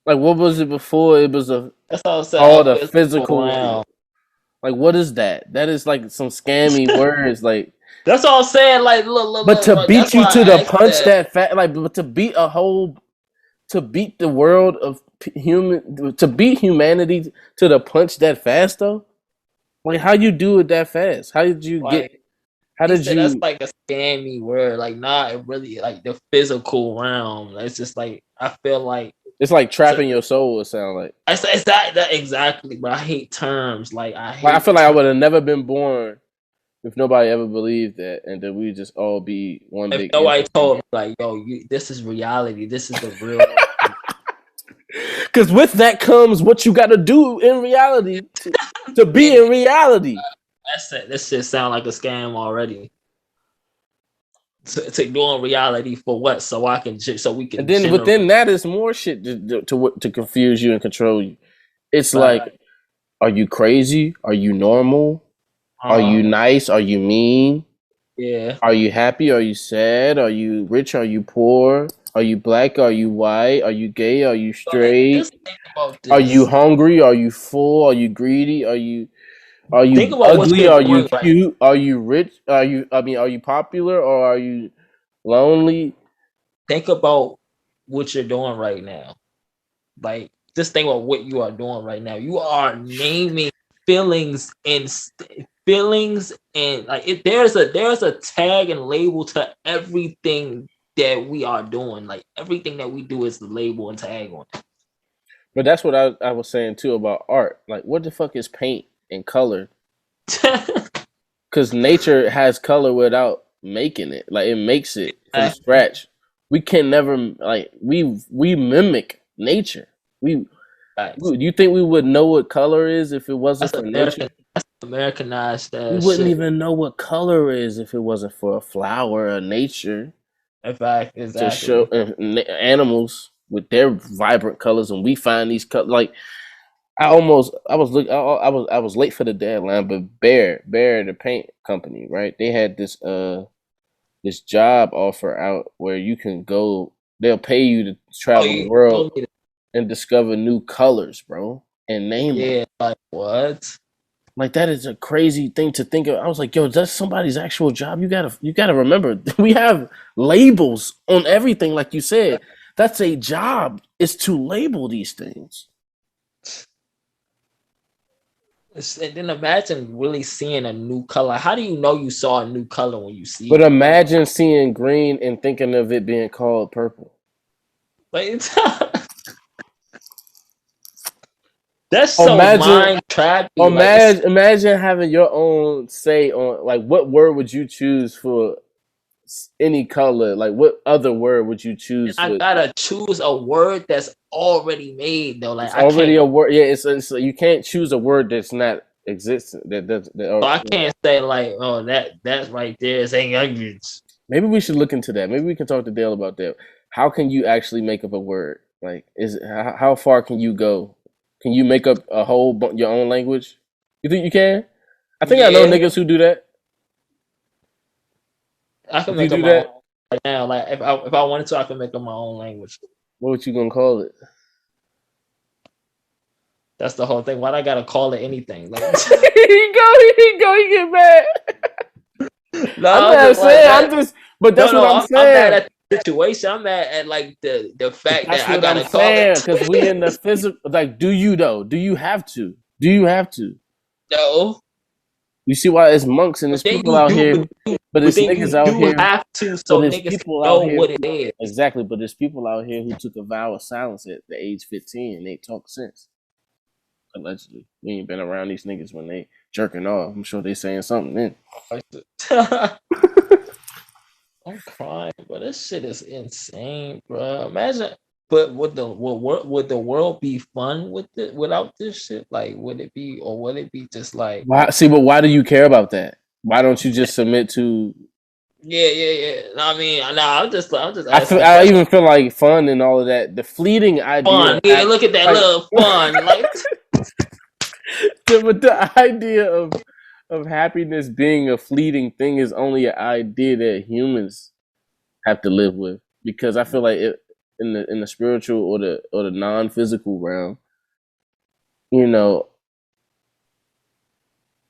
Like, what was it before? It was that's what I'm saying. Called a physical realm. Like, what is that? That is like some scammy words. Like, that's what I'm saying. Like, look. But to beat you to the punch that fat, like, but to beat the world of to beat humanity to the punch that fast though. Like, how you do it that fast? How did you get? How did you? That's like a scammy word. Like, not really like the physical realm. It's just like I feel like it's like trapping your soul. It sounds like it's that exactly. But I hate terms. Like I feel like I would have never been born if nobody ever believed that, and that we just all be one big. If nobody told me, like, yo, this is reality. This is the real. Because with that comes what you got to do in reality to be in reality. That's it. This shit sound like a scam already. To doing reality for what? So we can. And then within that is more shit to confuse you and control you. It's like, are you crazy? Are you normal? Are you nice? Are you mean? Yeah. Are you happy? Are you sad? Are you rich? Are you poor? Are you black? Are you white? Are you gay? Are you straight? Are you hungry? Are you full? Are you greedy? Are you ugly? Are you cute? Are you rich? Are you popular or are you lonely? Think about what you're doing right now. Like, just think about what you are doing right now. You are naming feelings and like there's a tag and label to everything that we are doing. Like, everything that we do is the label and tag on it. But that's what I was saying too about art. Like, what the fuck is paint and color? Because nature has color without making it. Like, it makes it from scratch. We can never we mimic nature. Do you think we would know what color is if it wasn't for nature? That's Americanized. We wouldn't even know what color is if it wasn't for a flower or nature. In fact, exactly. To show animals with their vibrant colors, and we find these colors. Like, I was late for the deadline, but Bear, the paint company, right? They had this job offer out where you can go. They'll pay you to travel the world and discover new colors, bro, and name them. Yeah, like what? Like, that is a crazy thing to think of. I was like, yo, that's somebody's actual job. You gotta remember, we have labels on everything, like you said. That's a job, is to label these things. And then imagine really seeing a new color. How do you know you saw a new color when you see it? But imagine seeing green and thinking of it being called purple. Like, that's so mind-trapping. Imagine having your own say on, like, what word would you choose for any color? Like, what other word would you choose? I gotta choose a word that's already made though. Like, it's already a word. Yeah, it's you can't choose a word that's not existent. So I can't say like, oh, that's right there is language. Maybe we should look into that. Maybe we can talk to Dale about that. How can you actually make up a word? Like, how far can you go? Can you make up your own language? You think you can? I think I know niggas who do that. I can make up my own right now. Like, if I wanted to, I can make up my own language. What would you gonna call it? That's the whole thing. Why I gotta call it anything? Like, he get mad. No, I'm saying. But that's what I'm saying. I'm mad at the situation. I'm mad at like the fact that I gotta call it. Because we in the physical. Like, do you though? Do you have to? No. You see why it's monks and there's people out here, but it's niggas out here. You have to, so niggas know what it is. Exactly, but there's people out here who took a vow of silence at the age 15 and they talk sense. Allegedly, we ain't been around these niggas when they jerking off. I'm sure they saying something then. I'm crying, but this shit is insane, bro. Imagine, but would the world be fun with it without this shit? Like, would it be just like? Why? See, but why do you care about that? Why don't you just submit to Yeah. I mean, I'm just I even feel like fun and all of that. The fleeting idea. Fun. Yeah, look at that little fun. Like, but the idea of happiness being a fleeting thing is only an idea that humans have to live with. Because I feel like in the spiritual or the non-physical realm, you know,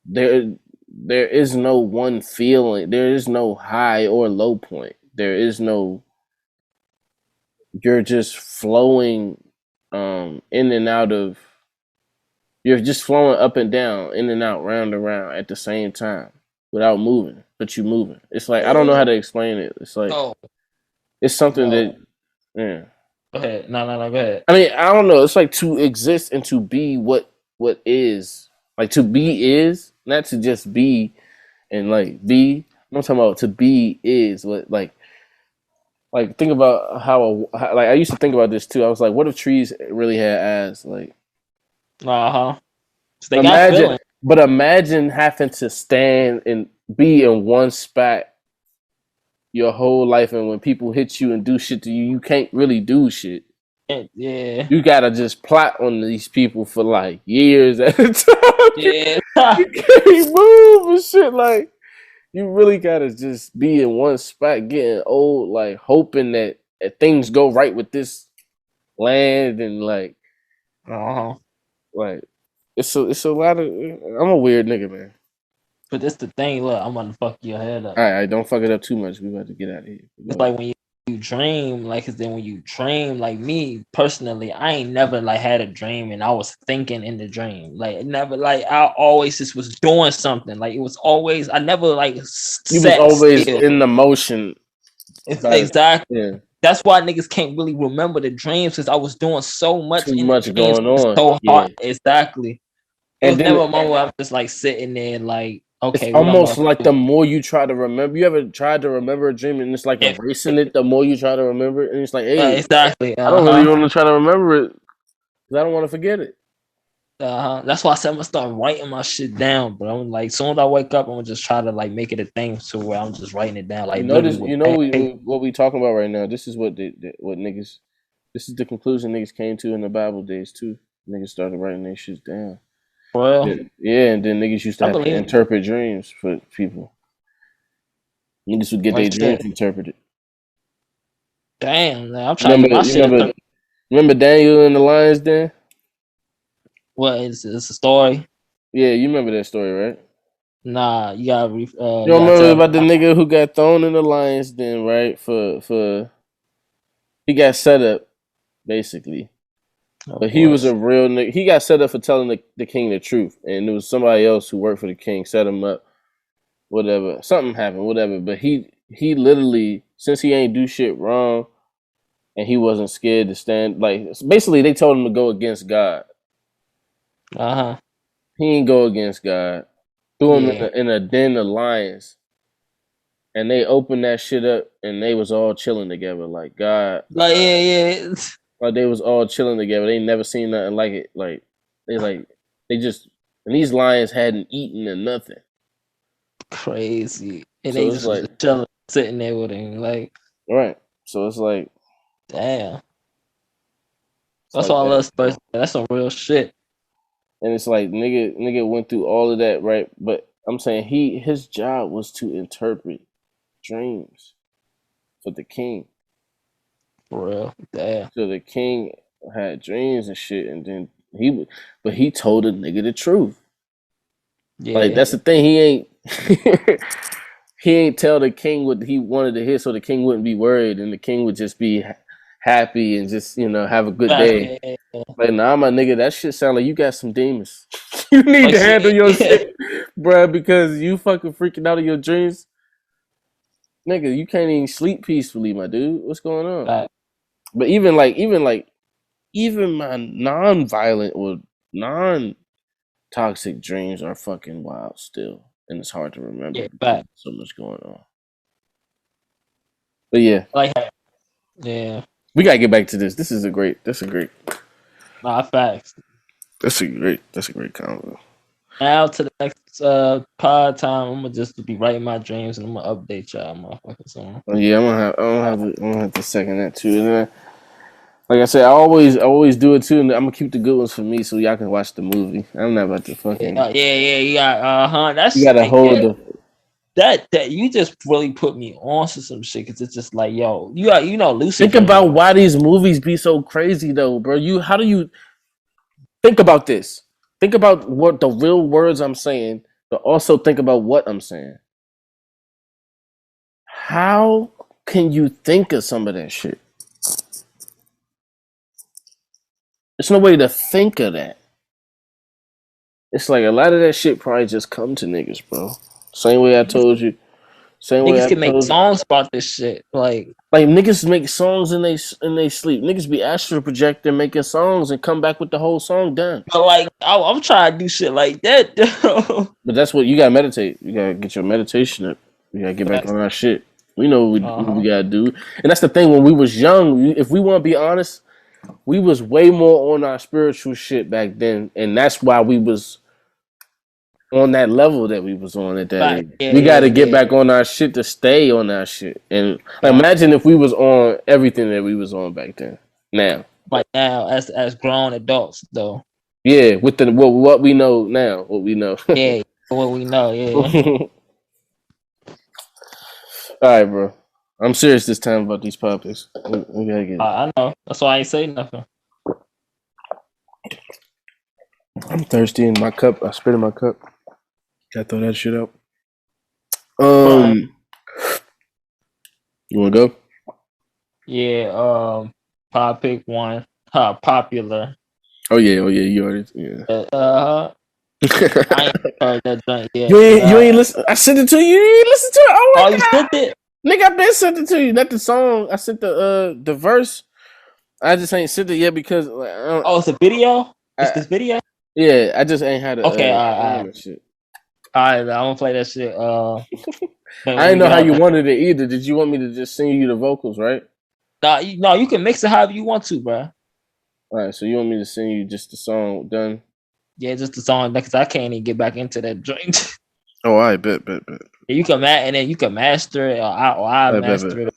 there is no one feeling. There is no high or low point. There is no. You're just flowing in and out of. You're just flowing up and down, in and out, round and round at the same time without moving, but you moving. It's like I don't know how to explain it. It's like it's something that. Yeah. Go ahead. No, go ahead. I mean, I don't know. It's like to exist and to be what is. Like to be is, not to just be and like be. I'm talking about to be is what like think about how like I used to think about this too. I was like, what if trees really had eyes? Like, So they imagine, but imagine having to stand and be in one spot your whole life, and when people hit you and do shit to you, you can't really do shit. Yeah, you gotta just plot on these people for like years at a time. Yeah, you can't move and shit. Like, you really gotta just be in one spot, getting old, like hoping that things go right with this land and like, like it's a lot of. I'm a weird nigga, man. But that's the thing. Look, I'm gonna fuck your head up. All right, don't fuck it up too much. We about to get out of here. It's like when you dream, like, cause then when you dream, like me personally, I ain't never like had a dream and I was thinking in the dream, like never, like I always just was doing something. Like it was always, I never like. You was always still in the motion. Exactly. Yeah. That's why niggas can't really remember the dreams because I was doing so much. Too much going on. So hard. Exactly. It was never a moment where I'm just like sitting there like. Okay, it's almost like the more you try to remember, you ever tried to remember a dream and it's like erasing it the more you try to remember it, and it's like, hey, exactly. I don't really want to try to remember it because I don't want to forget it. That's why I said I'm gonna start writing my shit down, bro. I'm like, soon as I wake up, I'm gonna just try to like make it a thing to where I'm just writing it down. Like, what we talking about right now. This is what niggas. This is the conclusion niggas came to in the Bible days too. Niggas started writing their shit down. Well, yeah, and then niggas used to have to interpret dreams for people. Niggas would get their dreams interpreted. Damn, man, I'm trying to get my shit. Remember Daniel in the Lion's Den? What is this a story? Yeah, you remember that story, right? Nah, you gotta. You don't remember about the nigga who got thrown in the Lion's Den, right? For he got set up, basically. But he was a real nigga. He got set up for telling the king the truth. And there was somebody else who worked for the king, set him up, whatever. Something happened, whatever. But he literally, since he ain't do shit wrong, and he wasn't scared to stand, like, basically they told him to go against God. He ain't go against God. Threw him in a den of lions. And they opened that shit up, and they was all chilling together, like God. Like, yeah. Like they was all chilling together. They never seen nothing like it. Like they just, and these lions hadn't eaten or nothing. Crazy. And so they just like chilling, sitting there with him, like. Right. So it's like, damn. That's why I love Spurs. That's some real shit. And it's like nigga went through all of that, right? But I'm saying his job was to interpret dreams for the king. For real, damn. So the king had dreams and shit, and then he told the nigga the truth. Yeah. Like that's the thing. He ain't tell the king what he wanted to hear, so the king wouldn't be worried, and the king would just be happy and just have a good day. Like, nah, my nigga, that shit sound like you got some demons. You need to handle your shit, bruh, because you fucking freaking out of your dreams. Nigga, you can't even sleep peacefully, my dude. What's going on? But even my non-violent or non-toxic dreams are fucking wild still, and it's hard to remember. Yeah, so much going on. But yeah, we gotta get back to this. That's a great. Nah, facts. That's a great convo. Now to the next pod time, I'm gonna just be writing my dreams and I'm gonna update y'all, motherfuckers. So. Oh, yeah, I'm gonna have to second that too. And then, like I said, I always do it too, and I'm gonna keep the good ones for me so y'all can watch the movie. I'm not about to fucking. Yeah, you got That's you gotta hold the. That you just really put me on to some shit because it's just like, yo, you know Lucifer. Think about why these movies be so crazy though, bro. How do you think about this? Think about what the real words I'm saying, but also think about what I'm saying. How can you think of some of that shit? There's no way to think of that. It's like a lot of that shit probably just come to niggas, bro. Same way I told you. Same way niggas can make songs about this shit. Like niggas make songs in they sleep. Niggas be astral projecting, making songs, and come back with the whole song done. But like, I'm trying to do shit like that, though. But that's what you gotta meditate. You gotta get your meditation up. You gotta get back on our shit. We know what we gotta do, and that's the thing. When we was young, if we want to be honest, we was way more on our spiritual shit back then, and that's why we was on that level that we was on at that age. We got to get back on our shit to stay on our shit. And imagine if we was on everything that we was on back then. Now, like now, as grown adults, though. Yeah, with the what we know now, what we know. Yeah, what we know. Yeah. All right, bro. I'm serious this time about these topics. We gotta get. I know. That's why I ain't say nothing. I'm thirsty in my cup. I spit in my cup. Gotta throw that shit out. You wanna go? Yeah. Pop pick one. Popular. Oh yeah. You already. Yeah. I ain't heard that joint yet. You ain't listen. I sent it to you. You ain't listen to it. Oh my God. You sent it? Nigga, I been sent it to you. Not the song. I sent the verse. I just ain't sent it yet because. It's a video. It's this video. Yeah, I just ain't had it. Okay, all right. Shit. All right, I'm gonna play that shit. I didn't know how you wanted it either. Did you want me to just sing you the vocals, right? No, you can mix it however you want to, bro. All right, so you want me to sing you just the song done? Yeah, just the song because I can't even get back into that joint. Oh, I bet. You can and then you can master it, or I master it.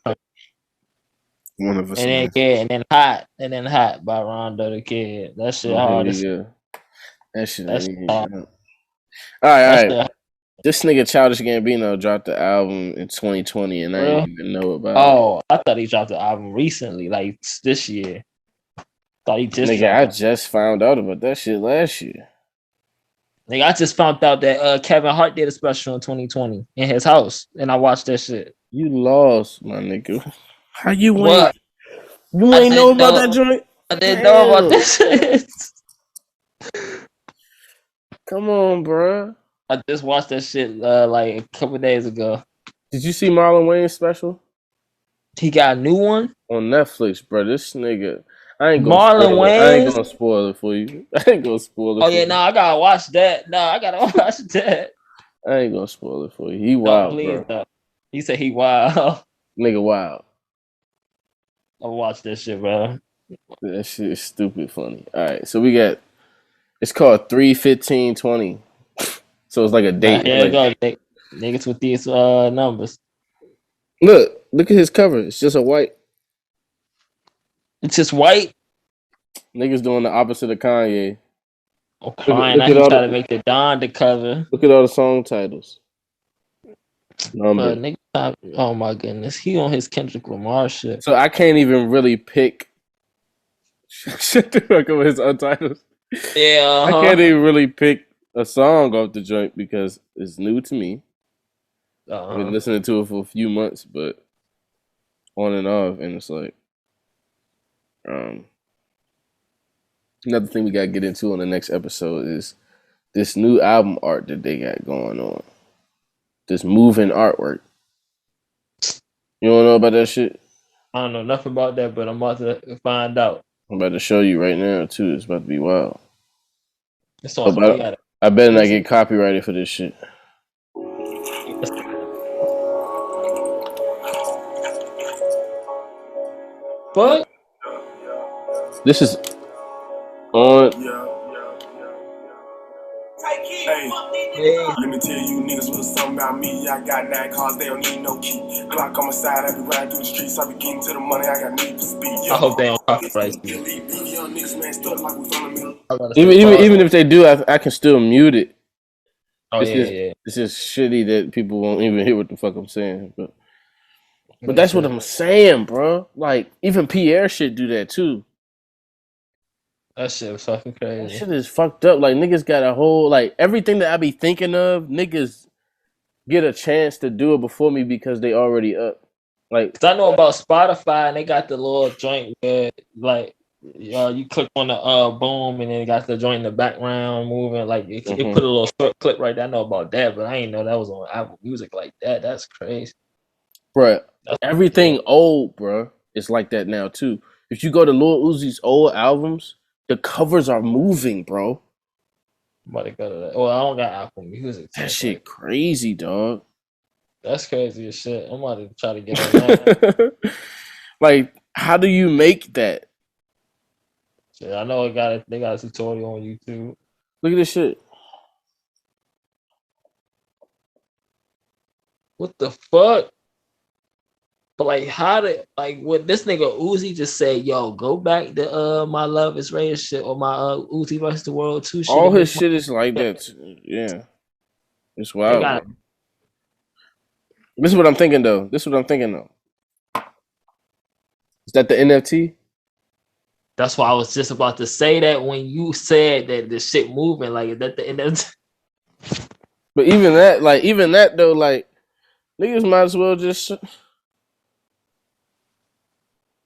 One of us. And then hot by Rondo the Kiid. That shit hard. That shit. Hard. All right. This nigga Childish Gambino dropped the album in 2020, and I didn't even know about it. Oh, I thought he dropped the album recently, like this year. Thought he just. Nigga, I just found out about that shit last year. Nigga, I just found out that Kevin Hart did a special in 2020 in his house, and I watched that shit. You lost, my nigga. How you went? You ain't know about that joint? I didn't know about that shit. Come on, bro. I just watched that shit like a couple days ago. Did you see Marlon Wayne's special? He got a new one on Netflix, bro. This nigga, I ain't gonna spoil it for you. I ain't gonna spoil it. Oh yeah, no, I gotta watch that. No, I gotta watch that. I ain't gonna spoil it for you. He wild, please, bro. He said he wild. Nigga wild. I watched that shit, bro. That shit is stupid funny. All right, so we got. It's called 3-15-20. So it's like a date. Here go, niggas with these numbers. Look at his cover. It's just a white. It's just white. Niggas doing the opposite of Kanye. Oh, Kanye, now he try to make the Don the cover. Look at all the song titles. Nigga, oh my goodness, he on his Kendrick Lamar shit. So I can't even really pick. Shut the fuck up with his untitles. Yeah, I can't even really pick a song off the joint because it's new to me. I've been listening to it for a few months, but on and off, and it's like another thing we gotta get into on the next episode is this new album art that they got going on. This moving artwork. You don't know about that shit? I don't know nothing about that, but I'm about to find out. I'm about to show you right now too. It's about to be wild. I better not get copyrighted for this shit. But this is on. Hey, Let me tell you niggas was something about me. I got 9 cars, they don't need no key. Glock on my side, I be riding through the streets. I be getting to the money, I got need for speed. I hope they don't copyright you. Even if they do, I can still mute it. Oh, yeah. It's just shitty that people won't even hear what the fuck I'm saying. But that's what I'm saying, bro. Like, even Pierre shit do that too. That shit was fucking crazy. That shit is fucked up. Like, niggas got a whole, like, everything that I be thinking of, niggas get a chance to do it before me because they already up. Like, cause I know about Spotify and they got the little joint where, like, you click on the boom and then it got the joint in the background moving. Like, it put a little short clip right there. I know about that, but I ain't know that was on Apple Music like that. That's crazy. Bruh, everything old, bruh, is like that now, too. If you go to Lil Uzi's old albums, the covers are moving, bro. I'm about to go to that. Well, I don't got Apple Music. That shit crazy, dog. That's crazy as shit. I'm about to try to get on that. Like, how do you make that? Shit, I know they got a tutorial on YouTube. Look at this shit. What the fuck? But like, what this nigga Uzi just say, yo, go back to my Love Is Rage shit or my Uzi vs. the World 2 shit. All his shit is like that. Yeah. It's wild. This is what I'm thinking though. Is that the NFT? That's why I was just about to say that when you said that the shit moving, like, is that the NFT? But even that though, like, niggas might as well just.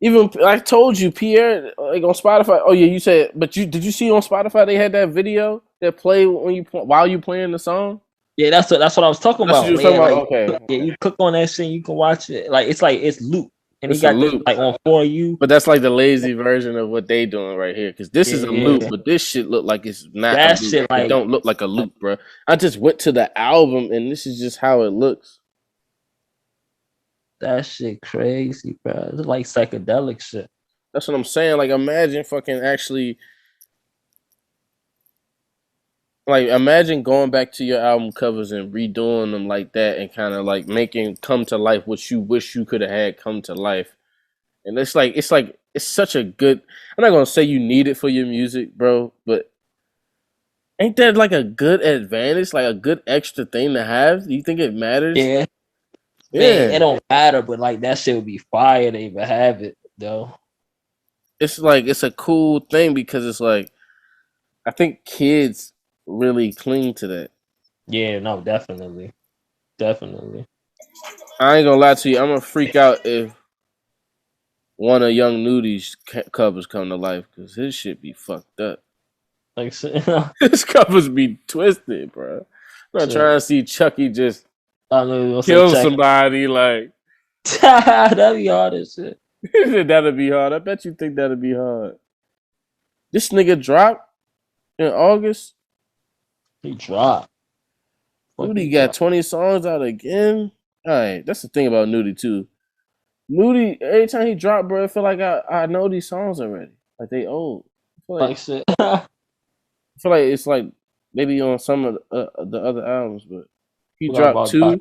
Even I told you, Pierre, like on Spotify. Oh yeah, you said, but did you see on Spotify they had that video that play while you playing the song? Yeah, that's what I was talking about. That's what you were talking about. Okay. Yeah, you click on that shit, you can watch it. Like it's loop, and it's he got this, like on For You. But that's like the lazy version of what they doing right here, because this is a loop, but this shit look like it's not. That a loop. Shit like, it don't look like a loop, bro. I just went to the album, and this is just how it looks. That shit crazy, bro. It's like psychedelic shit. That's what I'm saying. Like, imagine fucking actually. Like, imagine going back to your album covers and redoing them like that and kind of like making come to life what you wish you could have had come to life. And it's such a good. I'm not gonna say you need it for your music, bro, but ain't that like a good advantage, like a good extra thing to have? Do you think it matters? Yeah. Man, it don't matter, but like that shit would be fire to even have it though. It's like it's a cool thing because it's like I think kids really cling to that. Yeah, no, definitely. I ain't gonna lie to you, I'm gonna freak out if one of Young Nudi's covers come to life because his shit be fucked up. Like his covers be twisted, bro. I'm not trying to see Chucky just kill somebody, like that'd be hard as shit. That'd be hard. I bet you think that'd be hard. This nigga dropped in August. He dropped. Nudie got 20 songs out again. Alright, that's the thing about Nudie too. Nudie, every time he drop, bro, I feel like I know these songs already. Like they old. I feel like it's like maybe on some of the other albums, but he dropped 2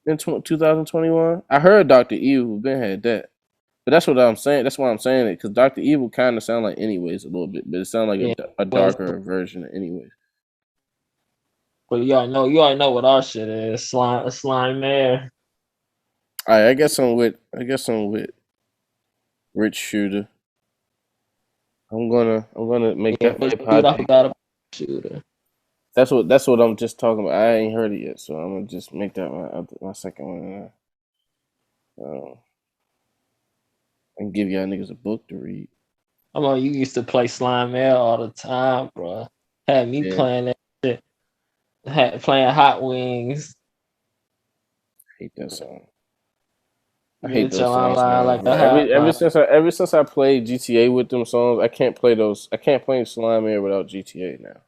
in 2021. I heard Dr. Evil, been had that. But that's what I'm saying. That's why I'm saying it, because Dr. Evil kind of sound like Anyways a little bit, but it sounds like a darker version of Anyways. But you already know what our shit is. Slime Mayor. Alright, I guess I'm with Rich Shooter. I'm gonna make that hip hop. I forgot about Shooter. That's what I'm just talking about. I ain't heard it yet, so I'm gonna just make that my second one. And give y'all niggas a book to read. You used to play Slime Mail all the time, bro. Had me playing that shit. Playing Hot Wings. I hate that song. I hate those songs. Like ever since I played GTA with them songs, I can't play those. I can't play Slime Air without GTA now.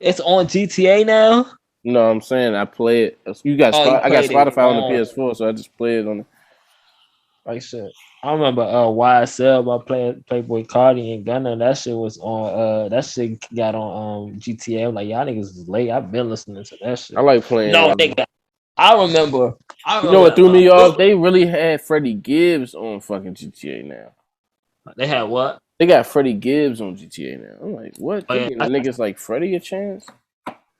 It's on GTA now? No, I'm saying I play it. I got Spotify on the PS4, so I just play it on. Like shit. I remember YSL by Playboy Cardi and Gunna. That shit was on that shit got on GTA. I'm like, y'all niggas is late. I've been listening to that shit. I like playing. No, nigga. I remember. You know what threw me off? They really had Freddie Gibbs on fucking GTA now. They had what? They got Freddie Gibbs on GTA now. I'm like, what? Oh, They giving niggas like Freddie a chance?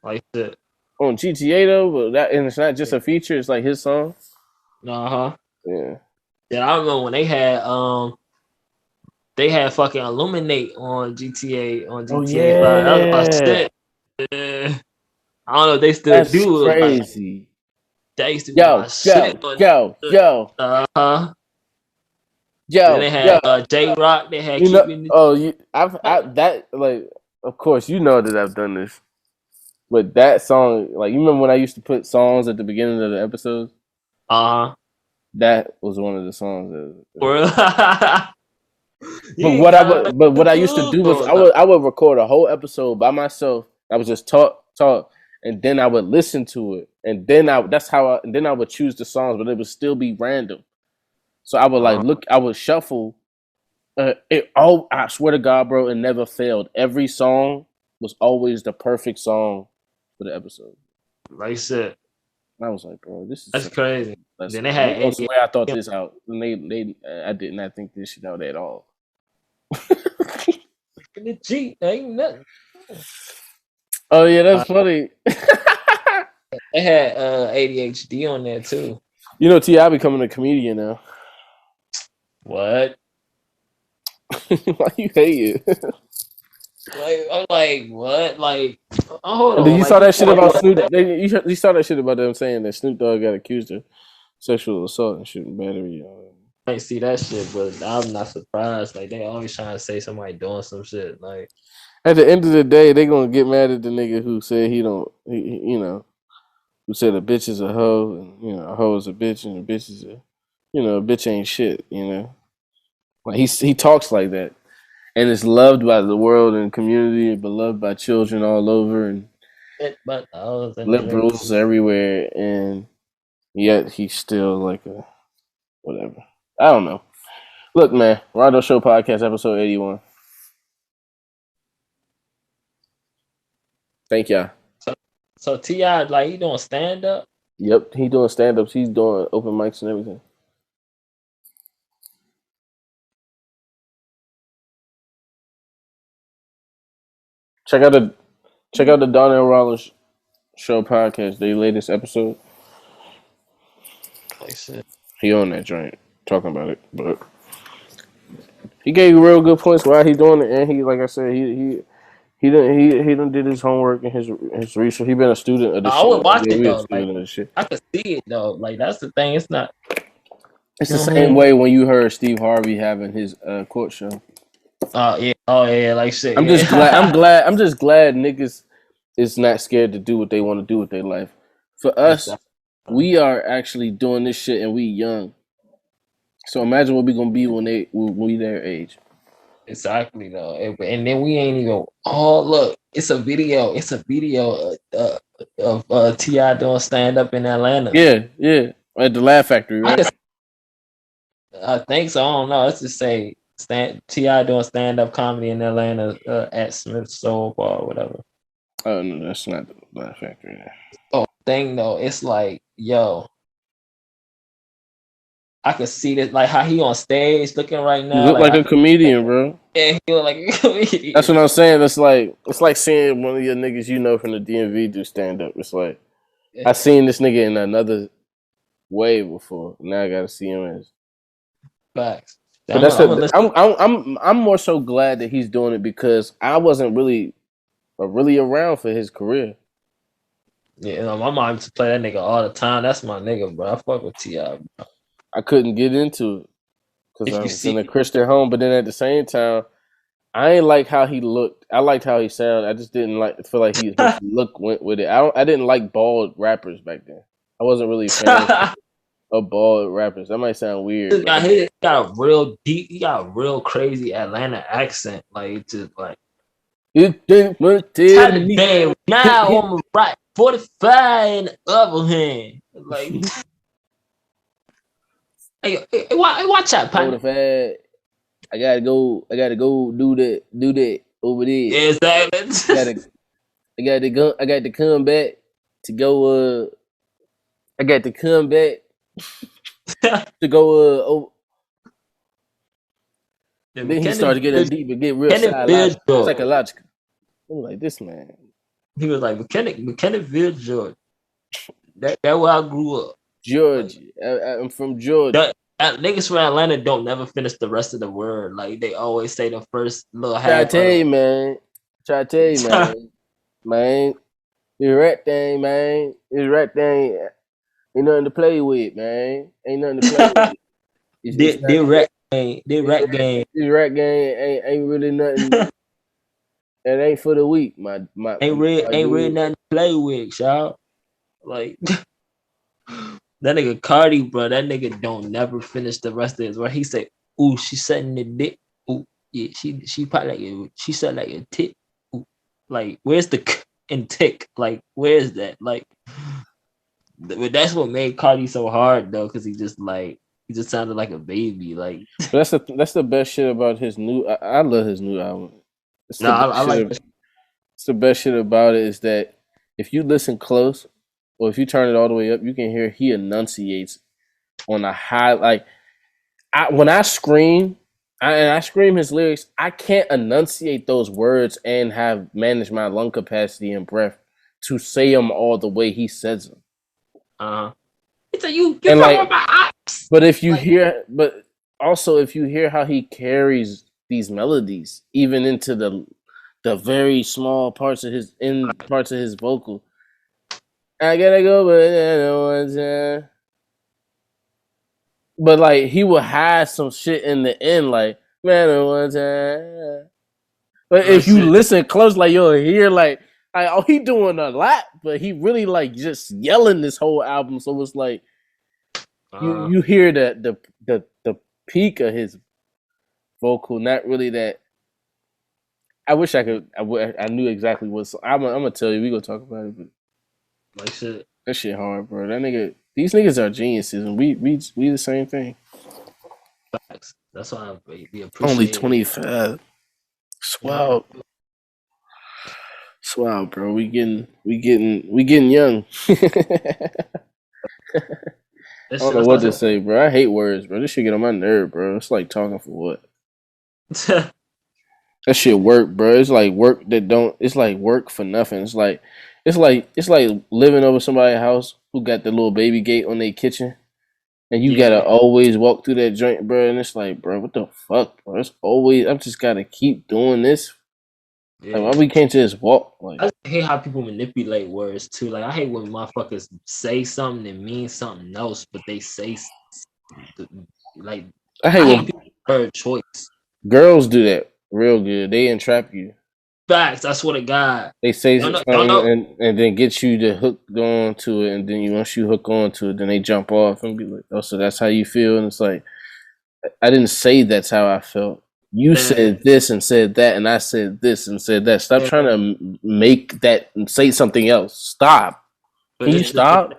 Like shit. On GTA though, but that, and it's not just a feature, it's like his song. Yeah. Yeah, I remember when they had fucking Illuminate on GTA Oh yeah. 5. That was my shit. I don't know if they still That's do it. Crazy. Like, they used to be my shit. Yo. Yo, then they had J Rock. They had of course you know that I've done this. But that song, like you remember when I used to put songs at the beginning of the episodes? That was one of the songs. But what I used to do was I would record a whole episode by myself. I would just talk, and then I would listen to it, and then I would choose the songs, but it would still be random. So I would I would shuffle. I swear to God, bro, it never failed. Every song was always the perfect song for the episode. Like I said. I was like, bro, that's crazy. Then they had I swear I thought this out. I did not think this shit out at all. The G, ain't nothing. Oh yeah, that's funny. They had ADHD on there too. You know, T.I. becoming a comedian now. What? Why you hate it? I'm like, what? Like, hold on. Did you saw that shit about Snoop? You saw that shit about them saying that Snoop Dogg got accused of sexual assault and shooting battery. I ain't see that shit, but I'm not surprised. Like, they always trying to say somebody doing some shit. Like, at the end of the day, they gonna get mad at the nigga who said who said a bitch is a hoe, and a hoe is a bitch, and a bitch is a bitch ain't shit. Like he talks like that. And it's loved by the world and community, and beloved by children all over, and liberals everywhere, and yet he's still like a whatever. I don't know. Look, man, Rondo Show podcast episode 81. Thank y'all. So T.I., like, he doing stand up? Yep, he doing stand ups. He's doing open mics and everything. Check out the Donnell Rollins Show podcast, their latest episode. Like shit. He on that joint talking about it, but he gave real good points why he doing it, and he, like I said, he done did his homework and his research. He been a student of this shit. I would watch it though. Like, I could see it though. Like, that's the thing. It's not. It's the same way when you heard Steve Harvey having his court show. Yeah. Oh yeah, like shit. I'm just glad niggas is not scared to do what they want to do with their life. For us, we are actually doing this shit and we young. So imagine what we gonna be when we their age. Exactly though, and then we ain't even. Oh look, it's a video. It's a video of T.I. doing stand up in Atlanta. Yeah, at the Laugh Factory, right? I think so. I don't know. Let's just say T.I. doing stand up comedy in Atlanta at Smith Soul Bar or whatever. Oh no, that's not the Laugh Factory. Oh, thing though, it's like, yo, I could see this, like how he on stage looking right now. He look like a comedian, bro. Yeah, he look like a comedian. That's what I'm saying. It's like seeing one of your niggas from the DMV do stand up. It's like I seen this nigga in another way before. Now I gotta see him as facts. But I'm more so glad that he's doing it because I wasn't really around for his career. Yeah, my mom used to play that nigga all the time. That's my nigga, bro. I fuck with T.I., bro. I couldn't get into it because I was in a Christian home, but then at the same time, I ain't like how he looked. I liked how he sounded. I just didn't feel like his look went with it. I didn't like bald rappers back then. I wasn't really a fan of bald rappers. That might sound weird. He got a real deep. He got a real crazy Atlanta accent. Like, just like. Taliban, now on the right, 45 in the other hand. Like, Hey, watch out, Go to partner. fad. I gotta go do that over there. Exactly. I got to come back to go. I got to come back to go. Then he started getting deep and get real psychological. I'm like, this man. He was like Mechanicsville, Georgia. That's where I grew up. Georgia. Like, I'm from Georgia. Niggas from Atlanta don't never finish the rest of the word. Like they always say the first little half. Try to tell you, man. Man. This rap thing, man. This rap thing ain't nothing to play with, man. Ain't nothing to play with. This rap game. This rap game ain't really nothing. It ain't for the weak, ain't really nothing to play with, y'all. Like that nigga Cardi, bro. That nigga don't never finish the rest of his word. He said, "Ooh, she sucking the dick. Ooh, yeah, she probably like it. She suck like a tit. Ooh, like where's the k and tick? Like where's that? Like that's what made Cardi so hard though, because he just sounded like a baby. Like that's the best shit about his new. I love his new album. I like. It's the best shit about it is that if you listen close, or if you turn it all the way up, you can hear he enunciates on a high. Like when I scream, and I scream his lyrics, I can't enunciate those words and have managed my lung capacity and breath to say them all the way he says them. It's a you and like, my ops. But if you hear, but also if you hear how he carries these melodies, even into the very small parts of his vocal. I gotta go, but like he will have some shit in the end, like man, one time. But if you listen close, like you'll hear like oh, he doing a lot, but he really like just yelling this whole album. So it's like you hear the peak of his vocal, not really that. I wish I could. I knew exactly what. I'm gonna tell you. We gonna talk about it, but like shit. That shit hard, bro. That nigga. These niggas are geniuses, and we the same thing. Facts. That's why we appreciate. Only 25. Swell. Swell, bro. We getting young. I don't know what to say, bro. I hate words, bro. This shit get on my nerve, bro. It's like talking for what? That shit work, bro. It's like work that don't. It's like work for nothing. It's like living over somebody's house who got the little baby gate on their kitchen, and you gotta always walk through that joint, bro. And it's like, bro, what the fuck, bro? It's always I'm just gotta keep doing this. Like, why we can't just walk? Like, I hate how people manipulate words too. Like, I hate when motherfuckers say something that means something else, but they say like. I hate when word choice. Girls do that real good. They entrap you. Facts. I swear to God. They say something and then get you to hook on to it, and then once you hook on to it, then they jump off and be like, "Oh, so that's how you feel?" And it's like, I didn't say that's how I felt. You said this and said that, and I said this and said that. Stop trying to make that and say something else. Stop. Can you stop?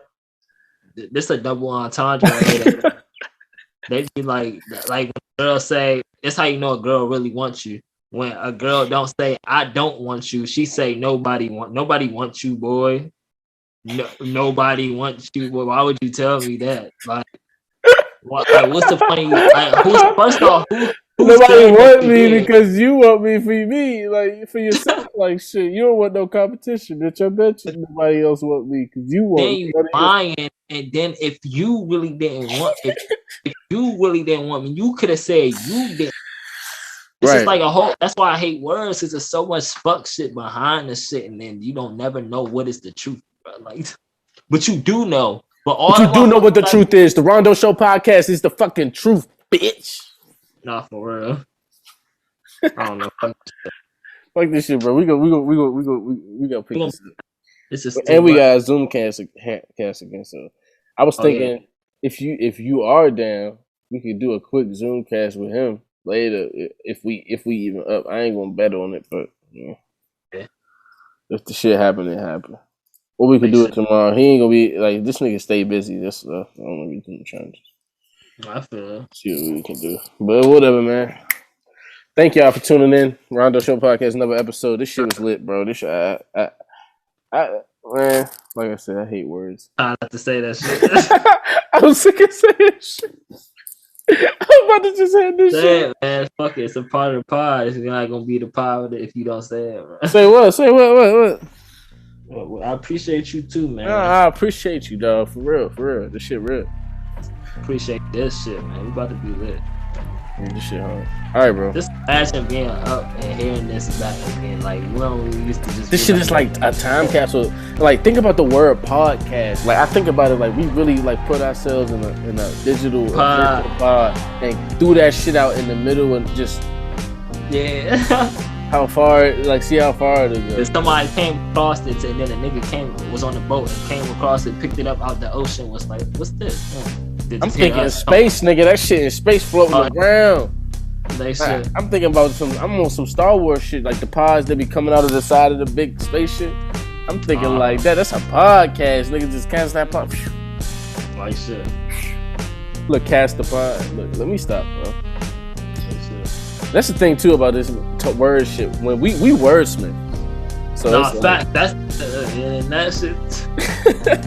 This a double entendre. They be like when girls say, "It's how you know a girl really wants you." When a girl don't say, "I don't want you," she say, nobody wants you, boy. No, nobody wants you, boy. Why would you tell me that? Like what's the funny? First off, nobody want me because you want me for me, like for yourself. Like shit, you don't want no competition, bitch. I bet you nobody else want me because you want. Then you lying, and then if you really didn't want, if you really didn't want me, you could have said you didn't. It's just like a whole. That's why I hate words, because there's so much fuck shit behind the shit, and then you don't never know what is the truth, bro. Like, but you do know. But you do know what the truth is. The Rondo Show podcast is the fucking truth, bitch. Nah, for real. I don't know. Fuck this shit, bro. We gotta pick this up. This is and we got a Zoom cast again. So I was thinking if you are down, we could do a quick Zoom cast with him later if we even up. I ain't gonna bet on it, but if the shit happen, it happen. Or we could do it tomorrow. He ain't gonna be like this nigga stay busy. This stuff. I don't know if you can change. I feel. See what we can do. But whatever, man. Thank y'all for tuning in. Rondo Show Podcast, another episode. This shit was lit, bro. This shit, man, like I said, I hate words. Try not to say that shit. I was sick of saying shit. I'm about to just say this shit. Man, fuck it. It's a part of the pod. It's not gonna be the pod if you don't say it, bro. Say what? Say what? Well, I appreciate you too, man. I appreciate you, dog. For real. This shit real. Appreciate this shit, man. We about to be lit. Yeah, this shit hard. All right, bro. Just imagine being up and hearing this back again. Like, we used to just. This shit is like a time capsule. Like, think about the word podcast. Like, I think about it like we really like put ourselves in a digital pod and threw that shit out in the middle and just how far, like, see how far it is. If somebody came across it and then a nigga was on the boat and came across it, picked it up out the ocean, was like, what's this? I'm thinking space, nigga. That shit in space floating around. I'm thinking about I'm on some Star Wars shit, like the pods that be coming out of the side of the big spaceship. I'm thinking like that. That's a podcast, nigga. Just cast that pod. Like shit. Look, cast the pod. Look, let me stop, bro. That's the thing too about this word shit. When we wordsmith. So that shit.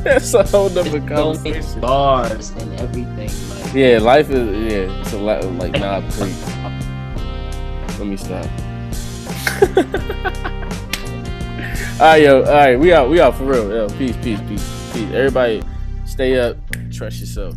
That's a whole different conversation. Bars and everything. Like, yeah, life is it's a lot like please. Let me stop. All right, we out for real. Yo, peace. Everybody, stay up, trust yourself.